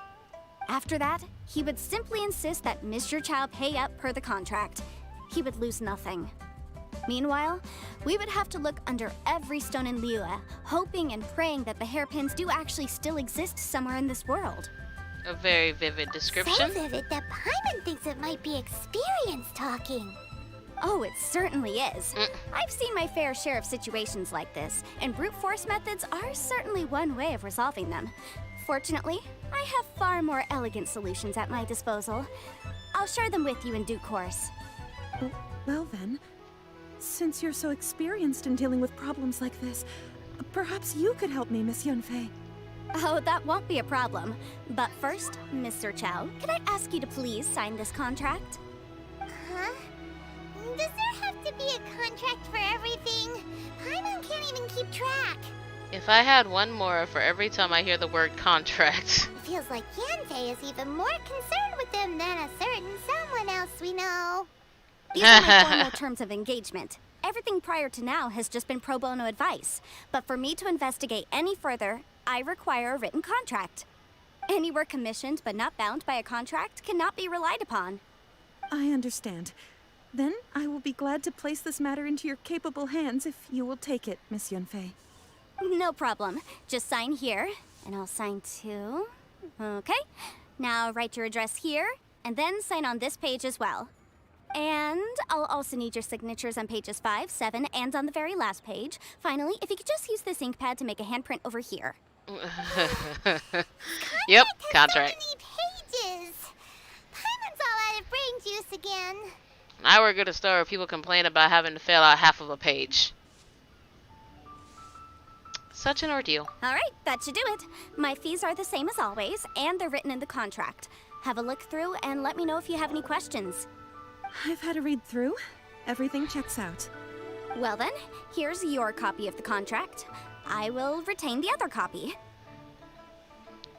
After that, he would simply insist that Mr. Chow pay up per the contract. He would lose nothing. Meanwhile, we would have to look under every stone in Liyue, hoping and praying that the hairpins do actually still exist somewhere in this world. A very vivid description. So vivid that Paimon thinks it might be experience talking. Oh, it certainly is. I've seen my fair share of situations like this, and brute force methods are certainly one way of resolving them. Fortunately, I have far more elegant solutions at my disposal. I'll share them with you in due course. Well then, since you're so experienced in dealing with problems like this, perhaps you could help me, Miss Yunfei. Oh, that won't be a problem. But first, Mr. Chow, can I ask you to please sign this contract? Huh? Does there have to be a contract for everything? Paimon can't even keep track. If I had one more for every time I hear the word contract. It feels like Yanfei is even more concerned with them than a certain someone else we know. These are my formal terms of engagement. Everything prior to now has just been pro bono advice. But for me to investigate any further, I require a written contract. Any work commissioned but not bound by a contract cannot be relied upon. I understand. Then I will be glad to place this matter into your capable hands if you will take it, Miss Yunfei. No problem. Just sign here, and I'll sign too. Okay. Now write your address here, and then sign on this page as well. And I'll also need your signatures on pages 5, 7, and on the very last page. Finally, if you could just use this ink pad to make a handprint over here. Yep, contract. So many pages. Paimon's all out of brain juice again. I work at a store where people complain about having to fill out half of a page. Such an ordeal. All right, that should do it. My fees are the same as always, and they're written in the contract. Have a look through and let me know if you have any questions. I've had a read through. Everything checks out. Well then, here's your copy of the contract. I will retain the other copy.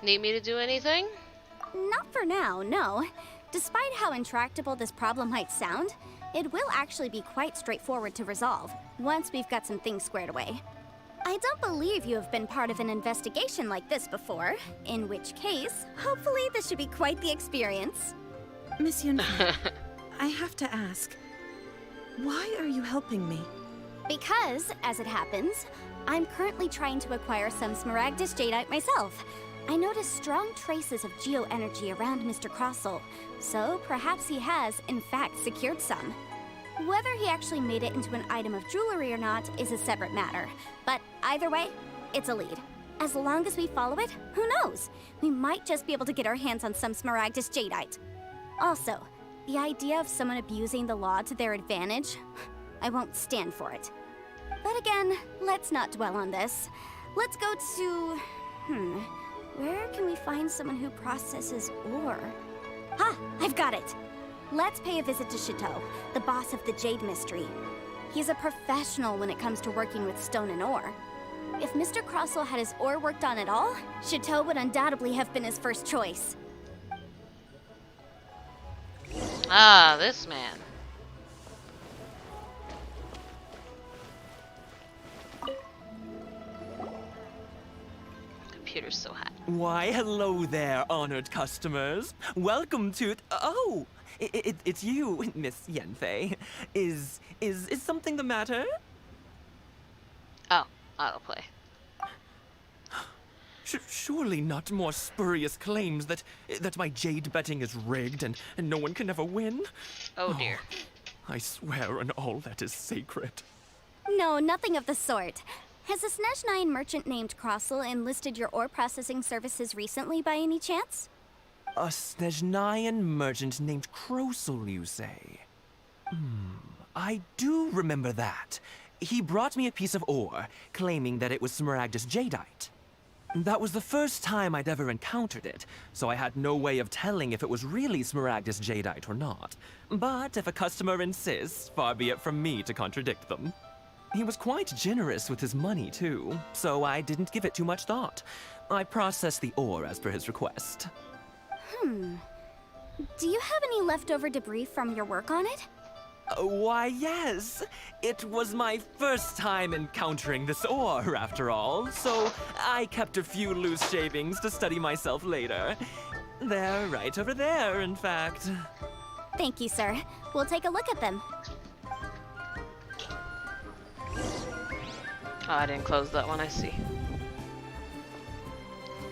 Need me to do anything? Not for now, no. Despite how intractable this problem might sound, it will actually be quite straightforward to resolve, once we've got some things squared away. I don't believe you have been part of an investigation like this before, in which case, hopefully this should be quite the experience. Miss Yunfei, I have to ask, why are you helping me? Because, as it happens, I'm currently trying to acquire some Smaragdus Jadeite myself. I noticed strong traces of geoenergy around Mr. Crossel, so perhaps he has, in fact, secured some. Whether he actually made it into an item of jewelry or not is a separate matter, but either way, it's a lead. As long as we follow it, who knows? We might just be able to get our hands on some Smaragdus Jadeite. Also, the idea of someone abusing the law to their advantage, I won't stand for it. But again, let's not dwell on this. Let's go to... where can we find someone who processes ore? Ha! I've got it! Let's pay a visit to Chateau, the boss of the Jade Mystery. He's a professional when it comes to working with stone and ore. If Mr. Crossel had his ore worked on at all, Chateau would undoubtedly have been his first choice. Ah, this man. Computer's so hot. Why, hello there, honored customers. Welcome to... Oh, it's you, Miss Yenfei. Is something the matter? Oh, autoplay. Surely not more spurious claims that my jade betting is rigged and no one can ever win? Oh dear. I swear on all that is sacred. No, nothing of the sort. Has a Snezhnayan merchant named Crossel enlisted your ore processing services recently by any chance? A Snezhnayan merchant named Crossel, you say? I do remember that. He brought me a piece of ore, claiming that it was Smaragdus Jadeite. That was the first time I'd ever encountered it, so I had no way of telling if it was really Smaragdus Jadeite or not. But if a customer insists, far be it from me to contradict them. He was quite generous with his money, too, so I didn't give it too much thought. I processed the ore as per his request. Do you have any leftover debris from your work on it? Why, yes. It was my first time encountering this ore, after all, so I kept a few loose shavings to study myself later. They're right over there, in fact. Thank you, sir. We'll take a look at them. Oh, I didn't close that one, I see.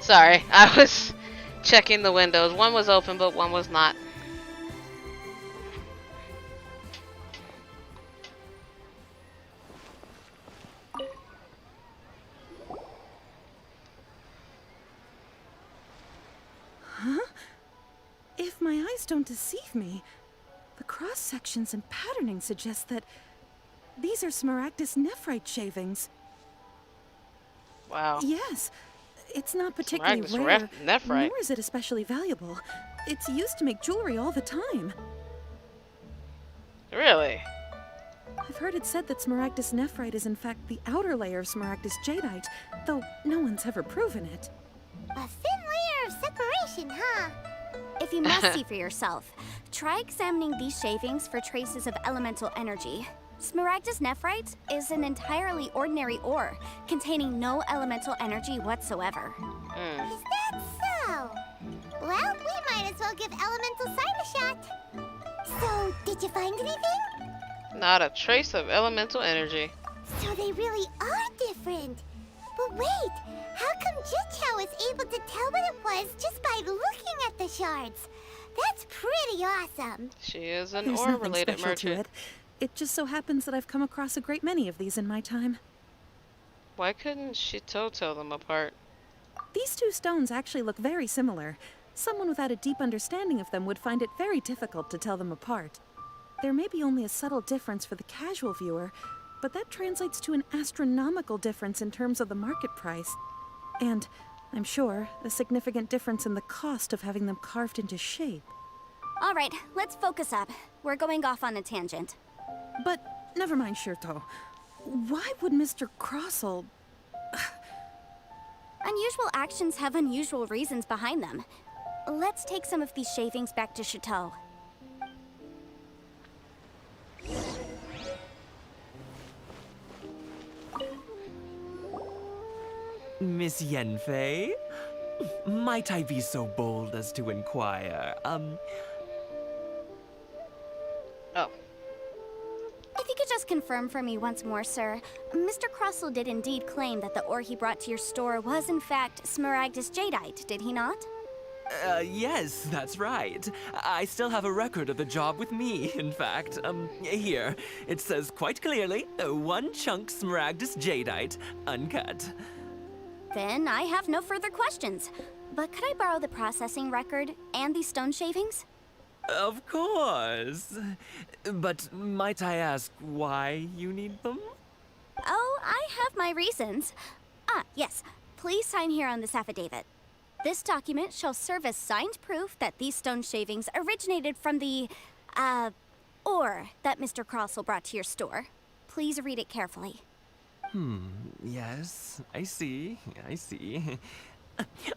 Sorry, I was checking the windows. One was open, but one was not. If my eyes don't deceive me, the cross-sections and patterning suggest that these are Smaragdus nephrite shavings. Wow. Yes. It's not particularly Smaragdus rare, nephrite. nor is it especially valuable. It's used to make jewelry all the time. Really? I've heard it said that Smaragdus nephrite is in fact the outer layer of Smaragdus jadeite, though no one's ever proven it. A thin layer of separation, huh? If you must see for yourself, try examining these shavings for traces of elemental energy. Smaragdus nephrite is an entirely ordinary ore, containing no elemental energy whatsoever. Is that so? Well, we might as well give elemental sight a shot. So, did you find anything? Not a trace of elemental energy. So they really are different. But wait, how come Jichao was able to tell what it was just by looking at the shards? That's pretty awesome. She is an There's nothing ore-related special to merchant. it. It just so happens that I've come across a great many of these in my time. Why couldn't Chateau tell them apart? These two stones actually look very similar. Someone without a deep understanding of them would find it very difficult to tell them apart. There may be only a subtle difference for the casual viewer, but that translates to an astronomical difference in terms of the market price. And, I'm sure, a significant difference in the cost of having them carved into shape. All right, let's focus up. We're going off on a tangent. But, never mind, Shirto. Why would Mr. Crossel... Unusual actions have unusual reasons behind them. Let's take some of these shavings back to Chateau. Miss Yenfei? Might I be so bold as to inquire, confirm for me once more, sir. Mr. Crossell did indeed claim that the ore he brought to your store was in fact Smaragdus jadeite, did he not? Yes, that's right. I still have a record of the job with me, in fact. Here. It says quite clearly, 1 chunk Smaragdus jadeite, uncut. Then I have no further questions. But could I borrow the processing record and these stone shavings? Of course. But might I ask why you need them? Oh, I have my reasons. Ah, yes. Please sign here on this affidavit. This document shall serve as signed proof that these stone shavings originated from the, ore that Mr. Crossell brought to your store. Please read it carefully. Yes, I see.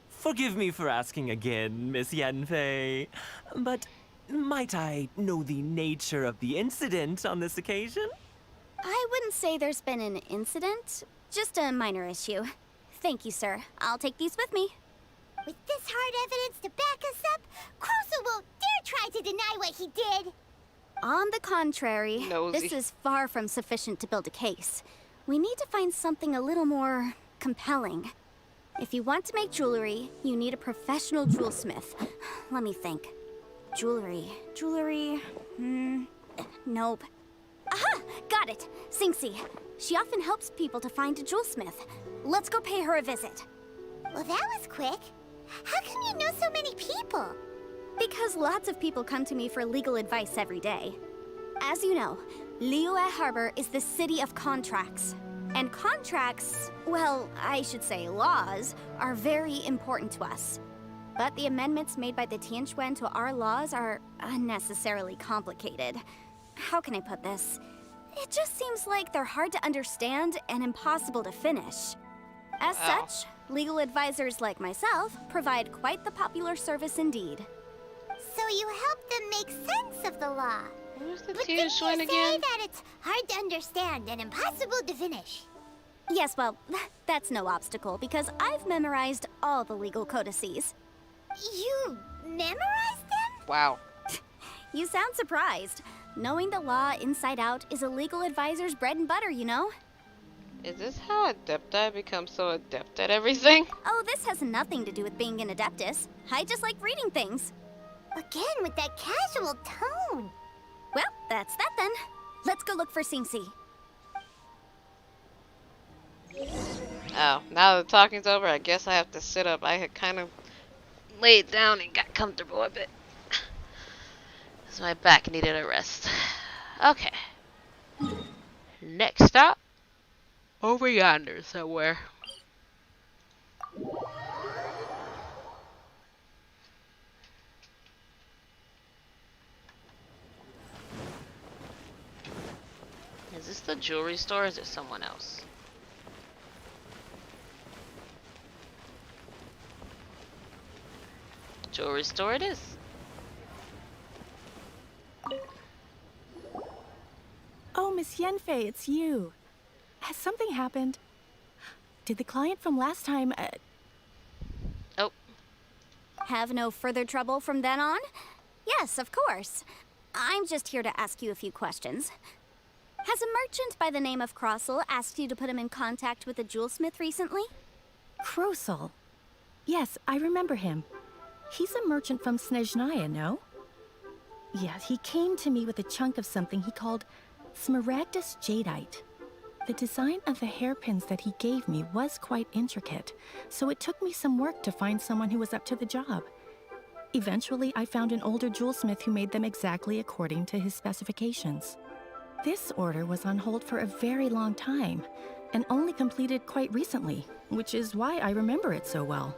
Forgive me for asking again, Miss Yanfei, but might I know the nature of the incident on this occasion? I wouldn't say there's been an incident, just a minor issue. Thank you, sir. I'll take these with me. With this hard evidence to back us up, Crossell won't dare try to deny what he did. On the contrary, Nosy. this is far from sufficient to build a case. We need to find something a little more compelling. If you want to make jewelry, you need a professional jewelsmith. Let me think. Jewelry. Nope. Aha! Got it! Singxi. She often helps people to find a jewelsmith. Let's go pay her a visit. Well, that was quick. How come you know so many people? Because lots of people come to me for legal advice every day. As you know, Liyue Harbor is the city of contracts. And contracts, well, I should say laws, are very important to us. But the amendments made by the Tianquan to our laws are unnecessarily complicated. How can I put this? It just seems like they're hard to understand and impossible to finish. As such, legal advisors like myself provide quite the popular service indeed. So you help them make sense of the law. Where's the But didn't you Tianquan say again? that it's hard to understand and impossible to finish? Yes, well, that's no obstacle because I've memorized all the legal codices. You memorized them? Wow. You sound surprised. Knowing the law inside out is a legal advisor's bread and butter, you know? Is this how Adepti become so adept at everything? Oh, this has nothing to do with being an adeptus. I just like reading things. Again, with that casual tone. Well, that's that then. Let's go look for Singxi. Oh, now the talking's over, I guess I have to sit up. I had kind of laid down and got comfortable a bit. So my back needed a rest. Okay. Next stop. Over yonder somewhere. Is this the jewelry store or is it someone else? Jewelry store it is. Oh, Miss Yanfei, it's you. Has something happened? Did the client from last time, Oh. Have no further trouble from then on? Yes, of course. I'm just here to ask you a few questions. Has a merchant by the name of Crossell asked you to put him in contact with a jewelsmith recently? Crossell? Yes, I remember him. He's a merchant from Snezhnaya, no? Yes, he came to me with a chunk of something he called Smaragdus jadeite. The design of the hairpins that he gave me was quite intricate, so it took me some work to find someone who was up to the job. Eventually, I found an older jewelsmith who made them exactly according to his specifications. This order was on hold for a very long time, and only completed quite recently, which is why I remember it so well.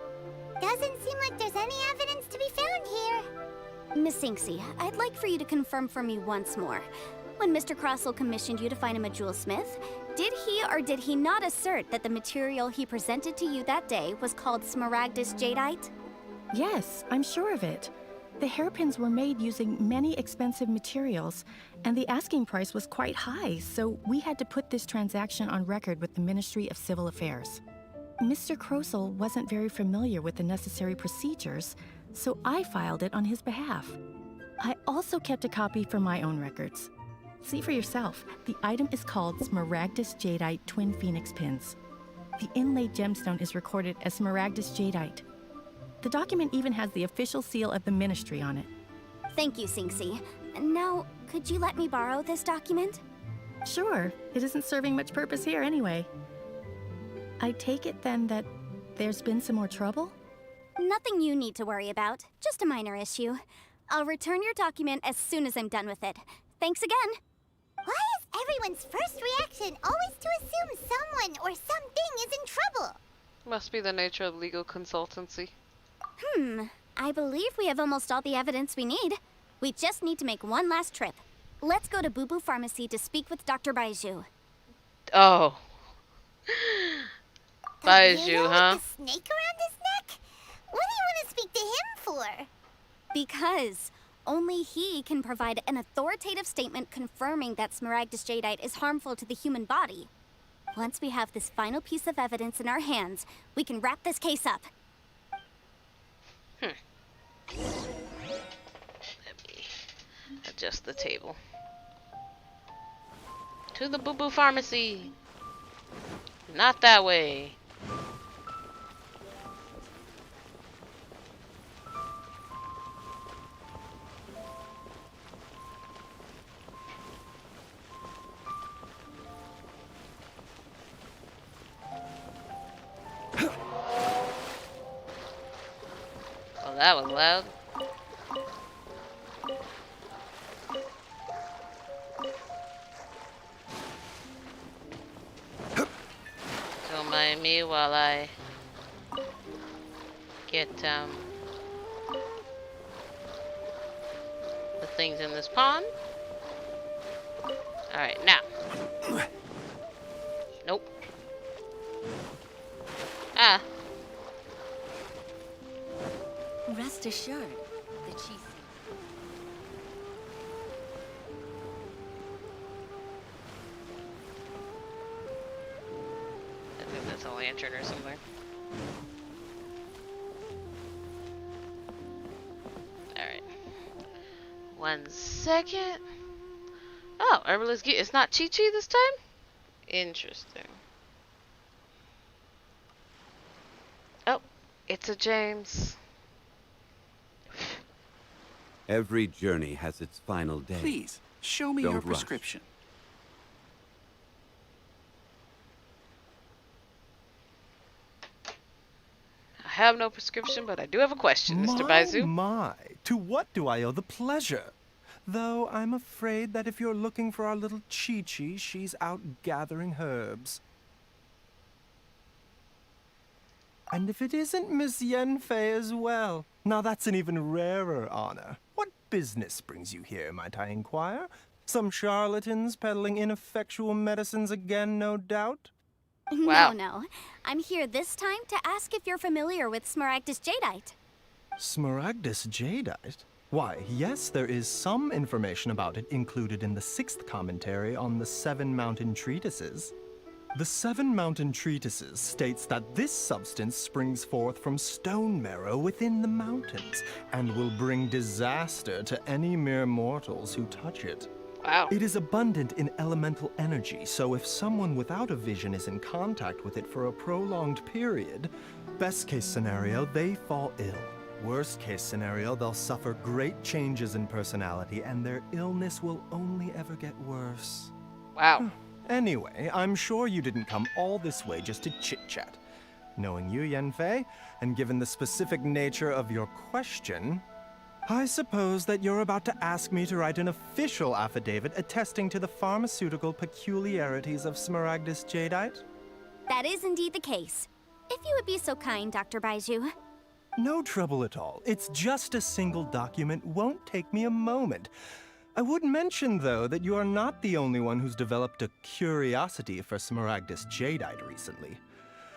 Doesn't seem like there's any evidence to be found here. Miss Singxi, I'd like for you to confirm for me once more. When Mr. Crossell commissioned you to find him a jewelsmith, did he or did he not assert that the material he presented to you that day was called Smaragdus jadeite? Yes, I'm sure of it. The hairpins were made using many expensive materials, and the asking price was quite high, so we had to put this transaction on record with the Ministry of Civil Affairs. Mr. Crossell wasn't very familiar with the necessary procedures, so I filed it on his behalf. I also kept a copy for my own records. See for yourself. The item is called Smaragdus Jadeite Twin Phoenix Pins. The inlaid gemstone is recorded as Smaragdus Jadeite. The document even has the official seal of the Ministry on it. Thank you, Sinxi. Now, could you let me borrow this document? Sure, it isn't serving much purpose here anyway. I take it then that there's been some more trouble? Nothing you need to worry about, just a minor issue. I'll return your document as soon as I'm done with it. Thanks again. Why is everyone's first reaction always to assume someone or something is in trouble? Must be the nature of legal consultancy. I believe we have almost all the evidence we need. We just need to make one last trip. Let's go to Boo Boo Pharmacy to speak with Dr. Baiju. Oh. The Baiju, weirdo huh? with the snake around his neck? What do you want to speak to him for? Because only he can provide an authoritative statement confirming that Smaragdus Jadeite is harmful to the human body. Once we have this final piece of evidence in our hands, we can wrap this case up. Let me adjust the table. To the Boo Boo Pharmacy. Not that way. Well, that was loud. Don't mind me while I get the things in this pond. Alright, now. Nope. Ah. Rest assured, the chief. I think that's a lantern or something. Alright. 1 second. Oh, Herbalist Gear. It's not Chi-Chi this time? Interesting. Oh, it's a James. Every journey has its final day. Please, show me Don't your rush. prescription. I have no prescription, but I do have a question, Mr. Baizu. My, to what do I owe the pleasure? Though I'm afraid that if you're looking for our little Chi-Chi, she's out gathering herbs. And if it isn't Miss Yenfei as well, now that's an even rarer honor. What business brings you here, might I inquire? Some charlatans peddling ineffectual medicines again, no doubt? Wow. No. I'm here this time to ask if you're familiar with Smaragdus Jadeite. Smaragdus Jadeite? Why, yes, there is some information about it included in the 6th commentary on the 7 Mountain Treatises. The 7 Mountain Treatises states that this substance springs forth from stone marrow within the mountains and will bring disaster to any mere mortals who touch it. Wow. It is abundant in elemental energy, so if someone without a vision is in contact with it for a prolonged period, best case scenario, they fall ill. Worst case scenario, they'll suffer great changes in personality and their illness will only ever get worse. Wow. Anyway, I'm sure you didn't come all this way just to chit-chat. Knowing you, Yenfei, and given the specific nature of your question, I suppose that you're about to ask me to write an official affidavit attesting to the pharmaceutical peculiarities of Smaragdus Jadeite? That is indeed the case. If you would be so kind, Dr. Baiju. No trouble at all. It's just a single document. Won't take me a moment. I would mention, though, that you are not the only one who's developed a curiosity for Smaragdus Jadeite recently.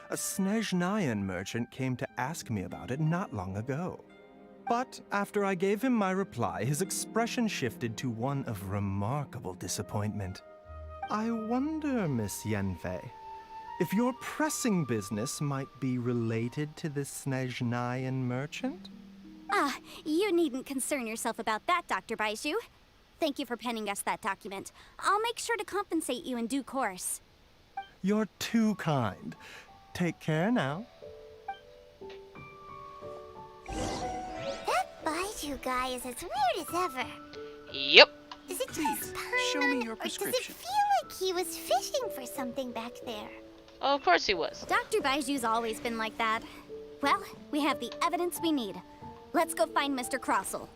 A Snezhnayan merchant came to ask me about it not long ago. But after I gave him my reply, his expression shifted to one of remarkable disappointment. I wonder, Miss Yenfei, if your pressing business might be related to this Snezhnayan merchant? Ah, you needn't concern yourself about that, Dr. Baiju. Thank you for penning us that document. I'll make sure to compensate you in due course. You're too kind. Take care now. That Baiju guy is as weird as ever. Yep. Is it Please, just show me your or does it prescription. feel like he was fishing for something back there? Oh, of course he was. Dr. Baiju's always been like that. Well, we have the evidence we need. Let's go find Mr. Crossell.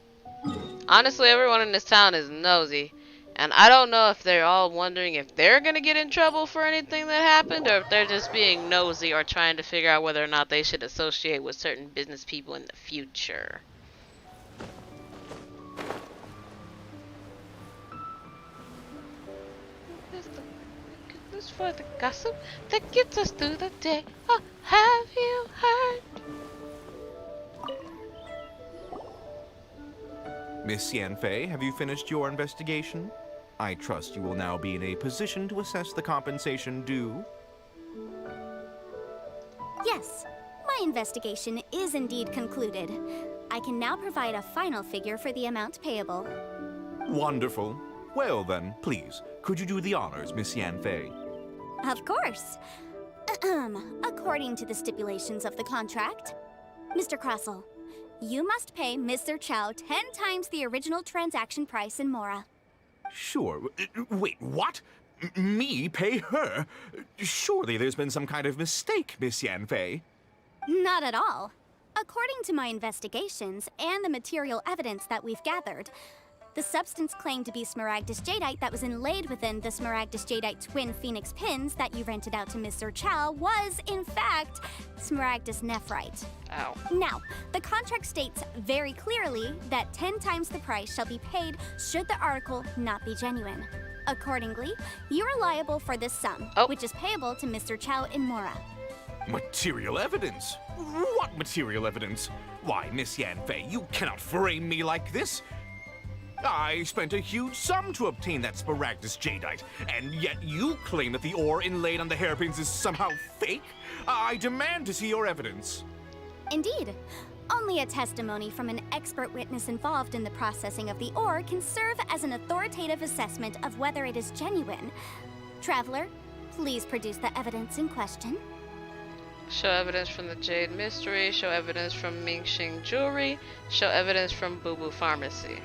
Honestly, everyone in this town is nosy. And I don't know if they're all wondering if they're gonna get in trouble for anything that happened, or if they're just being nosy or trying to figure out whether or not they should associate with certain business people in the future. This for the gossip that gets us through the day. Oh, have you heard? Miss Yanfei, have you finished your investigation? I trust you will now be in a position to assess the compensation due. Yes, my investigation is indeed concluded. I can now provide a final figure for the amount payable. Wonderful. Well then, please, could you do the honors, Miss Yanfei? Of course. According to the stipulations of the contract, Mr. Crossell, you must pay Mr. Chow 10 times the original transaction price in Mora. Sure. Wait, what? Me pay her? Surely there's been some kind of mistake, Miss Yanfei. Not at all. According to my investigations and the material evidence that we've gathered, the substance claimed to be Smaragdus Jadeite that was inlaid within the Smaragdus Jadeite twin phoenix pins that you rented out to Mr. Chow was, in fact, Smaragdus Nephrite. Ow. Now, the contract states very clearly that 10 times the price shall be paid should the article not be genuine. Accordingly, you are liable for this sum, which is payable to Mr. Chow in Mora. Material evidence? What material evidence? Why, Miss Yanfei, you cannot frame me like this. I spent a huge sum to obtain that Smaragdus Jadeite, and yet you claim that the ore inlaid on the hairpins is somehow fake? I demand to see your evidence. Indeed. Only a testimony from an expert witness involved in the processing of the ore can serve as an authoritative assessment of whether it is genuine. Traveler, please produce the evidence in question. Show evidence from the Jade Mystery, show evidence from Mingxing Jewelry, show evidence from Boo Boo Pharmacy.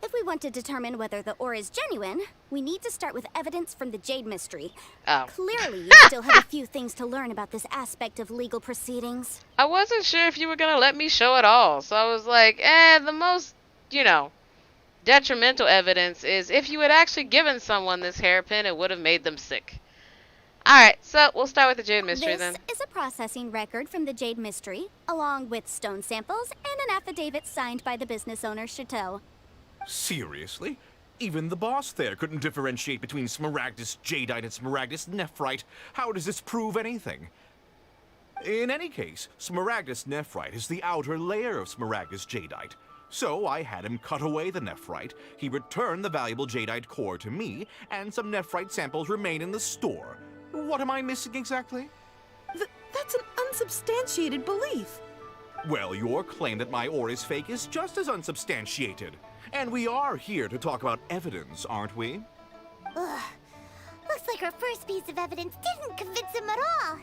If we want to determine whether the ore is genuine, we need to start with evidence from the Jade Mystery. Oh. Clearly, you still have a few things to learn about this aspect of legal proceedings. I wasn't sure if you were gonna let me show it all, so I was like, the most, detrimental evidence is if you had actually given someone this hairpin, it would have made them sick. Alright, so we'll start with the Jade Mystery then. This is a processing record from the Jade Mystery, along with stone samples and an affidavit signed by the business owner, Chateau. Seriously? Even the boss there couldn't differentiate between Smaragdus Jadeite and Smaragdus Nephrite. How does this prove anything? In any case, Smaragdus Nephrite is the outer layer of Smaragdus Jadeite. So I had him cut away the nephrite, he returned the valuable jadeite core to me, and some nephrite samples remain in the store. What am I missing exactly? That's an unsubstantiated belief. Well, your claim that my ore is fake is just as unsubstantiated. And we are here to talk about evidence, aren't we? Ugh. Looks like our first piece of evidence didn't convince him at all.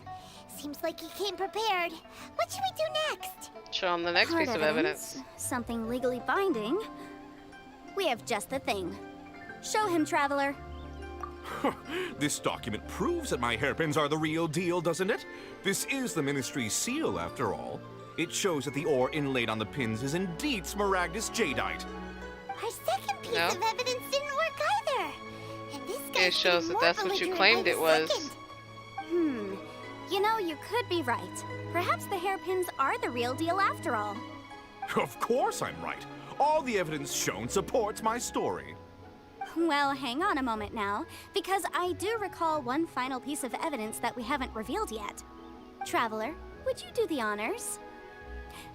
Seems like he came prepared. What should we do next? Show him the next Hard piece of evidence. Something legally binding. We have just the thing. Show him, Traveler. This document proves that my hairpins are the real deal, doesn't it? This is the Ministry's seal, after all. It shows that the ore inlaid on the pins is indeed Smaragdus Jadeite. Our second piece of evidence didn't work either. And this guy It shows that that's what you claimed it was. You know, you could be right. Perhaps the hairpins are the real deal after all. Of course I'm right. All the evidence shown supports my story. Well, hang on a moment now, because I do recall one final piece of evidence that we haven't revealed yet. Traveler, would you do the honors?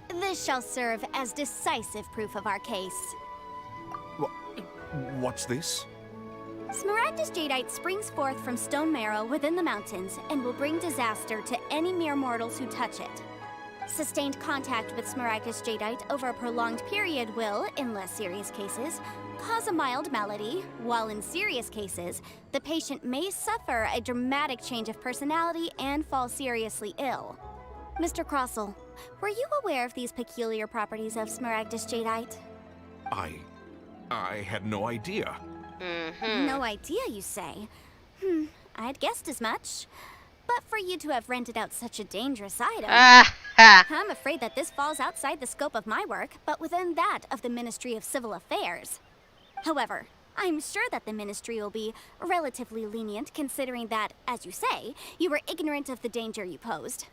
This shall serve as decisive proof of our case. What's this? Smaragdus jadeite springs forth from stone marrow within the mountains and will bring disaster to any mere mortals who touch it. Sustained contact with Smaragdus jadeite over a prolonged period will, in less serious cases, cause a mild malady, while in serious cases, the patient may suffer a dramatic change of personality and fall seriously ill. Mr. Crossell, were you aware of these peculiar properties of Smaragdus jadeite? I had no idea. No idea, you say? I'd guessed as much. But for you to have rented out such a dangerous item, I'm afraid that this falls outside the scope of my work, but within that of the Ministry of Civil Affairs. However, I'm sure that the Ministry will be relatively lenient considering that, as you say, you were ignorant of the danger you posed.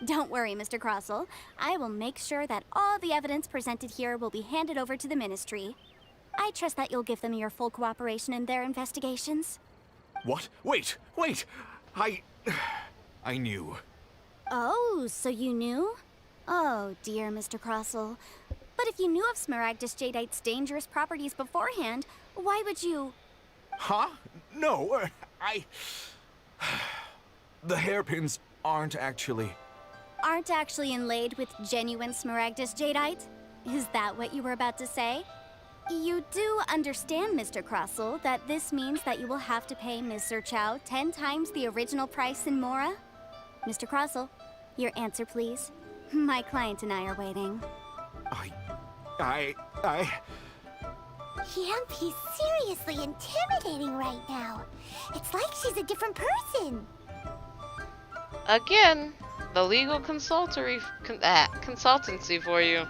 Don't worry, Mr. Crossell. I will make sure that all the evidence presented here will be handed over to the Ministry. I trust that you'll give them your full cooperation in their investigations. What? Wait! I knew. Oh, so you knew? Oh, dear Mr. Crossell. But if you knew of Smaragdus jadeite's dangerous properties beforehand, why would you... Huh? No, The hairpins aren't actually inlaid with genuine Smaragdus jadeite? Is that what you were about to say? You do understand, Mr. Crossell, that this means that you will have to pay Ms. Chow 10 times the original price in Mora? Mr. Crossell, your answer, please. My client and I are waiting. Yamp, he's seriously intimidating right now. It's like she's a different person. Again, the legal consultancy for you.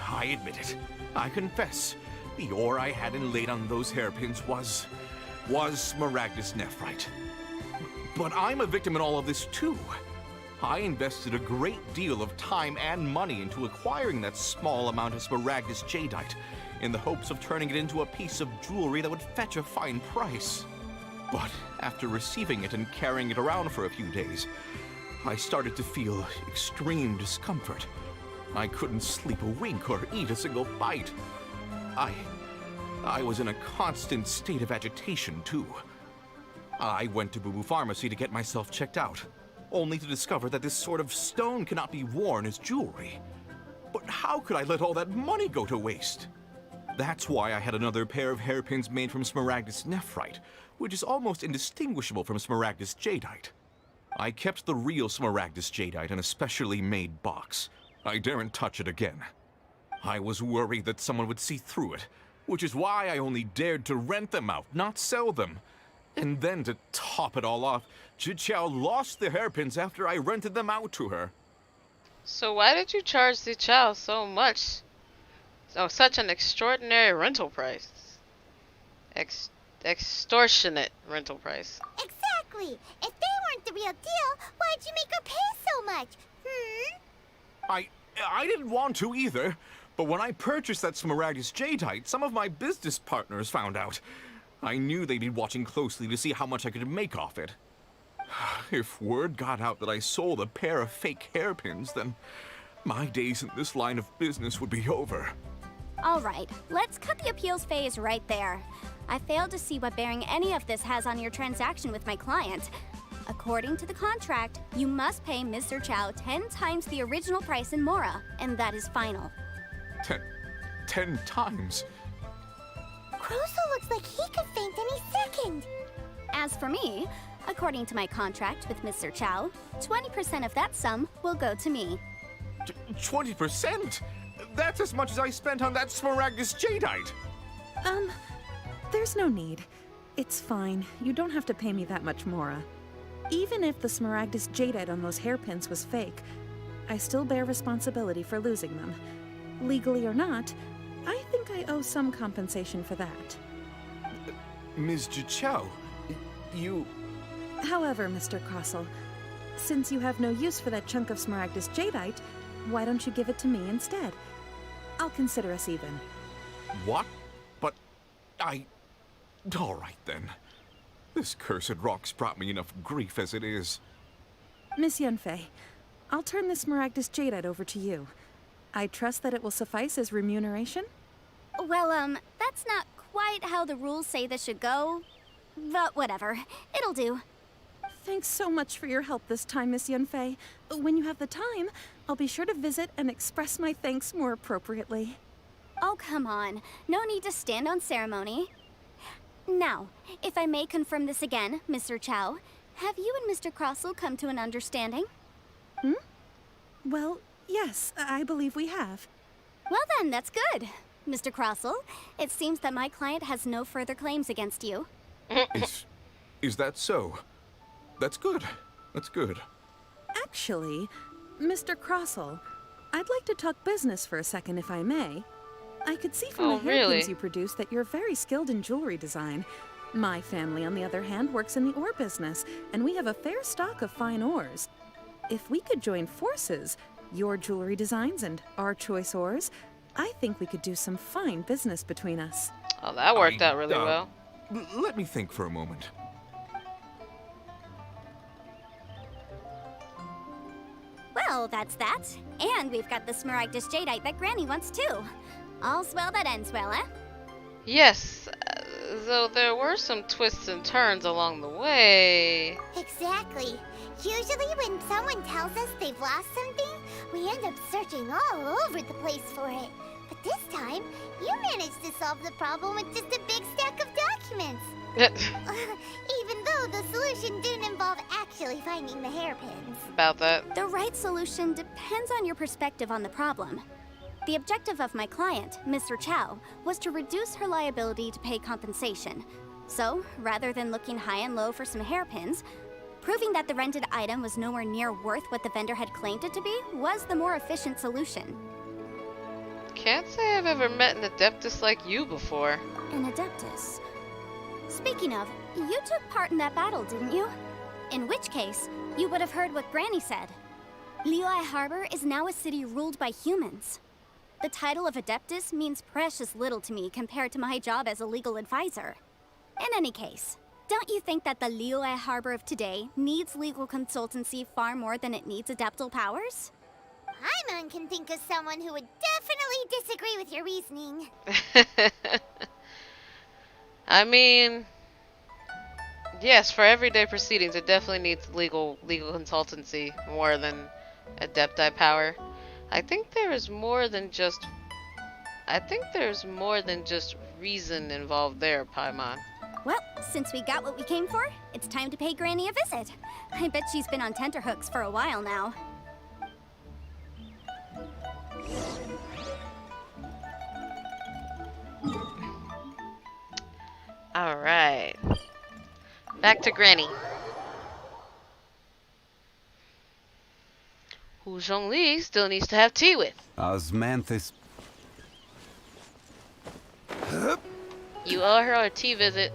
I admit it. I confess. The ore I had inlaid on those hairpins was Smaragdus nephrite. But I'm a victim in all of this too. I invested a great deal of time and money into acquiring that small amount of Smaragdus jadeite in the hopes of turning it into a piece of jewelry that would fetch a fine price. But after receiving it and carrying it around for a few days, I started to feel extreme discomfort. I couldn't sleep a wink or eat a single bite. I was in a constant state of agitation, too. I went to Boo Boo Pharmacy to get myself checked out, only to discover that this sort of stone cannot be worn as jewelry. But how could I let all that money go to waste? That's why I had another pair of hairpins made from Smaragdus nephrite, which is almost indistinguishable from Smaragdus jadeite. I kept the real Smaragdus jadeite in a specially made box. I daren't touch it again. I was worried that someone would see through it, which is why I only dared to rent them out, not sell them. And then to top it all off, Zichao lost the hairpins after I rented them out to her. So why did you charge Zichao so much? Oh, such an extraordinary rental price. Extortionate rental price. Exactly. If they weren't the real deal, why'd you make her pay so much? I didn't want to either. But when I purchased that Smaragdus jadeite, some of my business partners found out. I knew they'd be watching closely to see how much I could make off it. If word got out that I sold a pair of fake hairpins, then my days in this line of business would be over. All right, let's cut the appeals phase right there. I failed to see what bearing any of this has on your transaction with my client. According to the contract, you must pay Mr. Chow 10 times the original price in Mora, and that is final. 10 times? Crossell looks like he could faint any second. As for me, according to my contract with Mr. Chow, 20% of that sum will go to me. 20%? That's as much as I spent on that Smaragdus jadeite. There's no need. It's fine. You don't have to pay me that much, Mora. Even if the Smaragdus jadeite on those hairpins was fake, I still bear responsibility for losing them. Legally or not, I think I owe some compensation for that. Ms. Zichao, you... However, Mr. Crossell, since you have no use for that chunk of Smaragdus jadeite, why don't you give it to me instead? I'll consider us even. What? But all right, then. This cursed rock's brought me enough grief as it is. Miss Yunfei, I'll turn the Smaragdus jadeite over to you. I trust that it will suffice as remuneration? Well, that's not quite how the rules say this should go. But whatever. It'll do. Thanks so much for your help this time, Miss Yunfei. When you have the time, I'll be sure to visit and express my thanks more appropriately. Oh, come on. No need to stand on ceremony. Now, if I may confirm this again, Mr. Chow, have you and Mr. Crossell come to an understanding? Well, yes, I believe we have. Well then, that's good. Mr. Crossell, it seems that my client has no further claims against you. Is that so? That's good. That's good. Actually, Mr. Crossell, I'd like to talk business for a second if I may. I could see from the hairpins you produce that you're very skilled in jewelry design. My family, on the other hand, works in the ore business, and we have a fair stock of fine ores. If we could join forces, your jewelry designs and our choice ores, I think we could do some fine business between us. Oh, that worked out really well. Let me think for a moment. Well, that's that. And we've got the Smaragdus Jadeite that Granny wants too. All's well that ends well, eh? Yes, though there were some twists and turns along the way. Exactly. Usually when someone tells us they've lost something, we end up searching all over the place for it. But this time, you managed to solve the problem with just a big stack of documents. Even though the solution didn't involve actually finding the hairpins. About that. The right solution depends on your perspective on the problem. The objective of my client, Mr. Chow, was to reduce her liability to pay compensation. So, rather than looking high and low for some hairpins, proving that the rented item was nowhere near worth what the vendor had claimed it to be was the more efficient solution. Can't say I've ever met an Adeptus like you before. An Adeptus? Speaking of, you took part in that battle, didn't you? In which case, you would have heard what Granny said. Liyue Harbor is now a city ruled by humans. The title of Adeptus means precious little to me compared to my job as a legal advisor. In any case, don't you think that the Liyue Harbor of today needs legal consultancy far more than it needs adeptal powers? Paimon can think of someone who would definitely disagree with your reasoning. I mean, yes, for everyday proceedings, it definitely needs legal consultancy more than adepti power. I think there's more than just reason involved there, Paimon. Well, since we got what we came for, it's time to pay Granny a visit. I bet she's been on tenterhooks for a while now. Alright. Back to Granny. Who Zhongli still needs to have tea with. Osmanthus. You owe her a tea visit.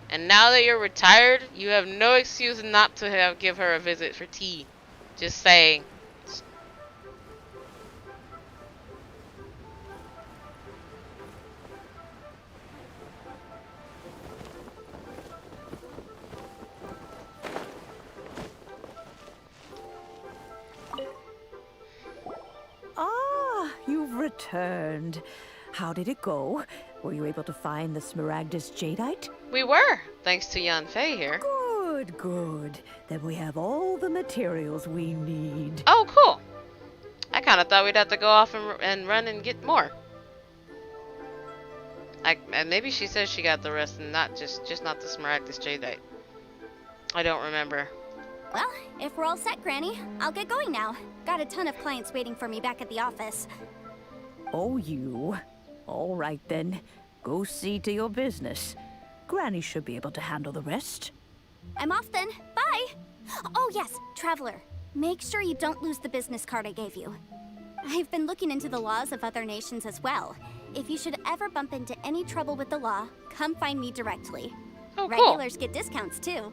And now that you're retired, you have no excuse not to give her a visit for tea. Just saying. Ah, you've returned. How did it go? Were you able to find the Smaragdus Jadeite? We were, thanks to Yanfei here. Good, good. Then we have all the materials we need. Oh, cool. I kind of thought we'd have to go off and run and get more. And maybe she says she got the rest and not just not the Smaragdus Jadeite. I don't remember. Well, if we're all set, Granny, I'll get going now. Got a ton of clients waiting for me back at the office. Oh, you. All right, then. Go see to your business. Granny should be able to handle the rest. I'm off then. Bye! Oh yes, Traveler. Make sure you don't lose the business card I gave you. I've been looking into the laws of other nations as well. If you should ever bump into any trouble with the law, come find me directly. Oh, cool. Regulars get discounts too.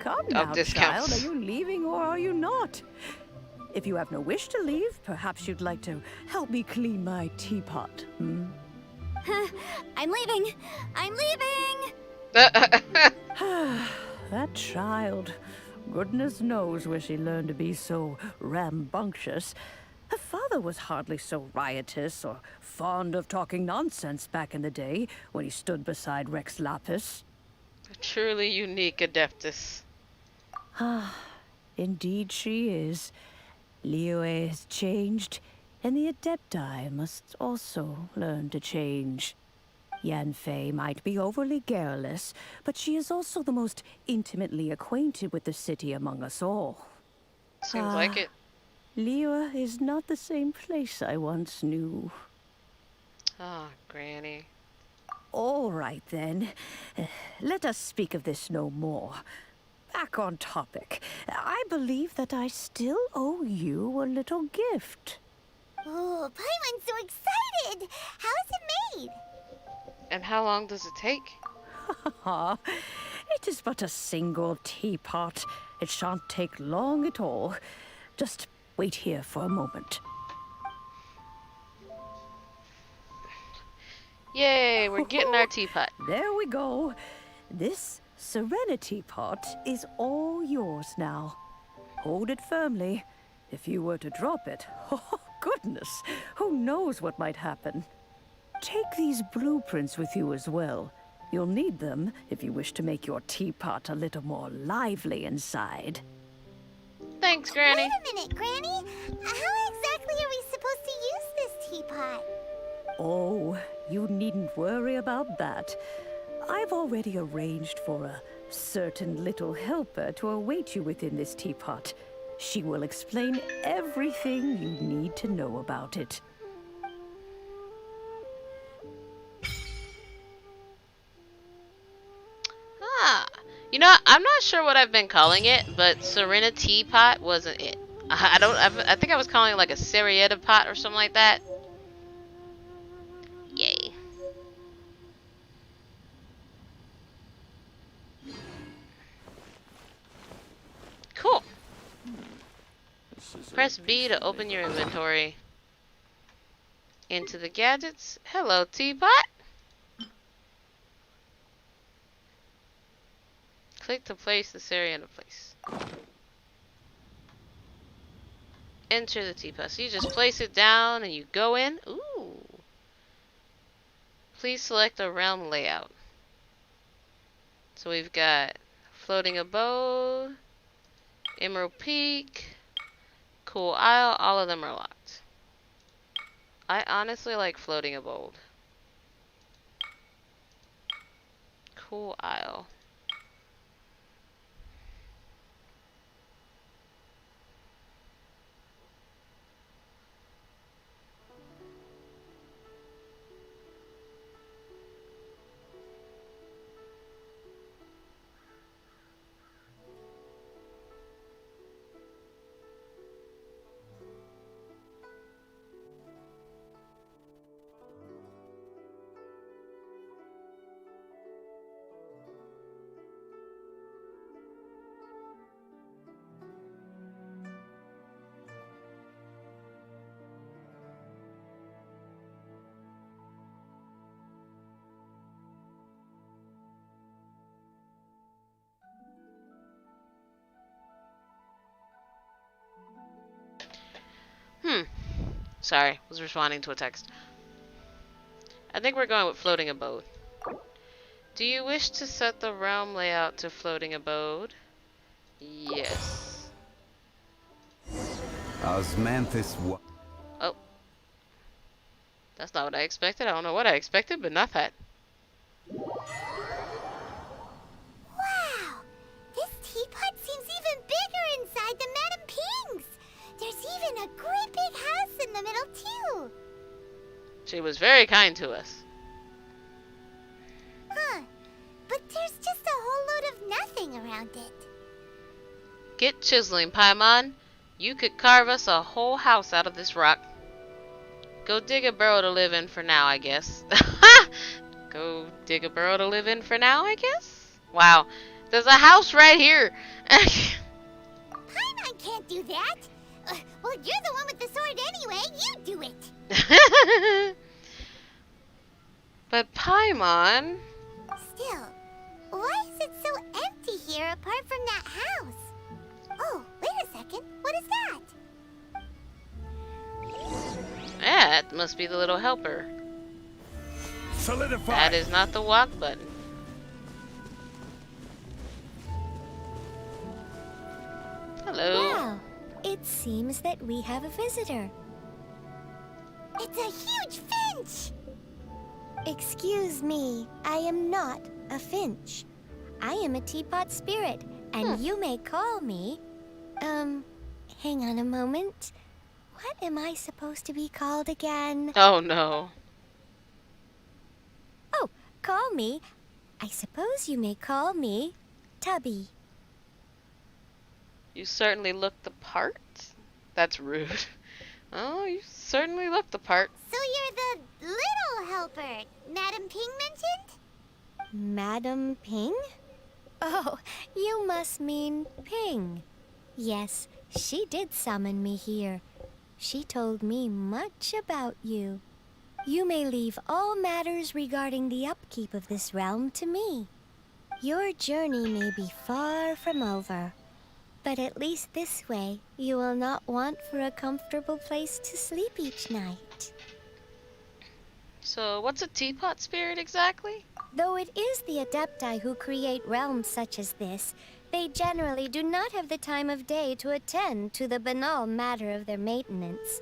Come now, child. Are you leaving or are you not? If you have no wish to leave, perhaps you'd like to help me clean my teapot, hmm? I'm leaving! I'm leaving! That child. Goodness knows where she learned to be so rambunctious. Her father was hardly so riotous or fond of talking nonsense back in the day when he stood beside Rex Lapis. A truly unique Adeptus. Ah, indeed she is. Liyue has changed, and the Adepti must also learn to change. Yanfei might be overly garrulous, but she is also the most intimately acquainted with the city among us all. Seems like it. Liyue is not the same place I once knew. Ah, Granny. All right, then. Let us speak of this no more. Back on topic. I believe that I still owe you a little gift. Oh, Paimon's so excited! How is it made? And how long does it take? It is but a single teapot. It shan't take long at all. Just wait here for a moment. Yay, we're getting our teapot. There we go. This Serenity pot is all yours now. Hold it firmly. If you were to drop it, oh goodness, who knows what might happen. Take these blueprints with you as well. You'll need them if you wish to make your teapot a little more lively inside. Thanks, Granny. Wait a minute, Granny. How exactly are we supposed to use this teapot? Oh, you needn't worry about that. I've already arranged for a certain little helper to await you within this teapot. She will explain everything you need to know about it. Ah, you know, I'm not sure what I've been calling it, but Serenity Pot wasn't it. I think I was calling it like a Serieta pot or something like that. Yay. Cool. Press B to open your inventory. Into the gadgets. Hello, teapot. Click to place the area into place. Enter the teapot. So you just place it down and you go in. Ooh. Please select a realm layout. So we've got floating abode, Emerald Peak, Cool Isle. All of them are locked. I honestly like floating abode. Cool Isle. Sorry, was responding to a text. I think we're going with floating abode. Do you wish to set the realm layout to floating abode? Yes. Osmanthus. Oh. That's not what I expected. I don't know what I expected, but not that. Wow! This teapot seems even bigger inside than Madame Ping's! There's even a great big house in the middle, too! She was very kind to us. Huh. But there's just a whole load of nothing around it. Get chiseling, Paimon. You could carve us a whole house out of this rock. Go dig a burrow to live in for now, I guess. Go dig a burrow to live in for now, I guess? Wow. There's a house right here. Paimon can't do that. Well, you're the one with the sword anyway. You do it. But Paimon... Still, why is it so empty here apart from that house? Oh, wait a second. What is that? That must be the little helper. Solidify. That is not the walk button. seems that we have a visitor. It's a huge finch! Excuse me, I am not a finch. I am a teapot spirit, and you may call me... hang on a moment. What am I supposed to be called again? Oh no. Oh, call me. I suppose you may call me Tubby. You certainly look the part? That's rude. Oh, you certainly look the part. So you're the little helper Madam Ping mentioned? Madam Ping? Oh, you must mean Ping. Yes, she did summon me here. She told me much about you. You may leave all matters regarding the upkeep of this realm to me. Your journey may be far from over, but at least this way you will not want for a comfortable place to sleep each night. So, what's a teapot spirit exactly? Though it is the Adepti who create realms such as this, they generally do not have the time of day to attend to the banal matter of their maintenance.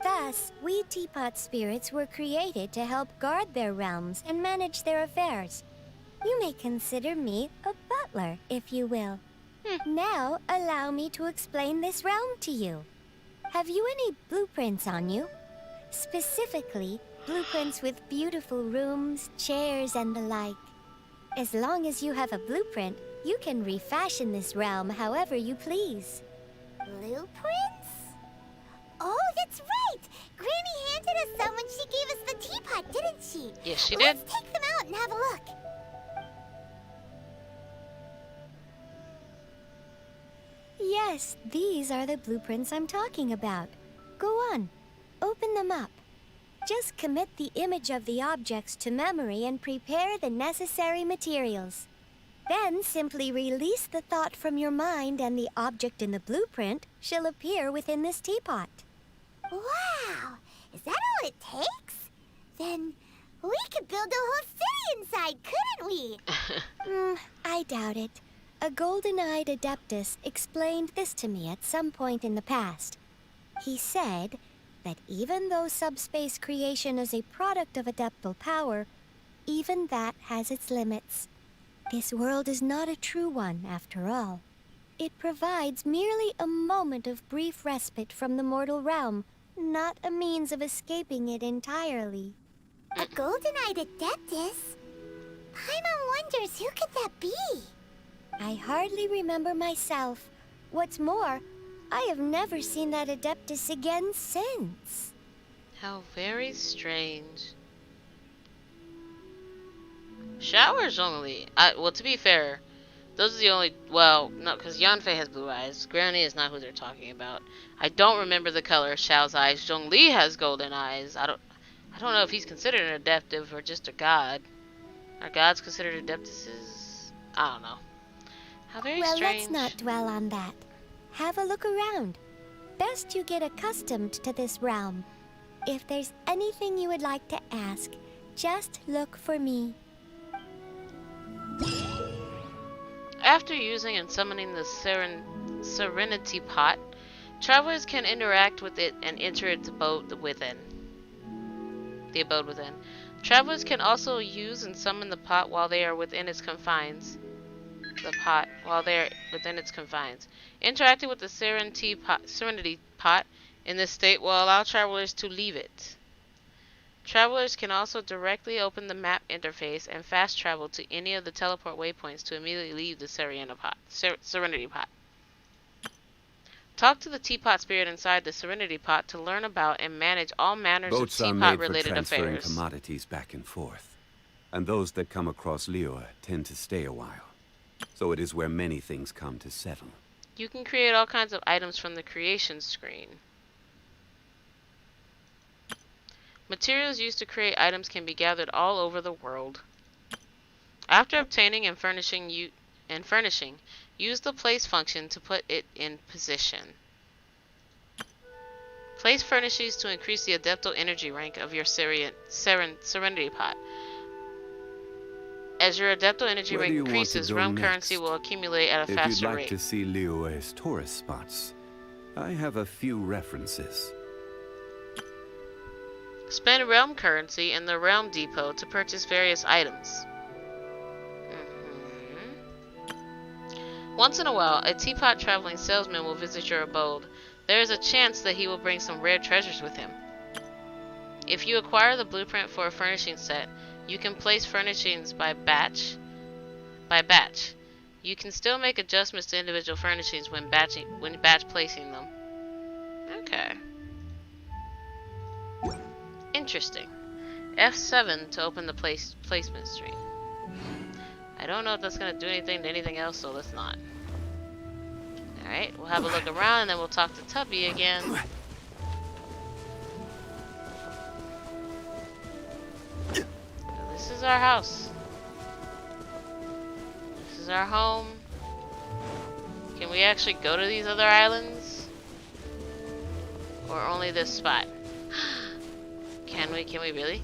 Thus, we teapot spirits were created to help guard their realms and manage their affairs. You may consider me a butler, if you will. Now, allow me to explain this realm to you. Have you any blueprints on you? Specifically, blueprints with beautiful rooms, chairs, and the like. As long as you have a blueprint, you can refashion this realm however you please. Blueprints? Oh, that's right! Granny handed us some when she gave us the teapot, didn't she? Yes, she Let's did. take them out and have a look. Yes, these are the blueprints I'm talking about. Go on, open them up. Just commit the image of the objects to memory and prepare the necessary materials. Then simply release the thought from your mind and the object in the blueprint shall appear within this teapot. Wow! Is that all it takes? Then we could build a whole city inside, couldn't we? I doubt it. A golden-eyed adeptus explained this to me at some point in the past. He said that even though subspace creation is a product of adeptal power, even that has its limits. This world is not a true one, after all. It provides merely a moment of brief respite from the mortal realm, not a means of escaping it entirely. A golden-eyed adeptus? Paimon wonders who could that be? I hardly remember myself. What's more, I have never seen that adeptus again since. How very strange. Showers only. Well, to be fair, those are the only... Well, no, because Yanfei has blue eyes. Granny is not who they're talking about. I don't remember the color of Xiao's eyes. Zhongli has golden eyes. I don't know if he's considered an adeptive or just a god. Are gods considered adeptuses? I don't know. How very strange. Well, let's not dwell on that. Have a look around. Best you get accustomed to this realm. If there's anything you would like to ask, just look for me. After using and summoning the Serenity Pot, travelers can interact with it and enter its abode within. The abode within. Travelers can also use and summon the pot while they are within its confines. Interacting with the Serenity Pot in this state will allow travelers to leave it. Travelers can also directly open the map interface and fast travel to any of the teleport waypoints to immediately leave the Serenity Pot. Talk to the teapot spirit inside the Serenity Pot to learn about and manage all manners Boats of are made for teapot-related transferring affairs. commodities back and forth, and those that come across Liyue tend to stay a while. So it is where many things come to settle. You can create all kinds of items from the creation screen. Materials used to create items can be gathered all over the world. After obtaining and furnishing, use the place function to put it in position. Place furnishings to increase the adeptal energy rank of your Serenity Pot. As your adeptal energy Where do rank you want to increases, go realm next? currency will accumulate at a If faster you'd like rate. to see Liyue's tourist spots, I have a few references. Spend realm currency in the realm depot to purchase various items. Once in a while, a teapot traveling salesman will visit your abode. There is a chance that he will bring some rare treasures with him. If you acquire the blueprint for a furnishing set, you can place furnishings by batch. You can still make adjustments to individual furnishings when batch placing them. Okay. Interesting. F7 to open the placement screen. I don't know if that's gonna do anything to anything else, so let's not. Alright, we'll have a look around and then we'll talk to Tubby again. So this is our house. This is our home. Can we actually go to these other islands? Or only this spot? Can we really?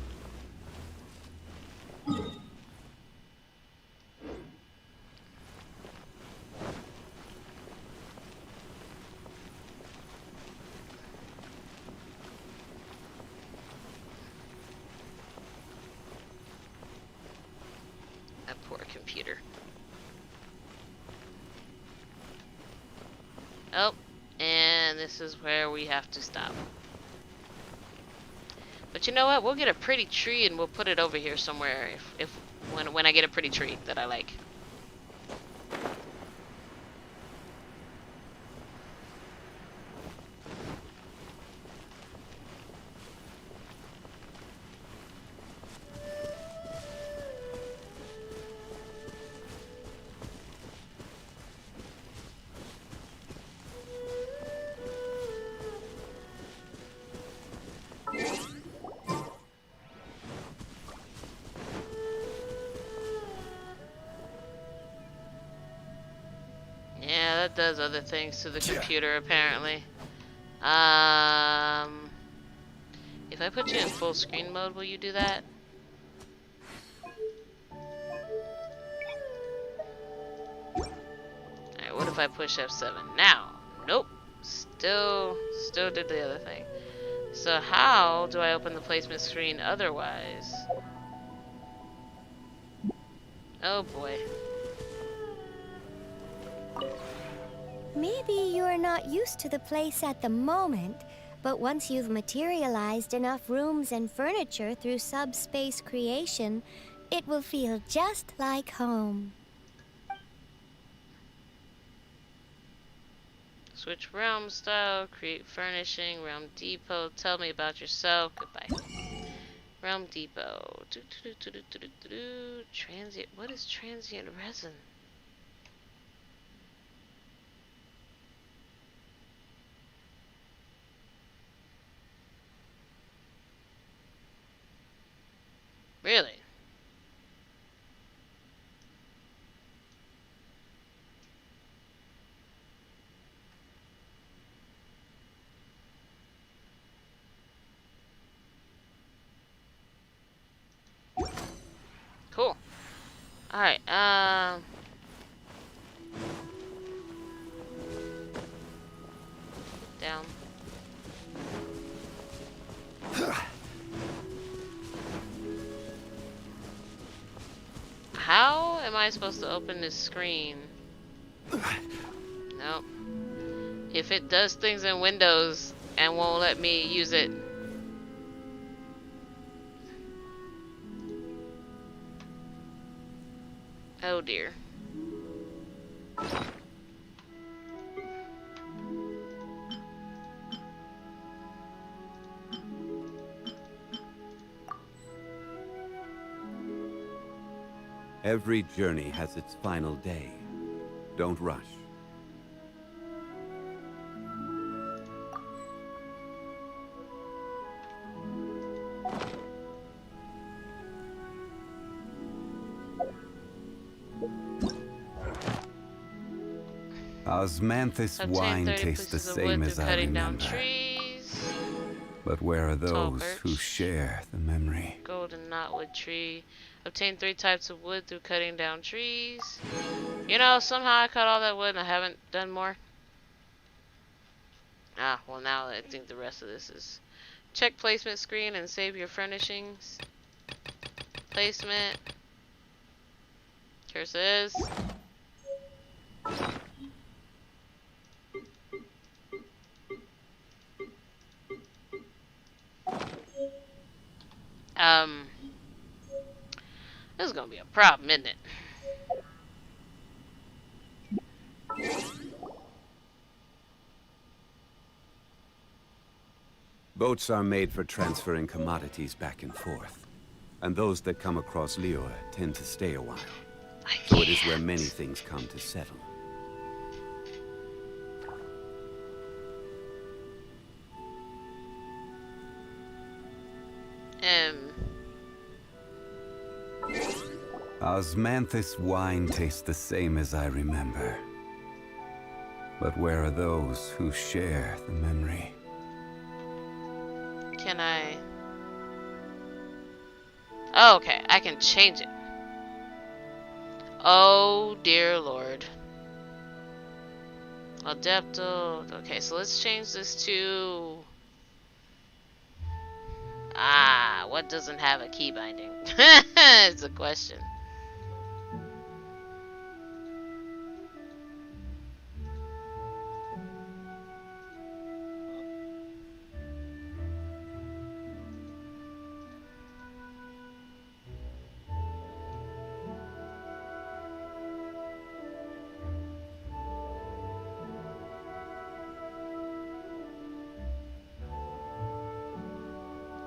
That poor computer. Oh, and this is where we have to stop. But you know what? We'll get a pretty tree and we'll put it over here somewhere when I get a pretty tree that I like. Yeah, that does other things to the computer apparently. If I put you in full screen mode, will you do that? Alright, what if I push F7 now? Nope. Still did the other thing. So how do I open the placement screen otherwise? Oh boy. Maybe you're not used to the place at the moment, but once you've materialized enough rooms and furniture through subspace creation, it will feel just like home. Switch realm style, create furnishing, realm depot, tell me about yourself, goodbye. Realm depot, transient, what is transient resin? Really? Cool. Alright, down. How am I supposed to open this screen? Nope. If it does things in Windows and won't let me use it. Oh dear. Every journey has its final day. Don't rush. Osmanthus wine tastes the same as I remember. But where are those who share the memory? Golden knotwood tree. Obtain 3 types of wood through cutting down trees. You know, somehow I cut all that wood and I haven't done more. Ah, well now I think the rest of this is check placement screen and save your furnishings. Placement. Here it is. This is gonna be a problem, isn't it? Boats are made for transferring commodities back and forth. And those that come across Liyue tend to stay a while. So it is where many things come to settle. Osmanthus wine tastes the same as I remember. But where are those who share the memory? Can I? Oh, okay, I can change it. Oh dear lord. Adepto. Okay, so let's change this to... Ah, what doesn't have a key binding? It's a question.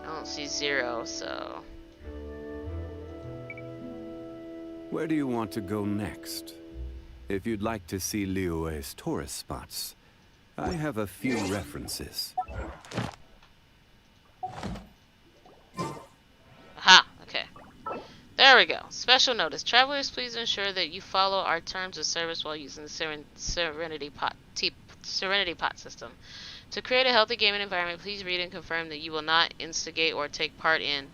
I don't see 0, so... Where do you want to go next? If you'd like to see Liyue's tourist spots, I have a few references. Aha, okay. There we go. Special notice. Travelers, please ensure that you follow our terms of service while using the Serenity Pot system. To create a healthy gaming environment, please read and confirm that you will not instigate or take part in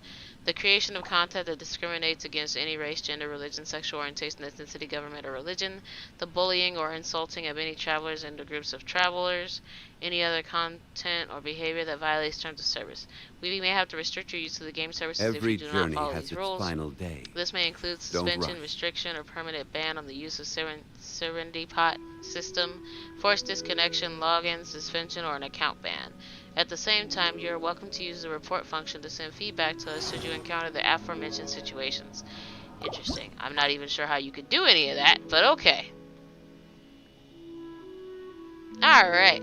the creation of content that discriminates against any race, gender, religion, sexual orientation, ethnicity, government, or religion, the bullying or insulting of any travelers and groups of travelers, any other content or behavior that violates terms of service. We may have to restrict your use of the game services if you do not follow these rules. Final day. This may include suspension, restriction, or permanent ban on the use of Serenity Pot system, forced disconnection, login, suspension, or an account ban. At the same time, you are welcome to use the report function to send feedback to us should you encounter the aforementioned situations. Interesting. I'm not even sure how you could do any of that, but okay. Alright.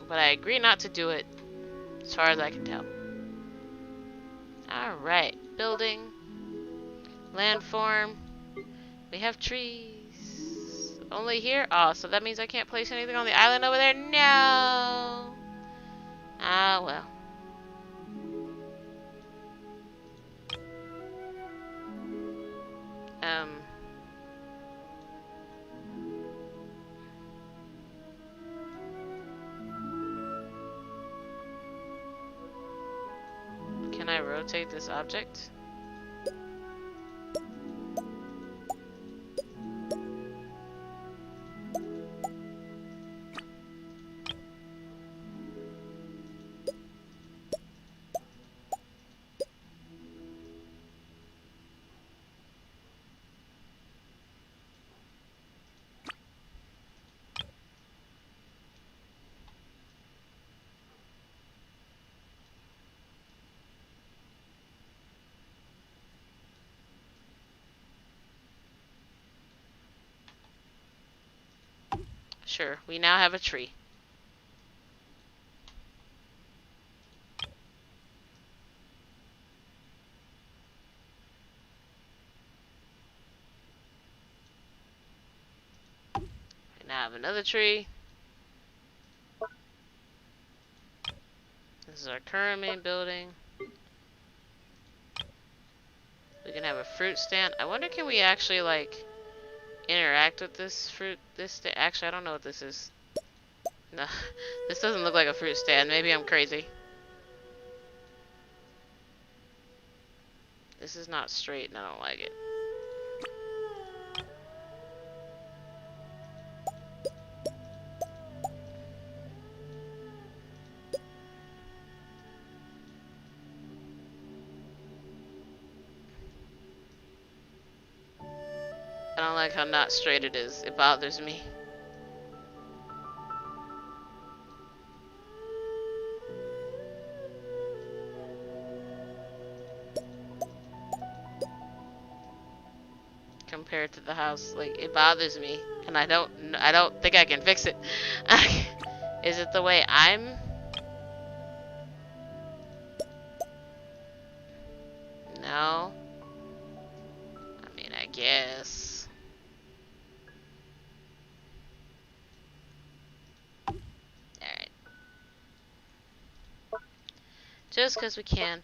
But I agree not to do it, as far as I can tell. Alright. Building. Landform. We have trees. Only here? Oh, so that means I can't place anything on the island over there? No! Ah, well. Can I rotate this object? Sure, we now have a tree. We now have another tree. This is our current main building. We can have a fruit stand. I wonder, can we actually, like, interact with this fruit? Actually, I don't know what this is. No, this doesn't look like a fruit stand. Maybe I'm crazy. This is not straight and I don't like it. I don't like how not straight it is. It bothers me. Compared to the house, like it bothers me, and I don't think I can fix it. Is it the way I'm? No. I mean, I guess. Alright. Just because we can.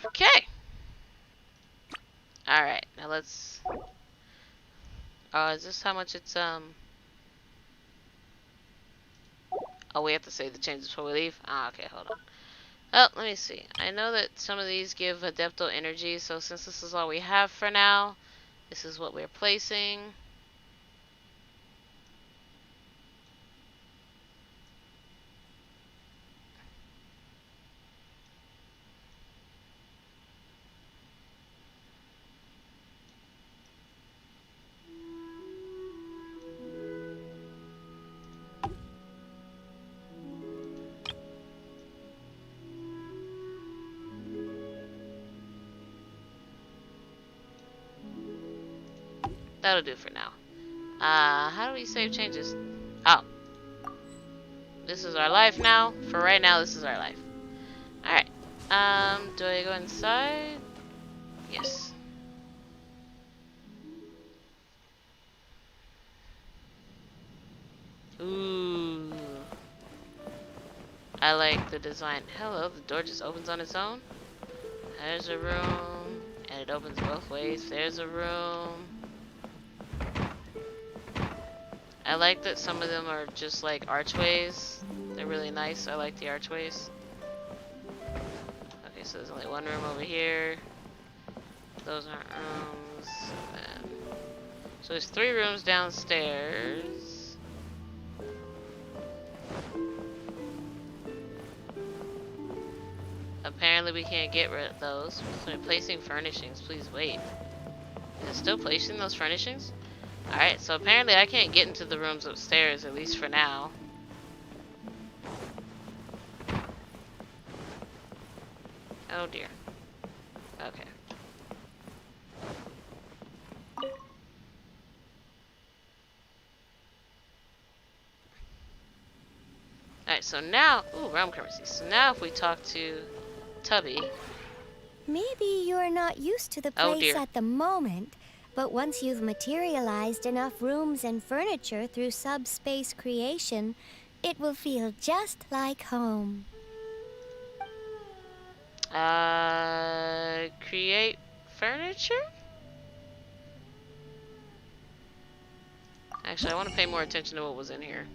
Okay. Alright, now let's... Oh, is this how much it's, Oh, we have to save the changes before we leave? Ah, okay, hold on. Oh, let me see. I know that some of these give Adepto energy, so since this is all we have for now, this is what we're placing. That'll do for now. How do we save changes? Oh. This is our life now. For right now, this is our life. Alright. Do I go inside? Yes. Ooh. I like the design. Hello, the door just opens on its own. There's a room. And it opens both ways. There's a room. I like that some of them are just like archways. They're really nice. I like the archways. Okay, so there's only one room over here. Those aren't rooms. So there's 3 rooms downstairs. Apparently we can't get rid of those. So placing furnishings, please wait. Is it still placing those furnishings? Alright, so apparently I can't get into the rooms upstairs, at least for now. Oh dear. Okay. Alright, so now... Ooh, realm currency. So now if we talk to Tubby... Maybe you're not used to the place at the moment, but once you've materialized enough rooms and furniture through subspace creation, it will feel just like home. Create furniture? Actually, I want to pay more attention to what was in here.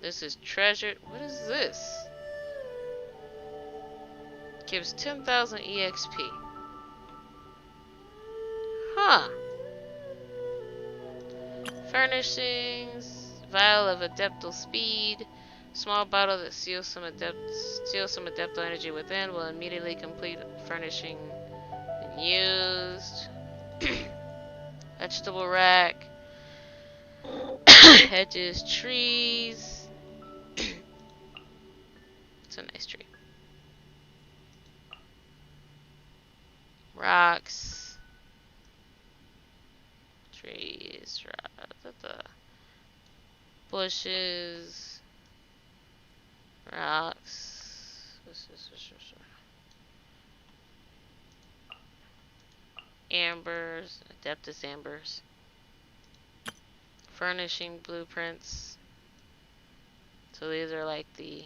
This is treasure. What is this? Gives 10,000 EXP. Huh. Furnishings. Vial of Adeptal Speed. Small bottle that steals some Adeptal energy within will immediately complete furnishing when used. Vegetable rack. Hedges, trees. It's a nice tree. Rocks. Trees. Bushes. Rocks. Ambers. Adeptus ambers. Furnishing blueprints. So these are like the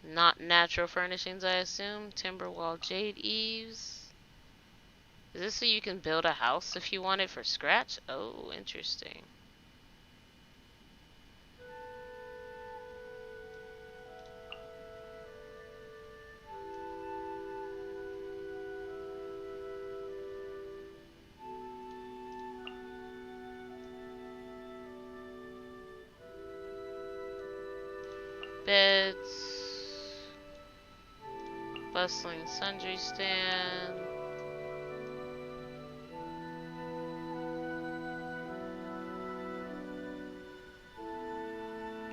not natural furnishings, I assume. Timber wall, jade eaves. Is this so you can build a house if you want it for scratch? Oh, interesting. goods. Bustling sundry stand.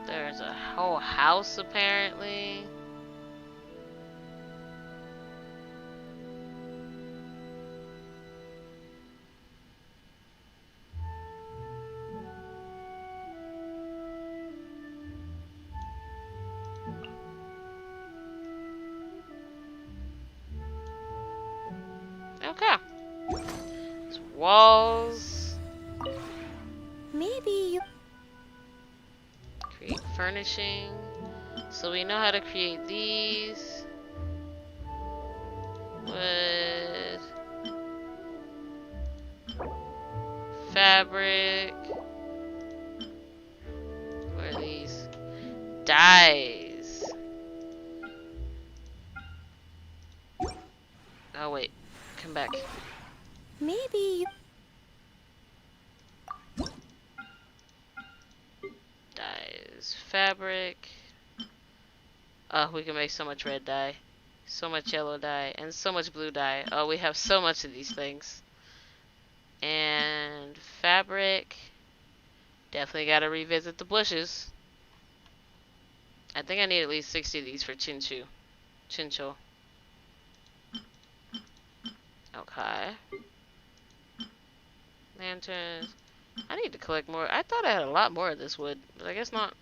There's a whole house apparently. Okay. There's walls. Maybe you... Create furnishing. So we know how to create these. Wood. Fabric. Where are these? Dyes. Oh wait. Come back. Maybe you... Dyes. Fabric. Oh, we can make so much red dye. So much yellow dye. And so much blue dye. Oh, we have so much of these things. And fabric. Definitely gotta revisit the bushes. I think I need at least 60 of these for Chinchu. Chincho. Okay. Lanterns. I need to collect more. I thought I had a lot more of this wood, but I guess not.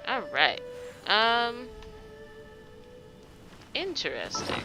Alright. Interesting.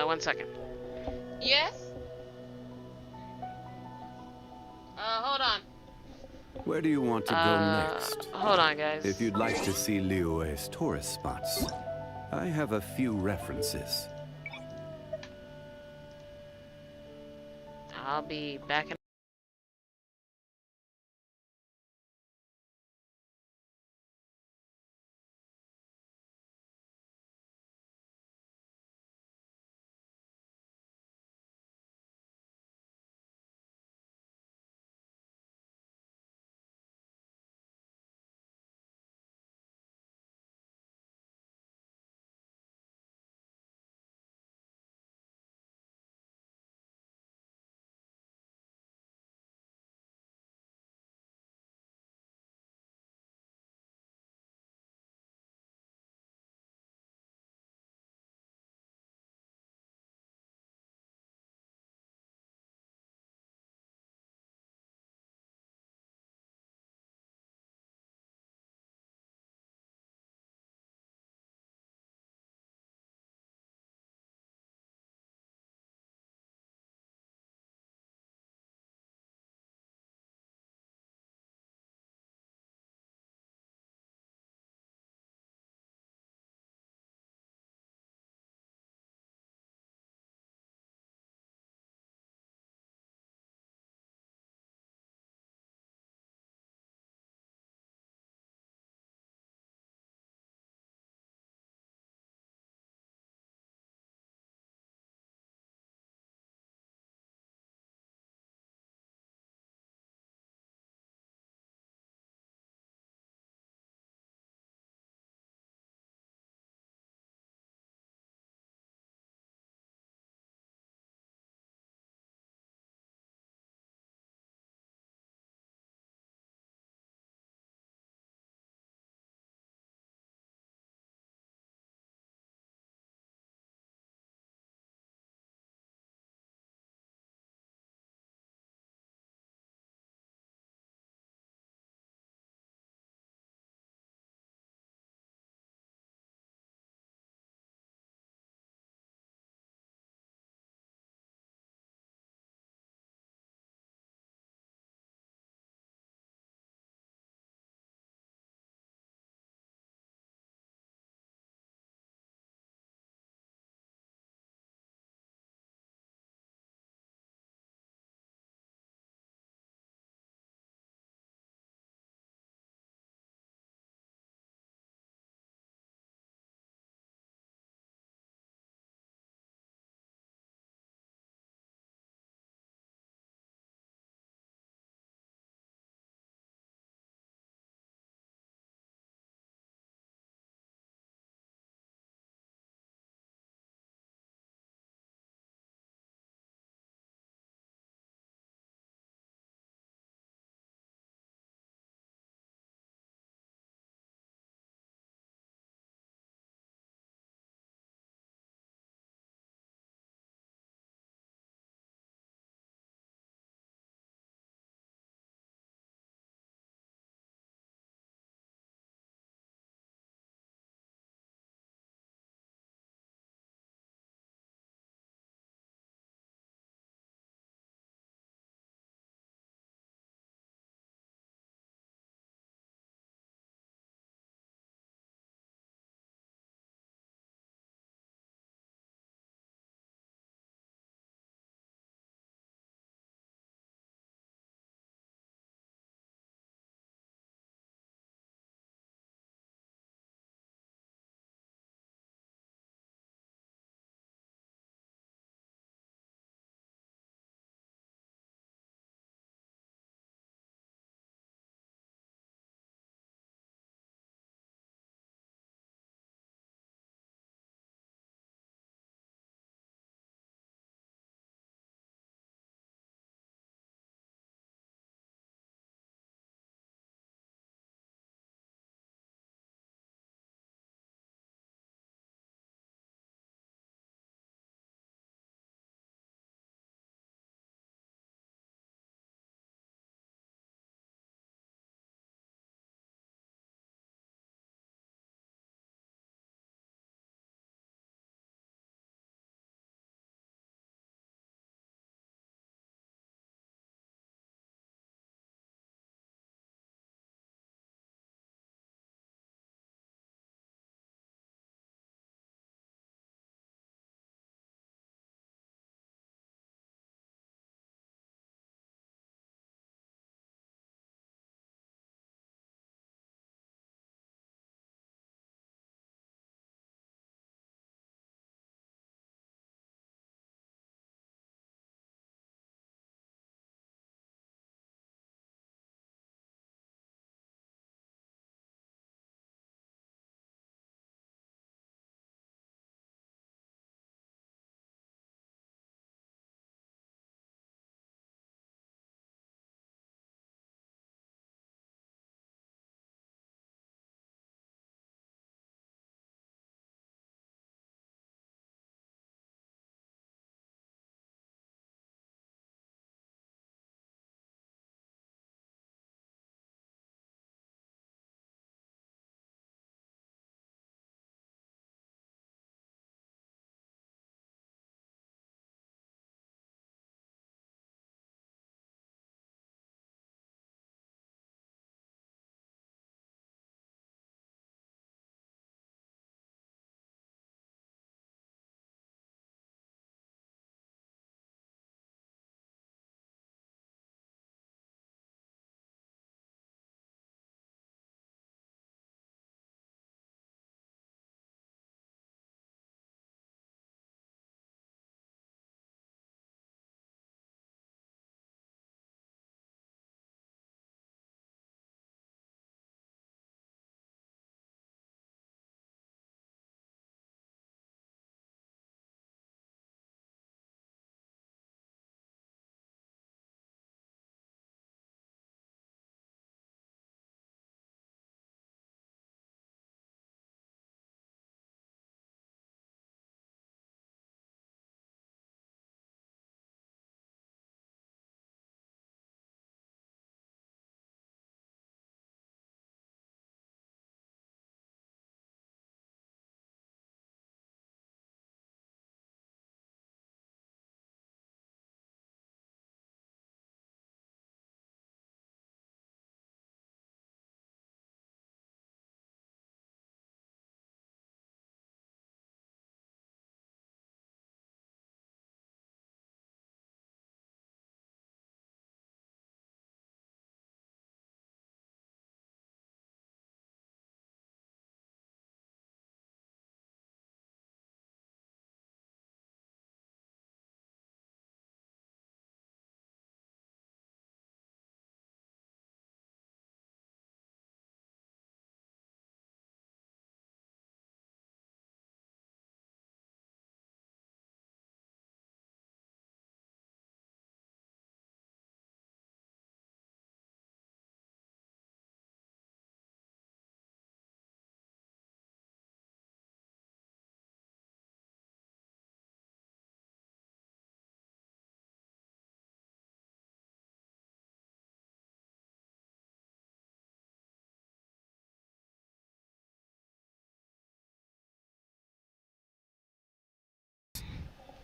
One second. Yes? Hold on. Where do you want to go next? Hold on, guys. If you'd like to see Liyue's tourist spots, I have a few references. I'll be back in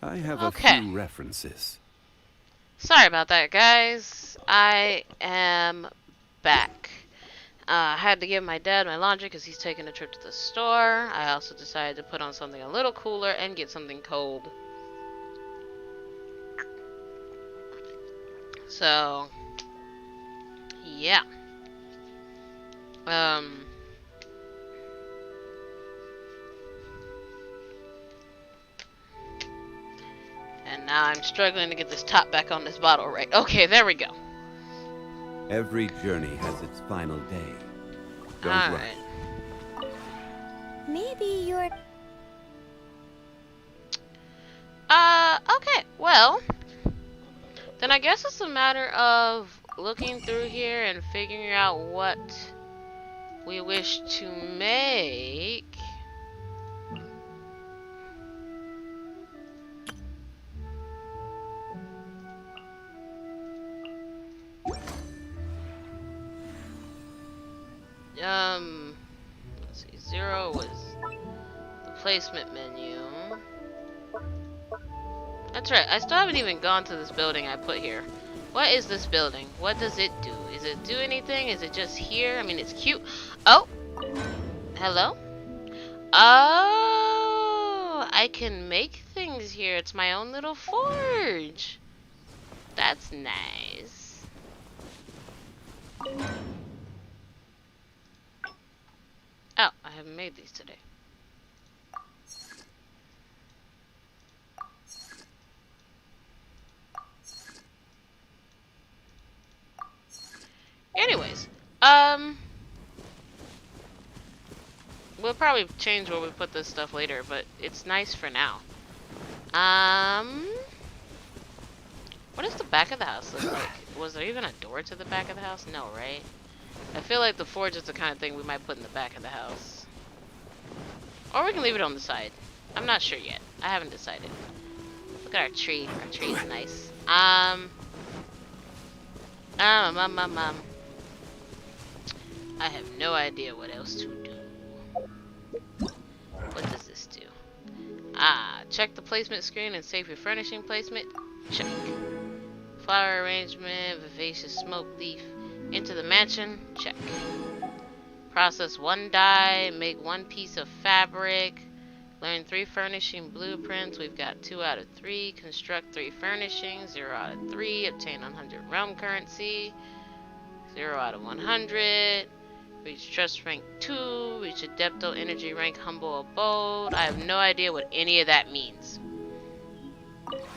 I have Okay. a few references. Sorry about that, guys. I am back. I had to give my dad my laundry because he's taking a trip to the store. I also decided to put on something a little cooler and get something cold. So, yeah. And now I'm struggling to get this top back on this bottle right. Okay, there we go. Every journey has its final day. Don't All rush. right. Maybe you're... Okay, well, then I guess it's a matter of looking through here and figuring out what we wish to make. Let's see, 0 was the placement menu. That's right, I still haven't even gone to this building I put here. What is this building? What does it do? Is it do anything? Is it just here? I mean, it's cute. Oh! Hello? Oh! I can make things here. It's my own little forge. That's nice. Oh, I haven't made these today. Anyways, we'll probably change where we put this stuff later, but it's nice for now. What does the back of the house look like? Was there even a door to the back of the house? No, right? I feel like the forge is the kind of thing we might put in the back of the house. Or we can leave it on the side. I'm not sure yet. I haven't decided. Look at our tree. Our tree is nice. I have no idea what else to do. What does this do? Check the placement screen and save your furnishing placement. Check. Flower arrangement, vivacious smoke leaf. Into the mansion. Check. Process 1 dye, make 1 piece of fabric. Learn 3 furnishing blueprints. We've got 2 out of 3. Construct 3 furnishings. 0 out of 3. Obtain 100 realm currency. 0 out of 100. Reach trust rank 2. Reach adepto energy rank humble abode. I have no idea what any of that means.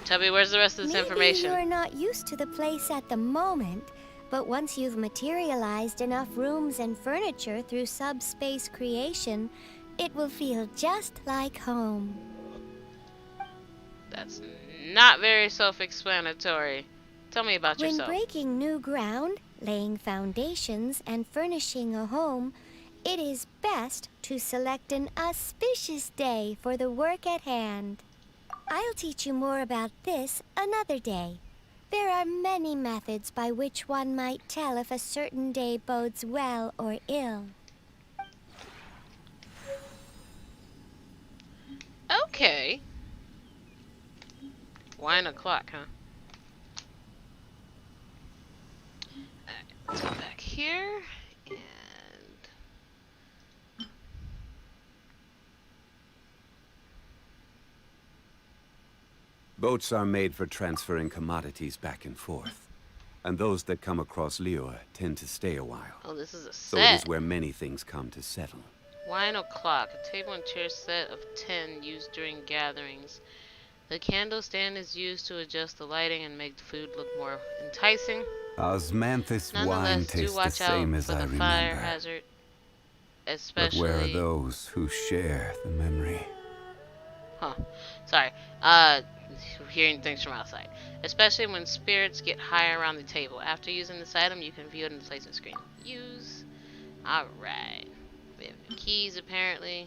Tell me, where's the rest of this information? Maybe you're not used to the place at the moment, but once you've materialized enough rooms and furniture through subspace creation, it will feel just like home. That's not very self-explanatory. Tell me about yourself. When breaking new ground, laying foundations, and furnishing a home, it is best to select an auspicious day for the work at hand. I'll teach you more about this another day. There are many methods by which one might tell if a certain day bodes well or ill. Okay. 1 o'clock, huh? Alright, let's go back here. And Boats are made for transferring commodities back and forth. And those that come across Lior tend to stay a while. oh, this is a So it is set. where many things come to settle. 1 o'clock. A table and chair set of 10 used during gatherings. The candle stand is used to adjust the lighting and make the food look more enticing. Osmanthus wine Nonetheless, do tastes the watch out same as for I the fire remember. hazard. But Especially... where are those who share the memory? Huh. Sorry. Hearing things from outside. Especially when spirits get high around the table. After using this item, you can view it in the placement screen. Use. Alright. We have new keys, apparently.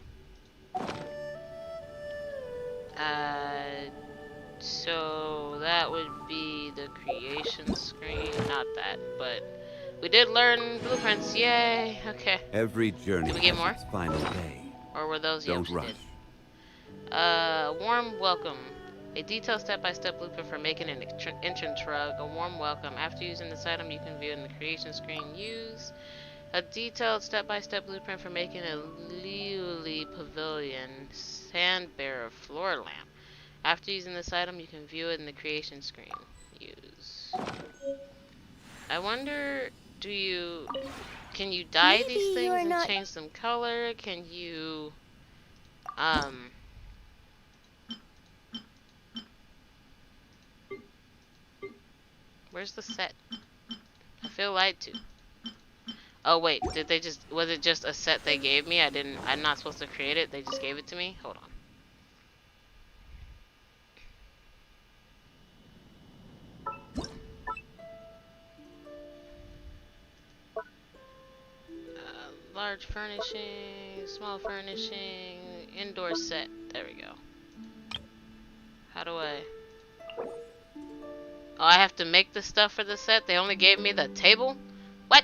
So that would be the creation screen. Not that, but we did learn blueprints. Yay. Okay. Every journey Did we get has more? its final day. Or were those? Don't Yeah, we rush. did. Warm welcome. A detailed step-by-step blueprint for making an entrance rug. A warm welcome. After using this item, you can view it in the creation screen. Use a detailed step-by-step blueprint for making a Liuli pavilion. Sand bearer floor lamp. After using this item, you can view it in the creation screen. Use. I wonder, can you dye Maybe these things you're and not. change them color? Can you, where's the set? I feel lied to. Oh wait, was it just a set they gave me? I'm not supposed to create it, they just gave it to me? Hold on. Large furnishing, small furnishing, indoor set. There we go. How do I... Oh, I have to make the stuff for the set? They only gave me the table? What?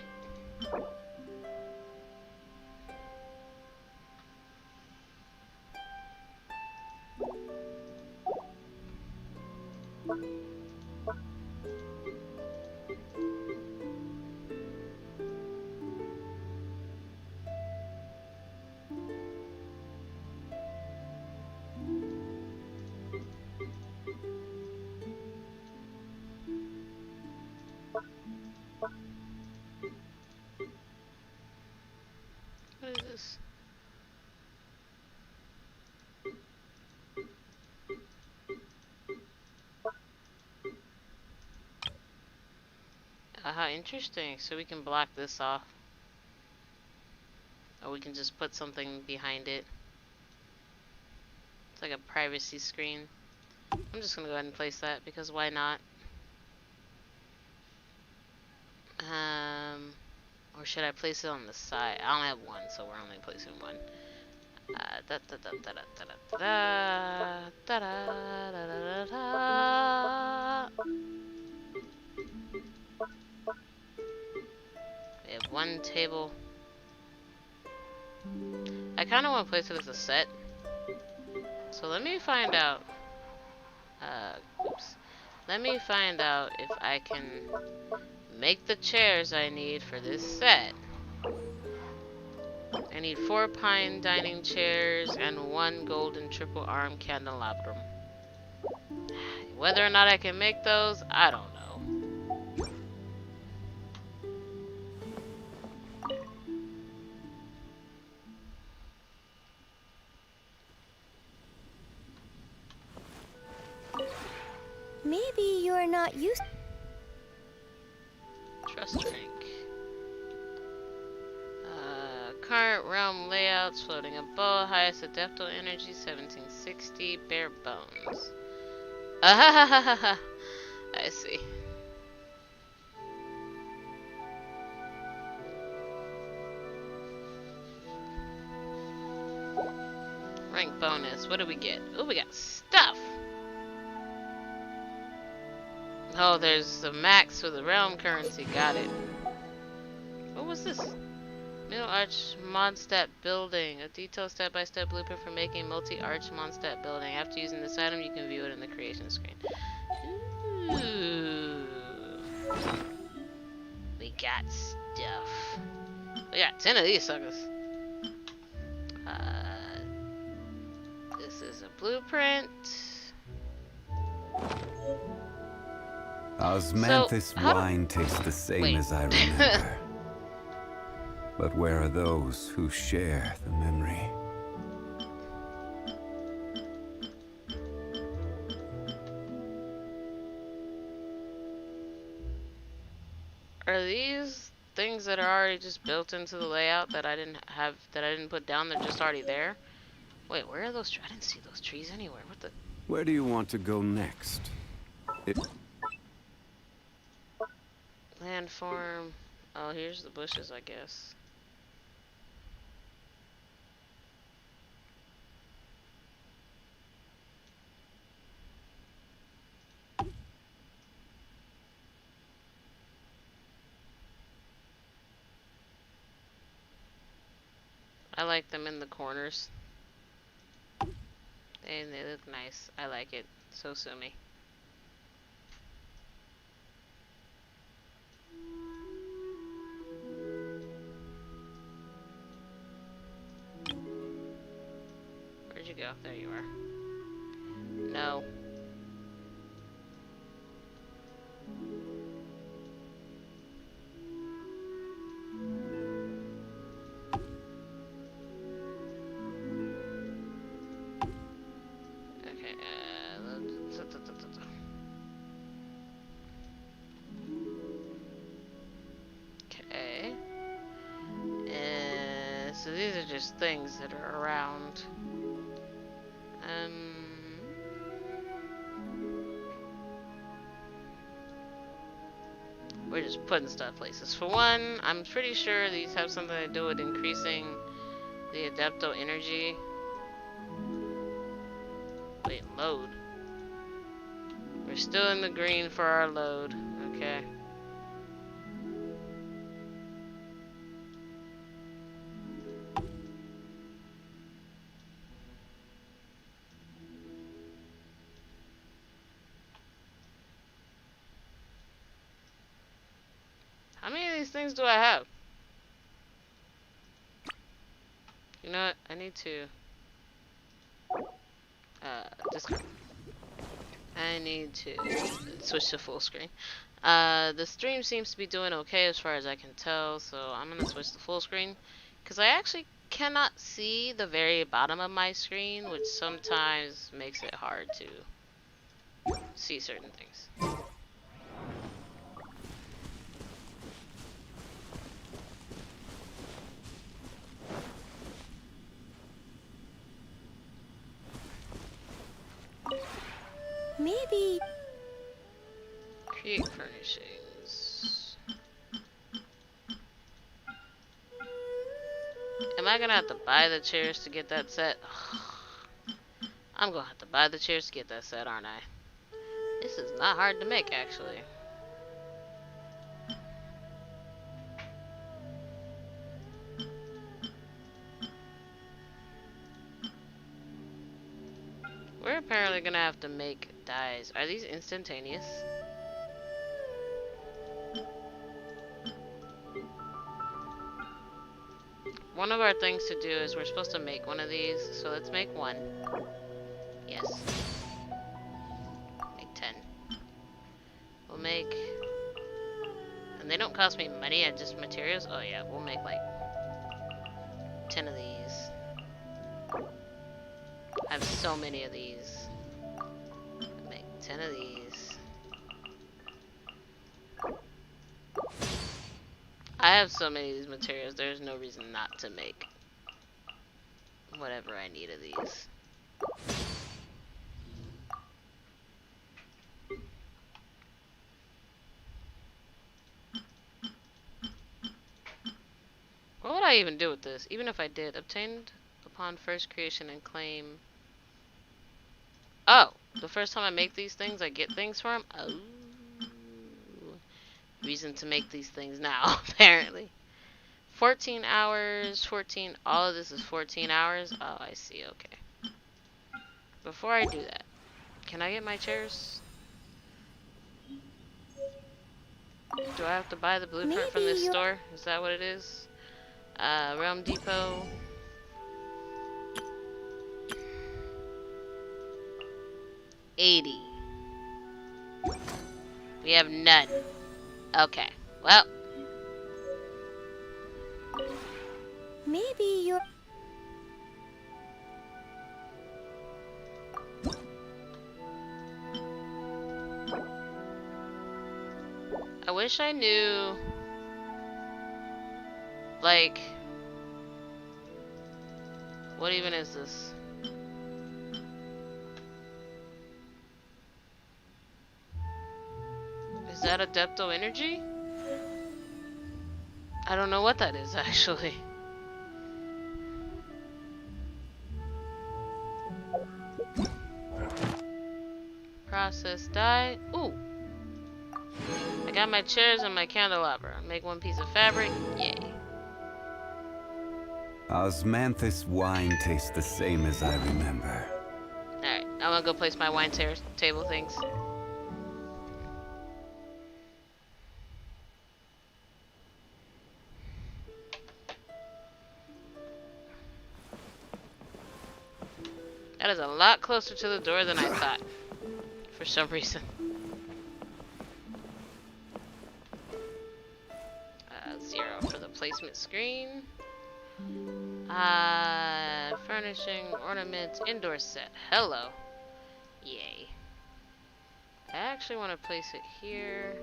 What is this? How interesting. So we can block this off. Or we can just put something behind it. It's like a privacy screen. I'm just gonna go ahead and place that because why not? Or should I place it on the side? I only have one, so we're only placing one. Da da da da da da da da da da da. We have one table. I kind of want to place it as a set. So let me find out. Oops. Let me find out if I can make the chairs I need for this set. I need 4 pine dining chairs and 1 golden triple arm candelabrum. Whether or not I can make those, I don't know. Maybe you're not used. Trust drink. Current realm layouts floating above. Highest adeptal energy 1760. Bare bones. I see. Rank bonus. What do we get? Oh, we got stuff. Oh, there's the max for the realm currency. Got it. What was this? Middle Arch Mondstadt Building. A detailed step-by-step blueprint for making multi-arch Mondstadt building. After using this item, you can view it in the creation screen. Ooh. We got stuff. We got 10 of these suckers. This is a blueprint. Osmanthus wine tastes the same as I remember. But where are those who share the memory? Are these things that are already just built into the layout that I didn't put down? They're just already there? Wait, where are those? I didn't see those trees anywhere. What the? Where do you want to go next? Landform. Oh, here's the bushes, I guess. I like them in the corners. And they look nice. I like it. So sue me. Where'd you go? There you are. No. Okay, okay. So these are just things that are around. We're just putting stuff places. For one, I'm pretty sure these have something to do with increasing the Adepto energy. Wait, load. We're still in the green for our load. Okay. How many of these things do I have? You know what? I need to discard. I need to switch to full screen. The stream seems to be doing okay as far as I can tell, so I'm gonna switch to full screen because I actually cannot see the very bottom of my screen, which sometimes makes it hard to see certain things. Maybe. Create furnishings. Am I gonna have to buy the chairs to get that set? I'm gonna have to buy the chairs to get that set, aren't I? This is not hard to make, actually. We're apparently gonna have to make dyes. Are these instantaneous? One of our things to do is we're supposed to make one of these, so let's make one. Yes. Make 10. We'll make... And they don't cost me money, I just materials. Oh yeah, we'll make like 10 of these. I have so many of these. Make 10 of these. I have so many of these materials, there's no reason not to make whatever I need of these. What would I even do with this? Even if I did. Obtained upon first creation and claim. Oh! The first time I make these things, I get things for them? Oh. Reason to make these things now, apparently. 14 hours, 14. All of this is 14 hours? Oh, I see. Okay. Before I do that, can I get my chairs? Do I have to buy the blueprint from this store? Is that what it is? Realm Depot. $80. We have none. Okay. Well. Maybe you're... I wish I knew, like, what even is this? Is that Adepto energy? I don't know what that is, actually. Process dye. Ooh. I got my chairs and my candelabra. Make one piece of fabric. Yay. Osmanthus wine tastes the same as I remember. Alright. I want to go place my wine table things. That is a lot closer to the door than I thought, for some reason. 0 for the placement screen. Furnishing, ornaments, indoor set. Hello. Yay. I actually want to place it here.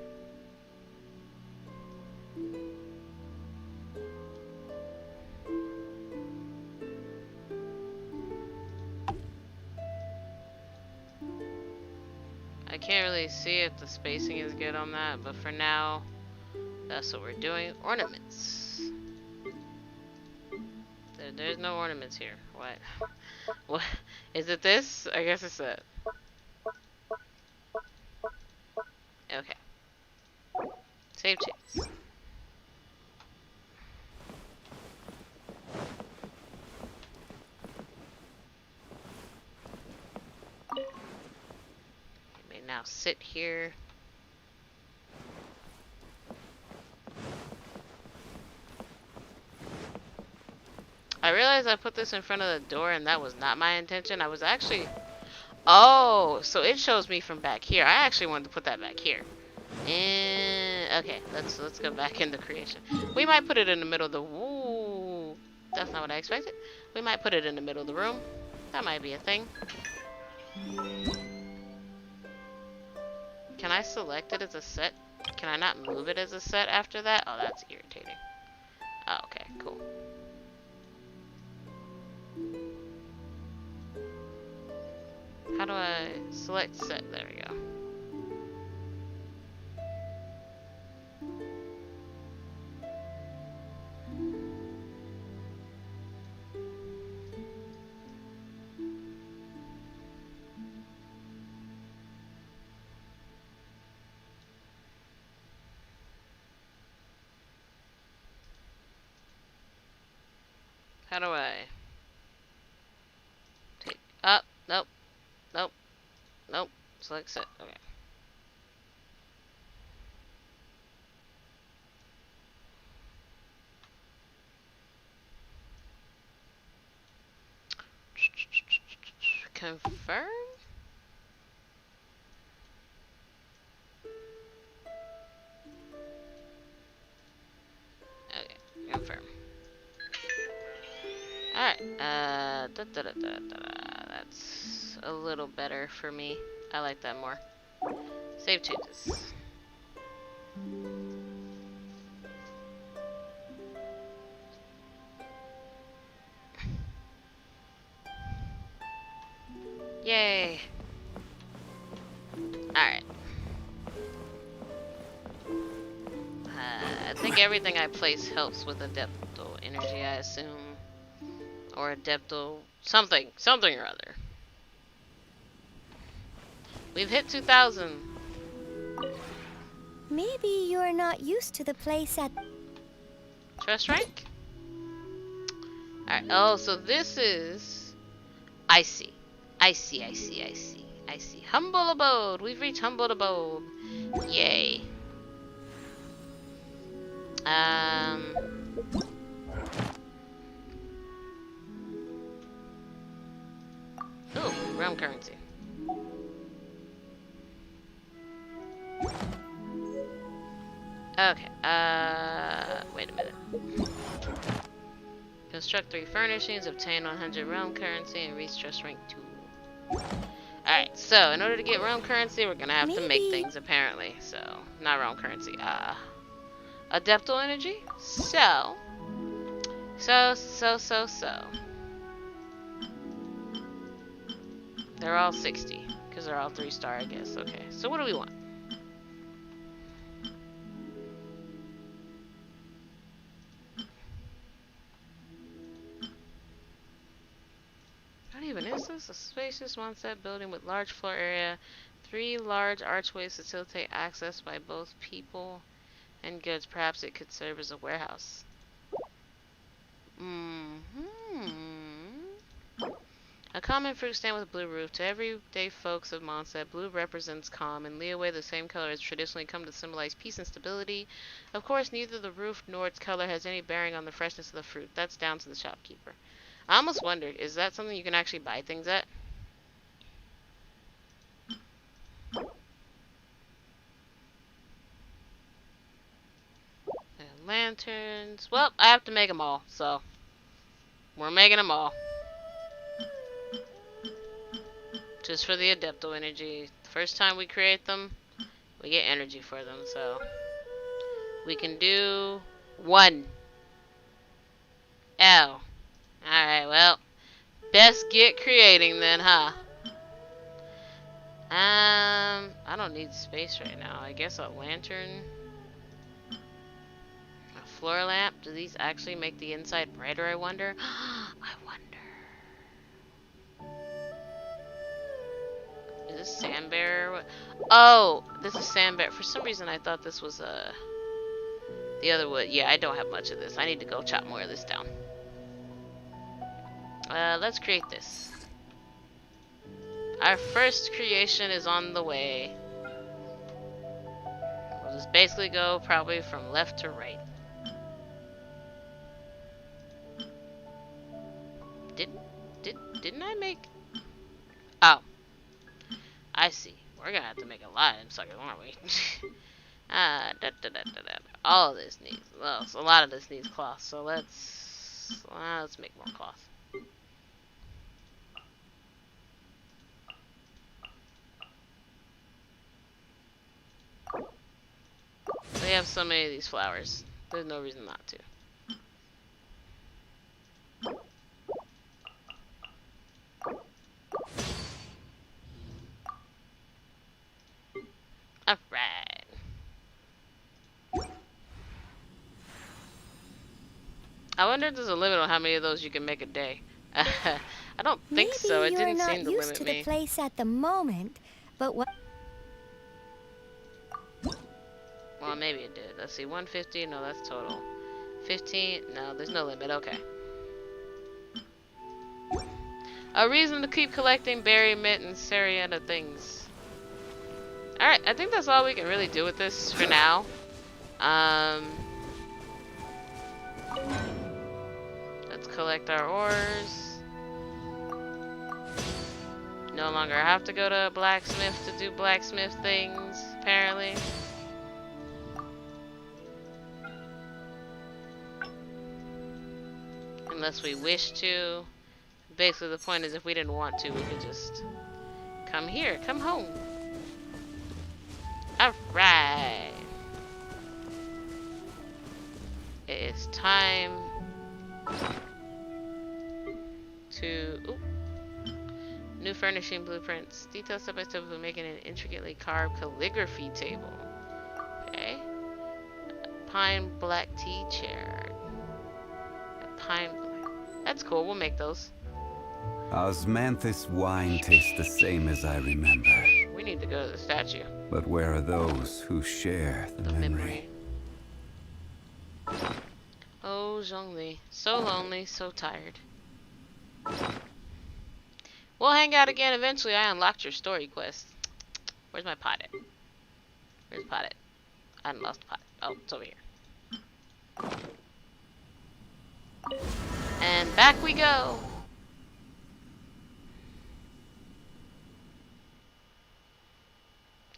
I can't really see if the spacing is good on that, but for now, that's what we're doing. Ornaments. There's no ornaments here. What? What? Is it this? I guess it's that. Okay. Save changes. You may now sit here. I realized I put this in front of the door and that was not my intention. I was actually... Oh, so it shows me from back here. I actually wanted to put that back here. And okay, let's go back into creation. We might put it in the middle of the... Ooh, that's not what I expected. We might put it in the middle of the room. That might be a thing. Can I select it as a set? Can I not move it as a set after that? Oh, that's irritating. Oh, okay, cool. How do I select set? There we go. How do I take up? Nope. Nope. Nope. Select set. Okay. Confirm? Okay, confirm. Alright, that's a little better for me. I like that more. Save changes. Yay! Alright. I think everything I place helps with Adeptal energy, I assume. Or Adeptal... something or other. We've hit 2,000. Maybe you're not used to the place at... Trust rank? Alright, oh, so this is... I see. Humble abode. We've reached humble abode. Yay. Ooh, realm currency. Okay, wait a minute. Construct 3 furnishings, obtain 100 realm currency, and reach trust rank 2. Alright, so in order to get realm currency, we're gonna have to make things, apparently. So, not realm currency, Adeptal energy? So. They're all 60, because they're all 3-star, I guess. Okay, so what do we want? What even is this? A spacious one-set building with large floor area. 3 large archways facilitate access by both people and goods. Perhaps it could serve as a warehouse. A common fruit stand with a blue roof. To everyday folks of Mondstadt, blue represents calm. In Leeway, the same color has traditionally come to symbolize peace and stability. Of course, neither the roof nor its color has any bearing on the freshness of the fruit. That's down to the shopkeeper. I almost wondered, is that something you can actually buy things at? And lanterns. Well, I have to make them all, so we're making them all. Just for the Adepto energy. The first time we create them, we get energy for them, so we can do 1. Oh. Alright, well. Best get creating then, huh? I don't need space right now. I guess a lantern. A floor lamp. Do these actually make the inside brighter, I wonder? I wonder. Is this Sandbearer? Oh, this is Sandbearer. For some reason I thought this was the other wood. Yeah, I don't have much of this. I need to go chop more of this down. Let's create this. Our first creation is on the way. We'll just basically go probably from left to right. Didn't I make? Oh, I see. We're gonna have to make a lot of them suckers, aren't we? All of this needs. Well, so a lot of this needs cloth. So let's make more cloth. We have so many of these flowers. There's no reason not to. Alright. I wonder if there's a limit on how many of those you can make a day. I don't think so. It didn't seem to limit me. Maybe you're not used to the place at the moment, but what? Well, maybe it did. Let's see. 150. No, that's total. 15. No, there's no limit. Okay. A reason to keep collecting berry, mint, and Seriana things. Alright, I think that's all we can really do with this for now. Let's collect our ores. No longer have to go to a blacksmith to do blacksmith things, apparently. Unless we wish to. Basically, the point is if we didn't want to, we could just come here, come home. Alright. It is time to... Ooh. New furnishing blueprints. Detailed step by step of making an intricately carved calligraphy table. Okay. A pine black tea chair. A pine black... That's cool, we'll make those. Osmanthus wine tastes the same as I remember. We need to go to the statue. But where are those who share the memory? Oh, Zhongli. So lonely, so tired. We'll hang out again eventually. I unlocked your story quest. Where's my pot at? Where's the pot at? I lost the pot. Oh, it's over here. And back we go.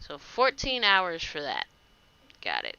So 14 hours for that. Got it.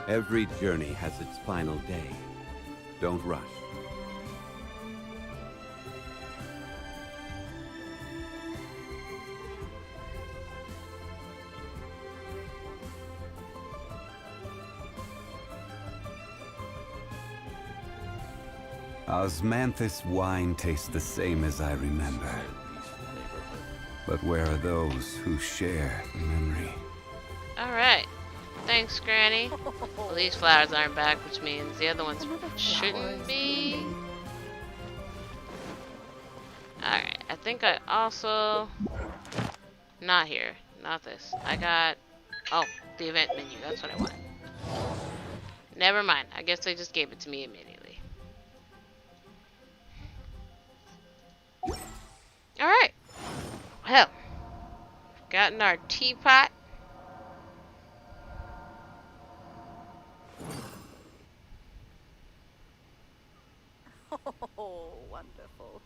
Every journey has its final day. Don't rush. Osmanthus wine tastes the same as I remember. But where are those who share the memory? Alright. Thanks, Granny. Well, these flowers aren't back, which means the other ones shouldn't be. Alright, I think I also... Not here. Not this. I got... Oh, the event menu. That's what I want. Never mind. I guess they just gave it to me immediately. Alright. Well, gotten our teapot. Oh, wonderful.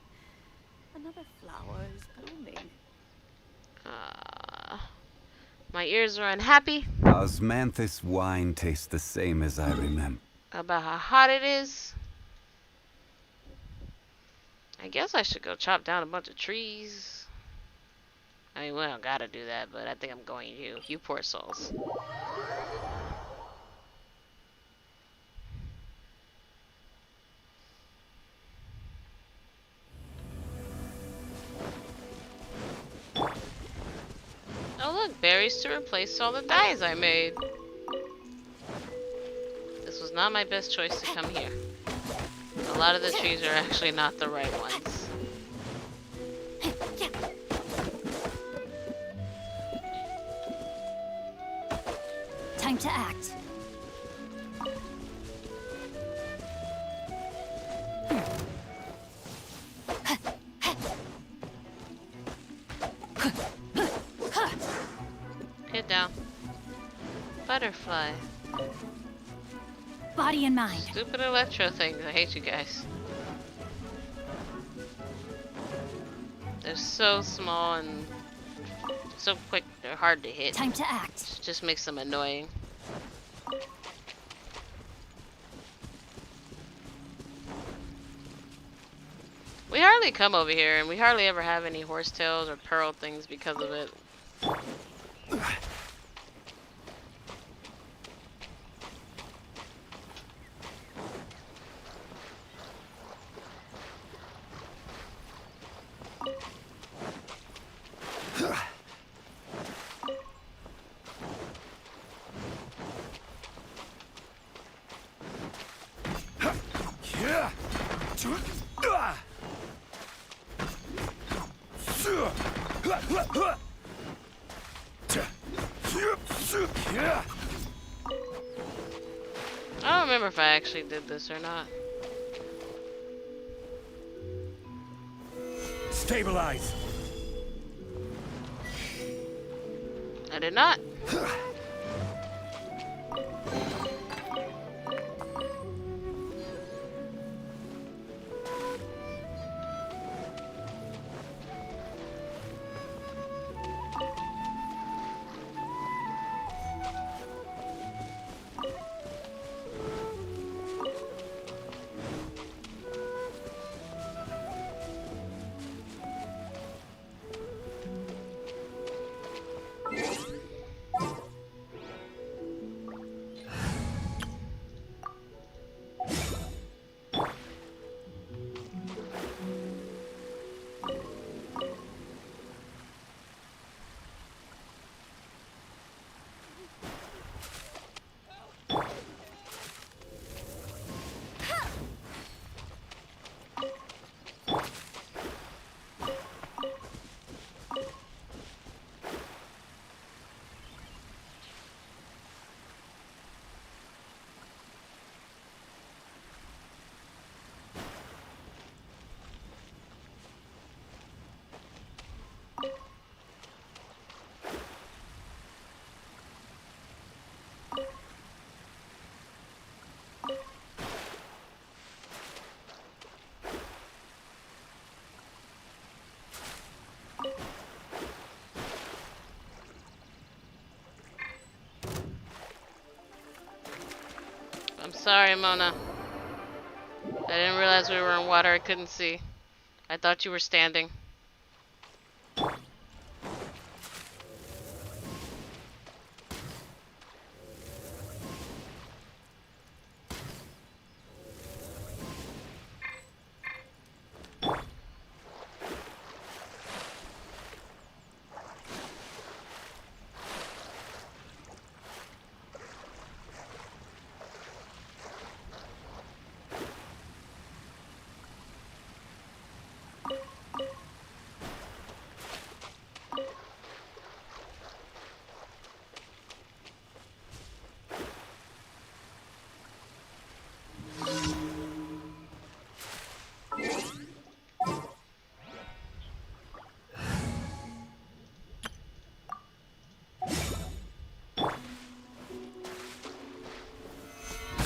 Another flower is blooming. My ears are unhappy Osmanthus wine tastes the same as I remember. about how hot it is. I guess I should go chop down a bunch of trees. I mean, well, I don't gotta do that, but I think I'm going to. You poor souls. Oh look, berries to replace all the dyes I made. This was not my best choice to come here. A lot of the trees are actually not the right ones. Time to act. Get down. Butterfly. Body and mind. Stupid electro things. I hate you guys. They're so small and so quick. They're hard to hit. Time to act. Just makes them annoying. We hardly come over here, and we hardly ever have any horsetails or pearl things because of it. I don't remember if I actually did this or not. Stabilize. I did not. I'm sorry, Mona. I didn't realize we were in water I couldn't see. I thought you were standing.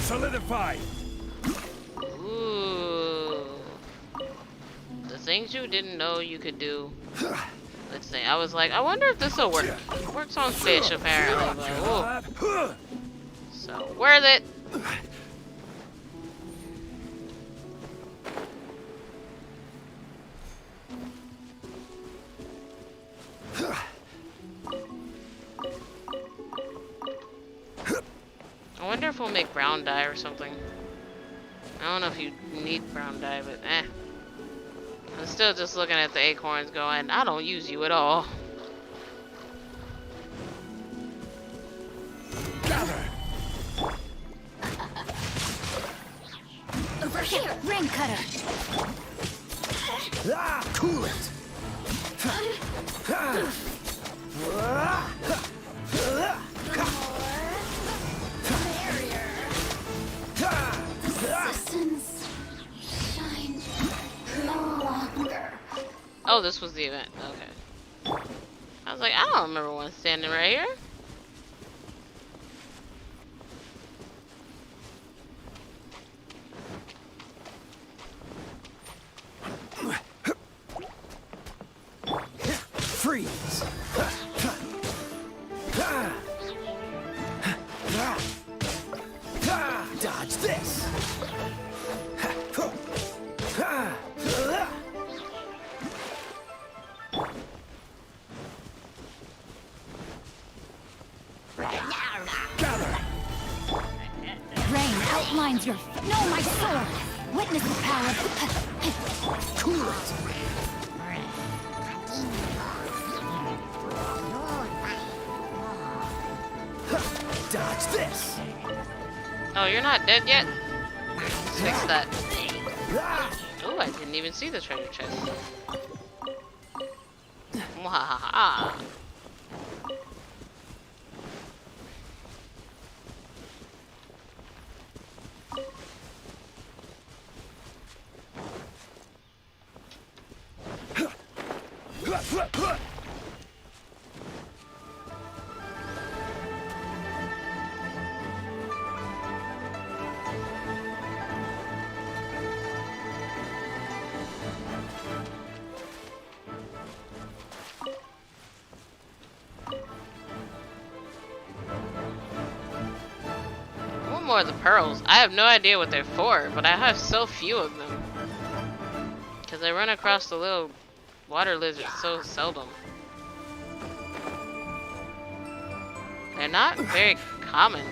Solidify! Ooh. The things you didn't know you could do. Let's see. I was like, I wonder if this will work. It works on fish, apparently. But, ooh. So, worth it. I wonder if we'll make brown dye or something. I don't know if you need brown dye, but eh. I'm still just looking at the acorns going, I don't use you at all. Gather! Over here, ring cutter. Ah, cool it! Resistance shine no longer. Oh, this was the event. Okay. I was like, I don't remember one standing right here. Freeze! Dodge this! Gather! Rain outlines your. No, my sword! Witness the power. Cool it! Dodge this! Oh, you're not dead yet? Let's fix that. Oh, I didn't even see the treasure chest. Mwahaha. More of the pearls. I have no idea what they're for, but I have so few of them. Because I run across the little water lizards so seldom. They're not very common.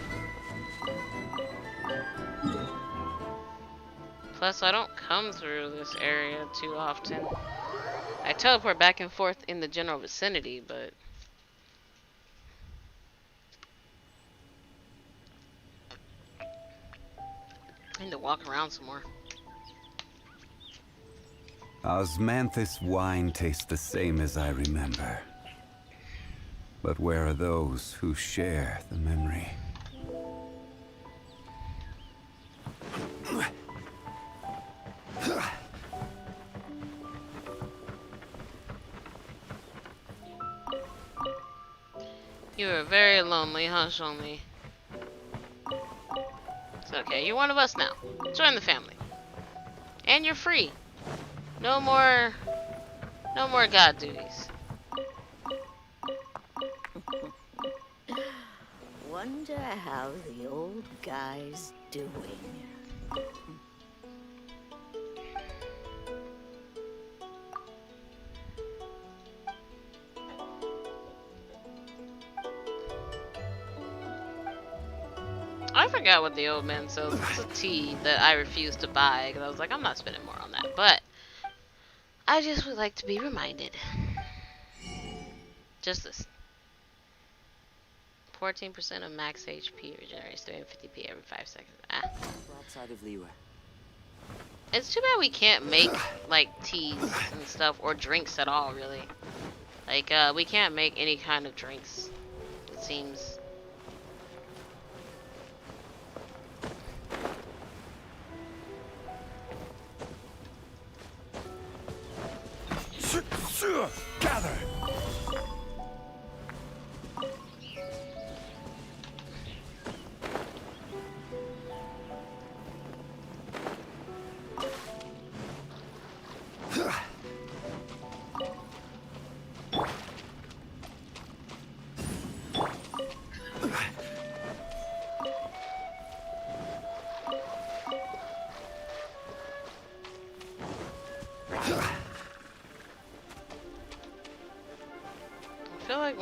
Plus, I don't come through this area too often. I teleport back and forth in the general vicinity, but... I need to walk around some more. Osmanthus wine tastes the same as I remember. But where are those who share the memory? You are very lonely, huh, Shonli? It's okay, you're one of us now. Join the family. And you're free. No more god duties. Wonder how the old guy's doing. I forgot what the old man sells. It's a tea that I refused to buy because I was like, I'm not spending more on that. But I just would like to be reminded. Just this. 14% of max HP regenerates 350p every 5 seconds. Ah. Outside of Liyue. It's too bad we can't make like teas and stuff or drinks at all, really. Like we can't make any kind of drinks. It seems. Gather!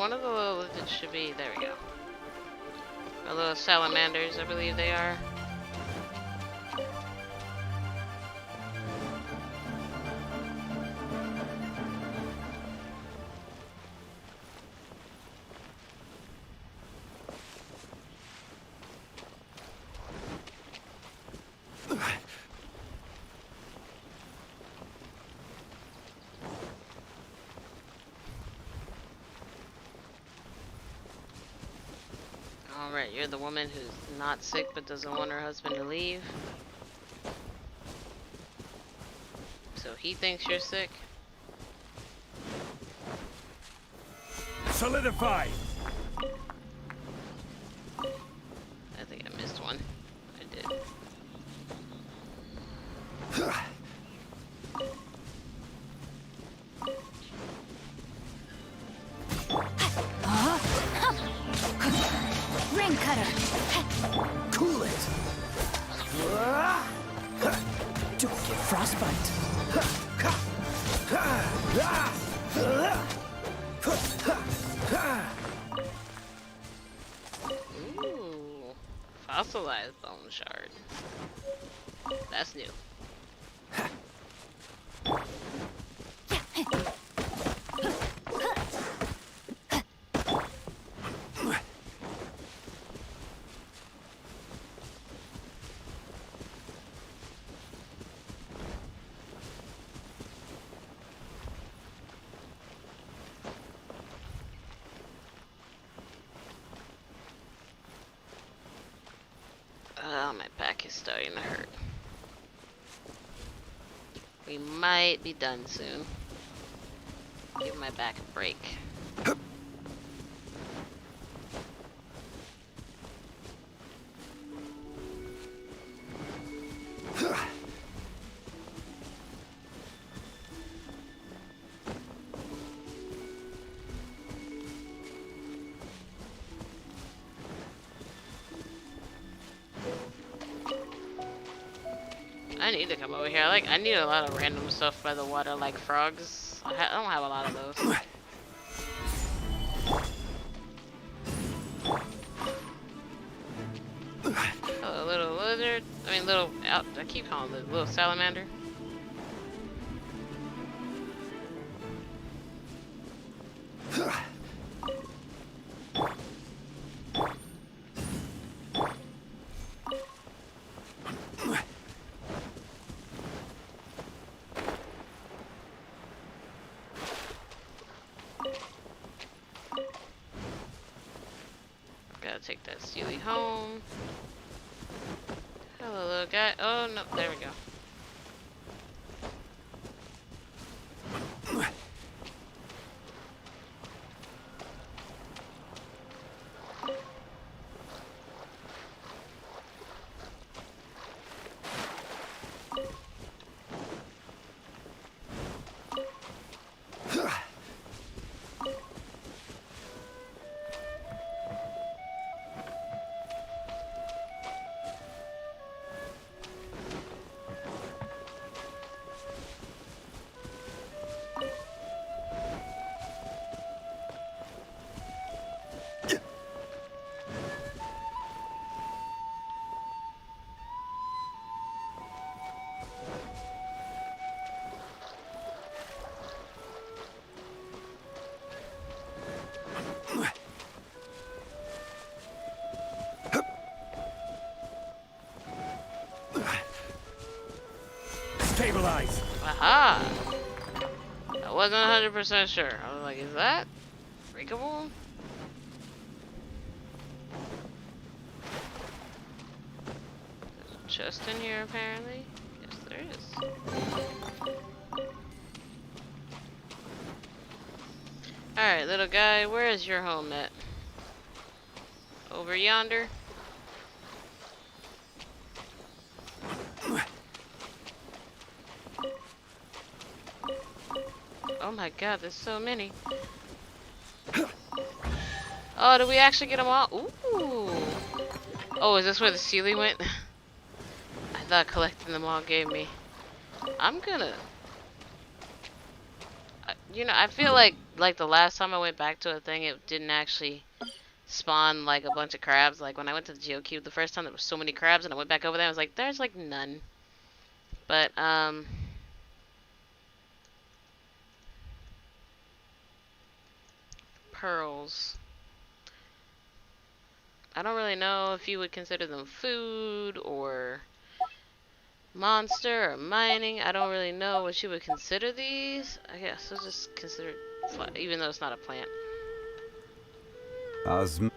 one of the little, it should be, there we go. The little salamanders, I believe they are. Alright, you're the woman who's not sick but doesn't want her husband to leave. So he thinks you're sick? Solidify! I think I missed one. I did. Ring cutter. Cool it. Don't get frostbite. Ooh, fossilized bone shard. That's new. Oh, my back is starting to hurt. We might be done soon. Give my back a break. I need to come over here. I need a lot of random stuff by the water, like frogs. I don't have a lot of those. Oh, a little lizard. I mean, little. I keep calling it little salamander. Gotta take that Steely home. Hello, little guy. Oh, no. There we go. Stabilize. Aha! I wasn't 100% sure. I was like, is that breakable? There's a chest in here, apparently. Yes, there is. Alright, little guy, where is your home at? Over yonder? Oh my god, there's so many. Oh, did we actually get them all? Ooh. Oh, is this where the Sealy went? I thought collecting them all gave me. I'm gonna... you know, I feel like like the last time I went back to a thing, it didn't actually spawn like a bunch of crabs. Like when I went to the GeoCube the first time, there was so many crabs, and I went back over there, I was like, there's like none. But pearls. I don't really know if you would consider them food or monster or mining. I don't really know what you would consider these. I guess I'll just consider it, even though it's not a plant. Osm.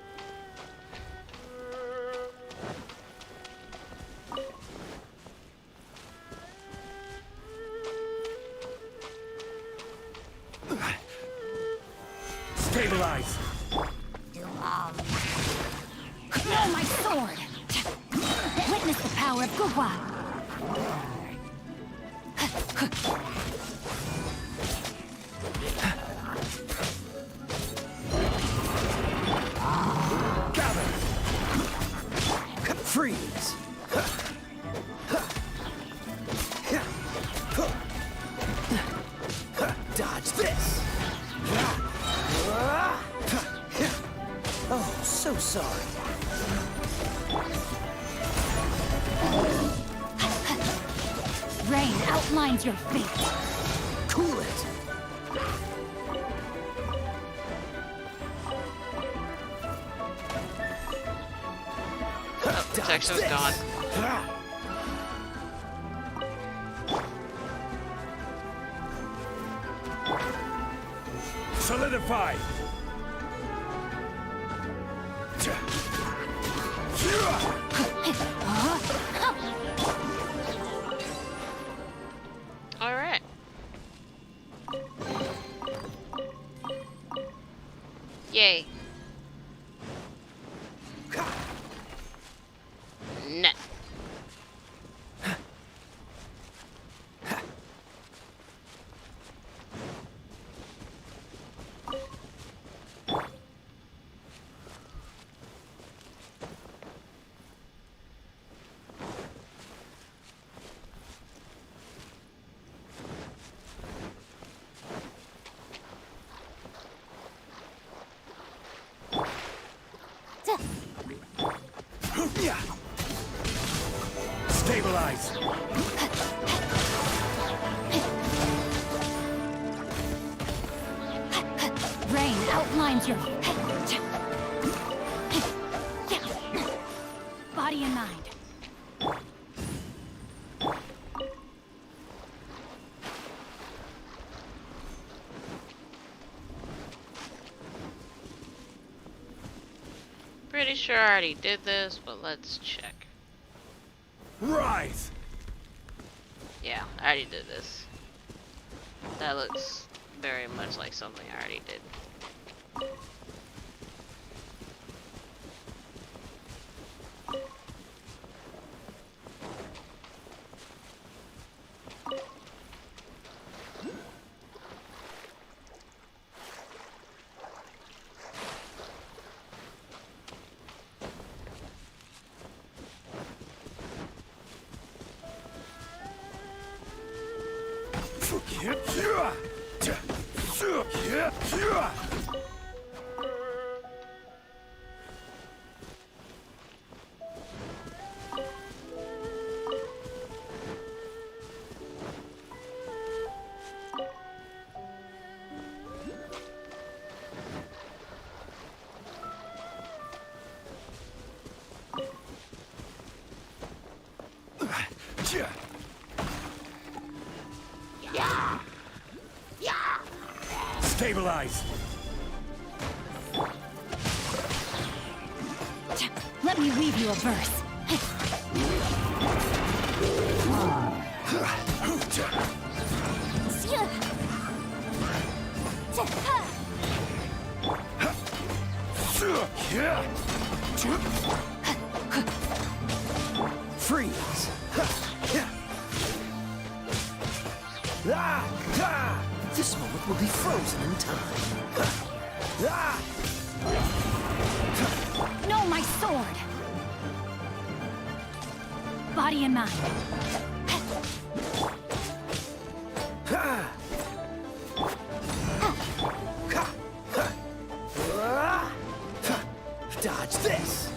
Stabilize. No, my sword! Witness the power of Gugwa! Gather. Freeze. Dodge this. Oh, so sorry. Rain outlines your fate. Cool it. Oh, protection's gone. Solidify. Alright. Yay. Net. Stabilize. Rain outlines your body and mind. Pretty sure I already did this, but let's check. Rise. Yeah, I already did this. That looks very much like something I already did. Stabilize. Let me weave you a verse. Freeze. This moment will be frozen in time. No, my sword! Body and mind. Dodge this!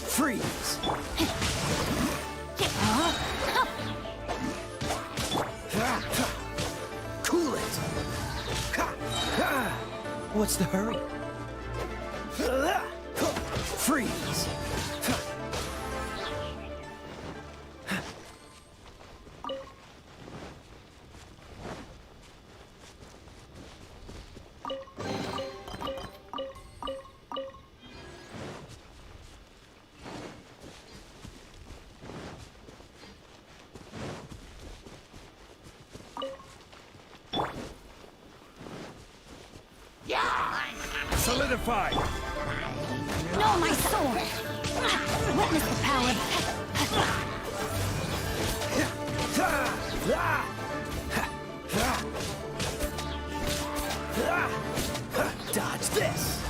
Freeze! Cool it! What's the hurry? Freeze! Solidify! No, my sword! Witness the power. Dodge this!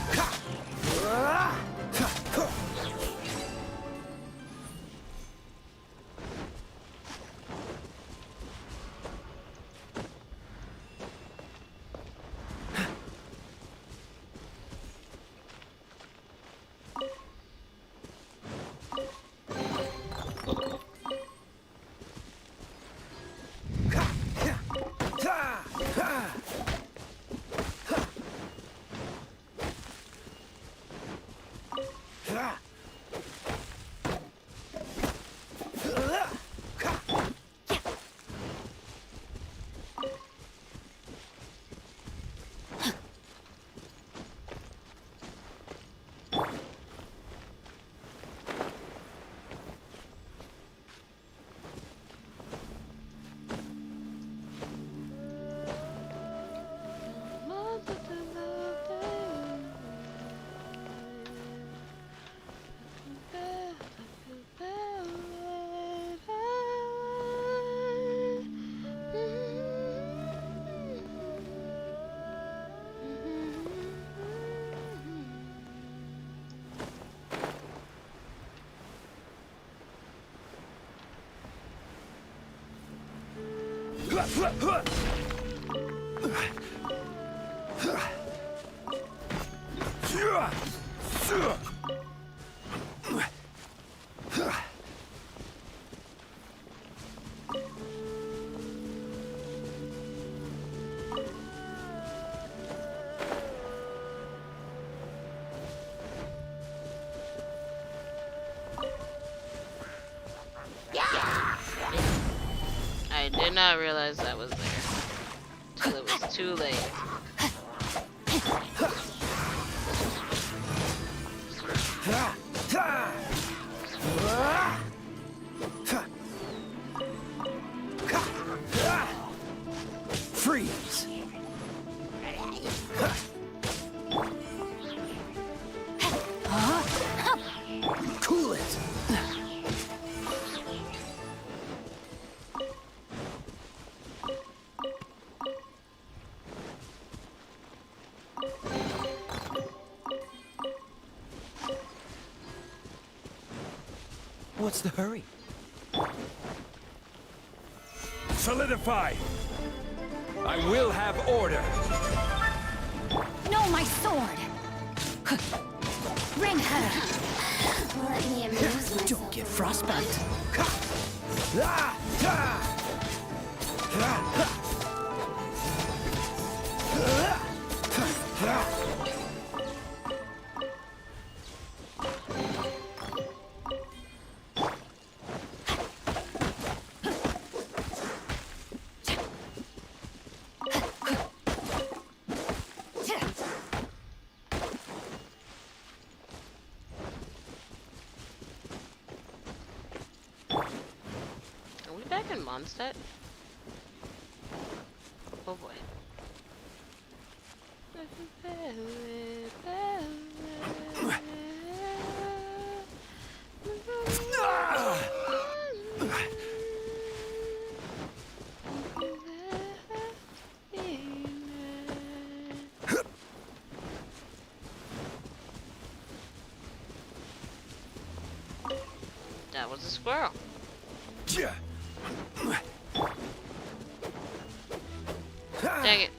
I did not realize that was there till it was too late. Freeze! Cool it! What's the hurry? Solidify! I will have order! No, my sword! Bring her! Let me amuse myself. Don't get frostbite. Are we back in Mondstadt? Oh boy. That was a squirrel. Dang it.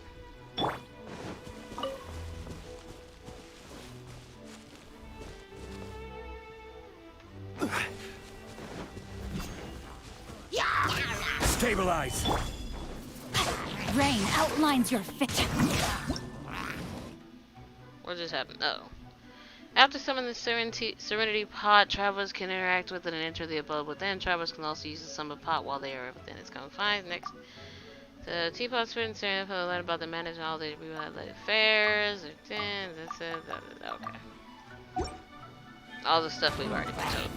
Stabilize. Rain outlines your victim. What just happened? Oh. After summoning the Serenity Pod, travelers can interact with it and enter the abode within. Travelers can also use the Summon Pod while they are within its confines. Next, the Teapot Spirit Serenity Pod learn about the managing all the related affairs. Okay. All the stuff we've already been told.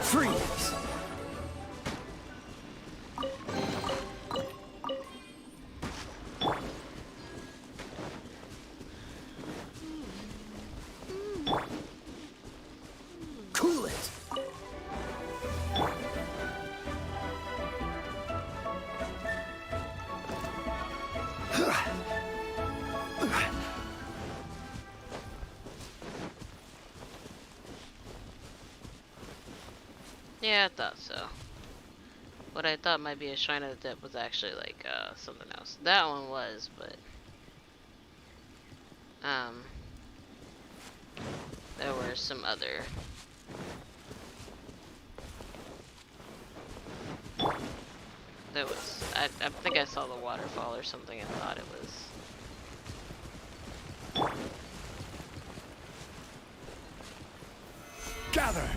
Freeze! Cool it! Yeah, I thought so. What I thought might be a Shrine of the Dead was actually like something else. That one was, but there were some other I think I saw the waterfall or something and thought it was. Gather.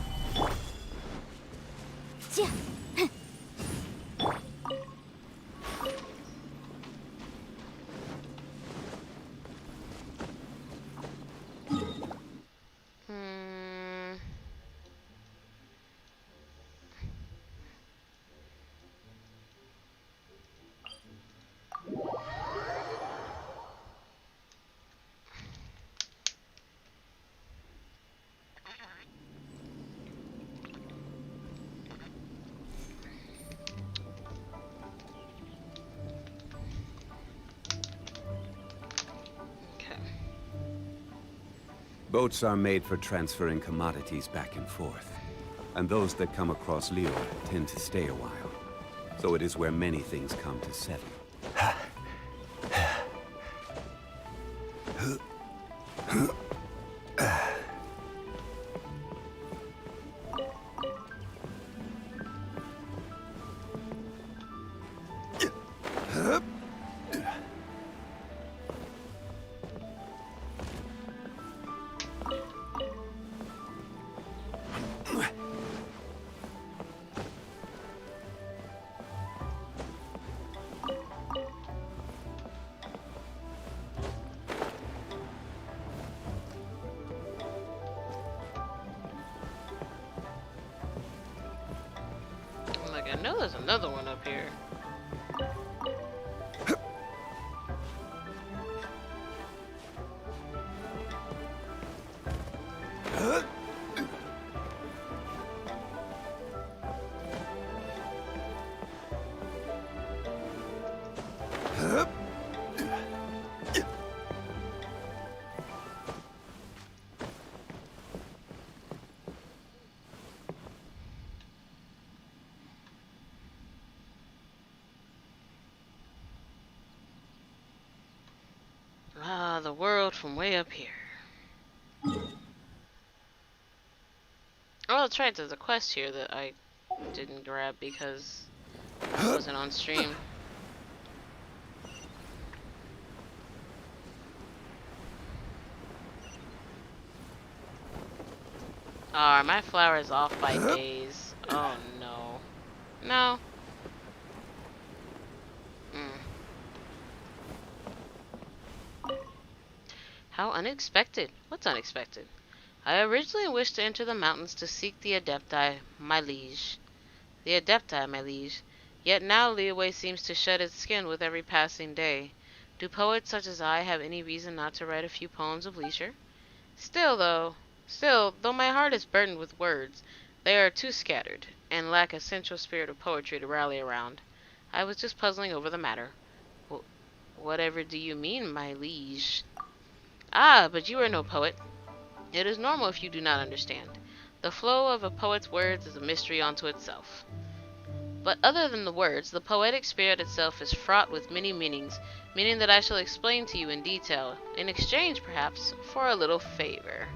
Boats are made for transferring commodities back and forth. And those that come across Lior tend to stay a while. So it is where many things come to settle. I know there's another one up here. Ah, the world from way up here. Oh, that's right, there's a quest here that I didn't grab because I wasn't on stream. Are my flowers off by days? Oh no. No. How unexpected. What's unexpected? I originally wished to enter the mountains to seek the Adepti, my liege. The Adepti, my liege. Yet now Liyue seems to shed its skin with every passing day. Do poets such as I have any reason not to write a few poems of leisure? Still, though my heart is burdened with words, They are too scattered, and lack a central spirit of poetry to rally around. I was just puzzling over the matter. Whatever do you mean, my liege? Ah, but you are no poet. It is normal if you do not understand. The flow of a poet's words is a mystery unto itself. But other than the words, the poetic spirit itself is fraught with many meanings, meaning that I shall explain to you in detail, in exchange, perhaps, for a little favor.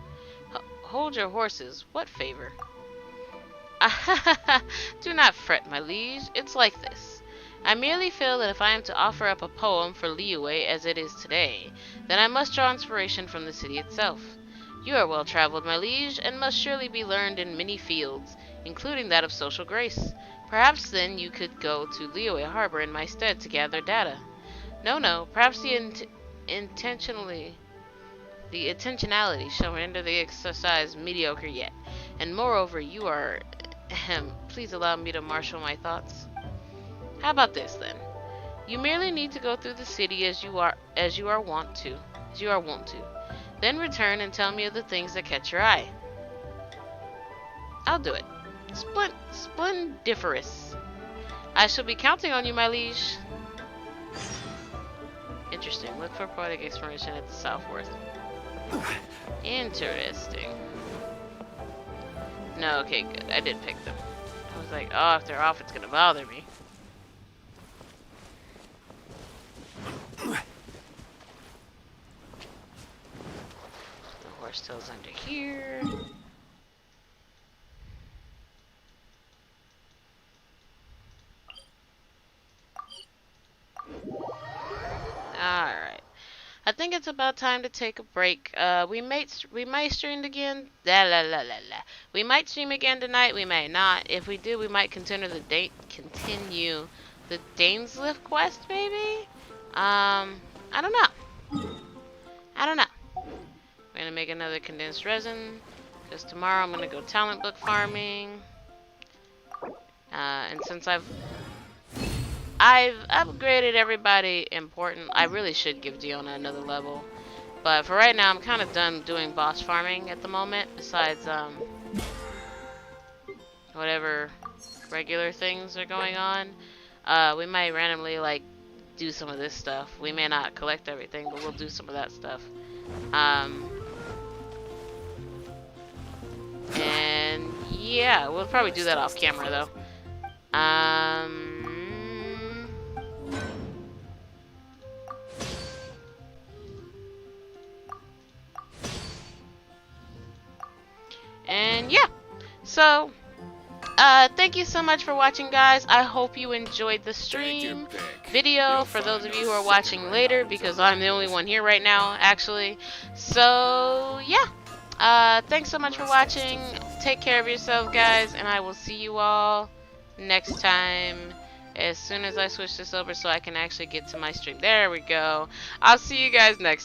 Hold your horses. What favor? Do not fret, my liege. It's like this. I merely feel that if I am to offer up a poem for Liyue as it is today, then I must draw inspiration from the city itself. You are well traveled, my liege, and must surely be learned in many fields, including that of social grace. Perhaps then you could go to Liyue Harbor in my stead to gather data. No, perhaps the intentionality shall render the exercise mediocre yet. And moreover, you are... please allow me to marshal my thoughts. How about this then? You merely need to go through the city as you are wont to. Then return and tell me of the things that catch your eye. I'll do it. Splendiferous. I shall be counting on you, my liege. Interesting. Look for poetic exploration at the Southworth. Interesting. No, okay, good. I did pick them. I was like, oh, if they're off, it's gonna bother me. The horse tail's under here. Alright. I think it's about time to take a break. We might stream again. We might stream again tonight. We may not. If we do, we might continue the Dainsliff quest, maybe. I don't know. We're gonna make another condensed resin because tomorrow I'm gonna go talent book farming. And since I've upgraded everybody important. I really should give Diona another level. But for right now, I'm kind of done doing boss farming at the moment. Besides, whatever regular things are going on. We might randomly, like, do some of this stuff. We may not collect everything, but we'll do some of that stuff. And, yeah, we'll probably do that off camera, though. And yeah, so thank you so much for watching, guys. I hope you enjoyed the stream video for those of you who are watching later, because I'm the only one here right now, actually. So yeah, thanks so much for watching. Take care of yourselves, guys, and I will see you all next time as soon as I switch this over so I can actually get to my stream. There we go. I'll see you guys next time.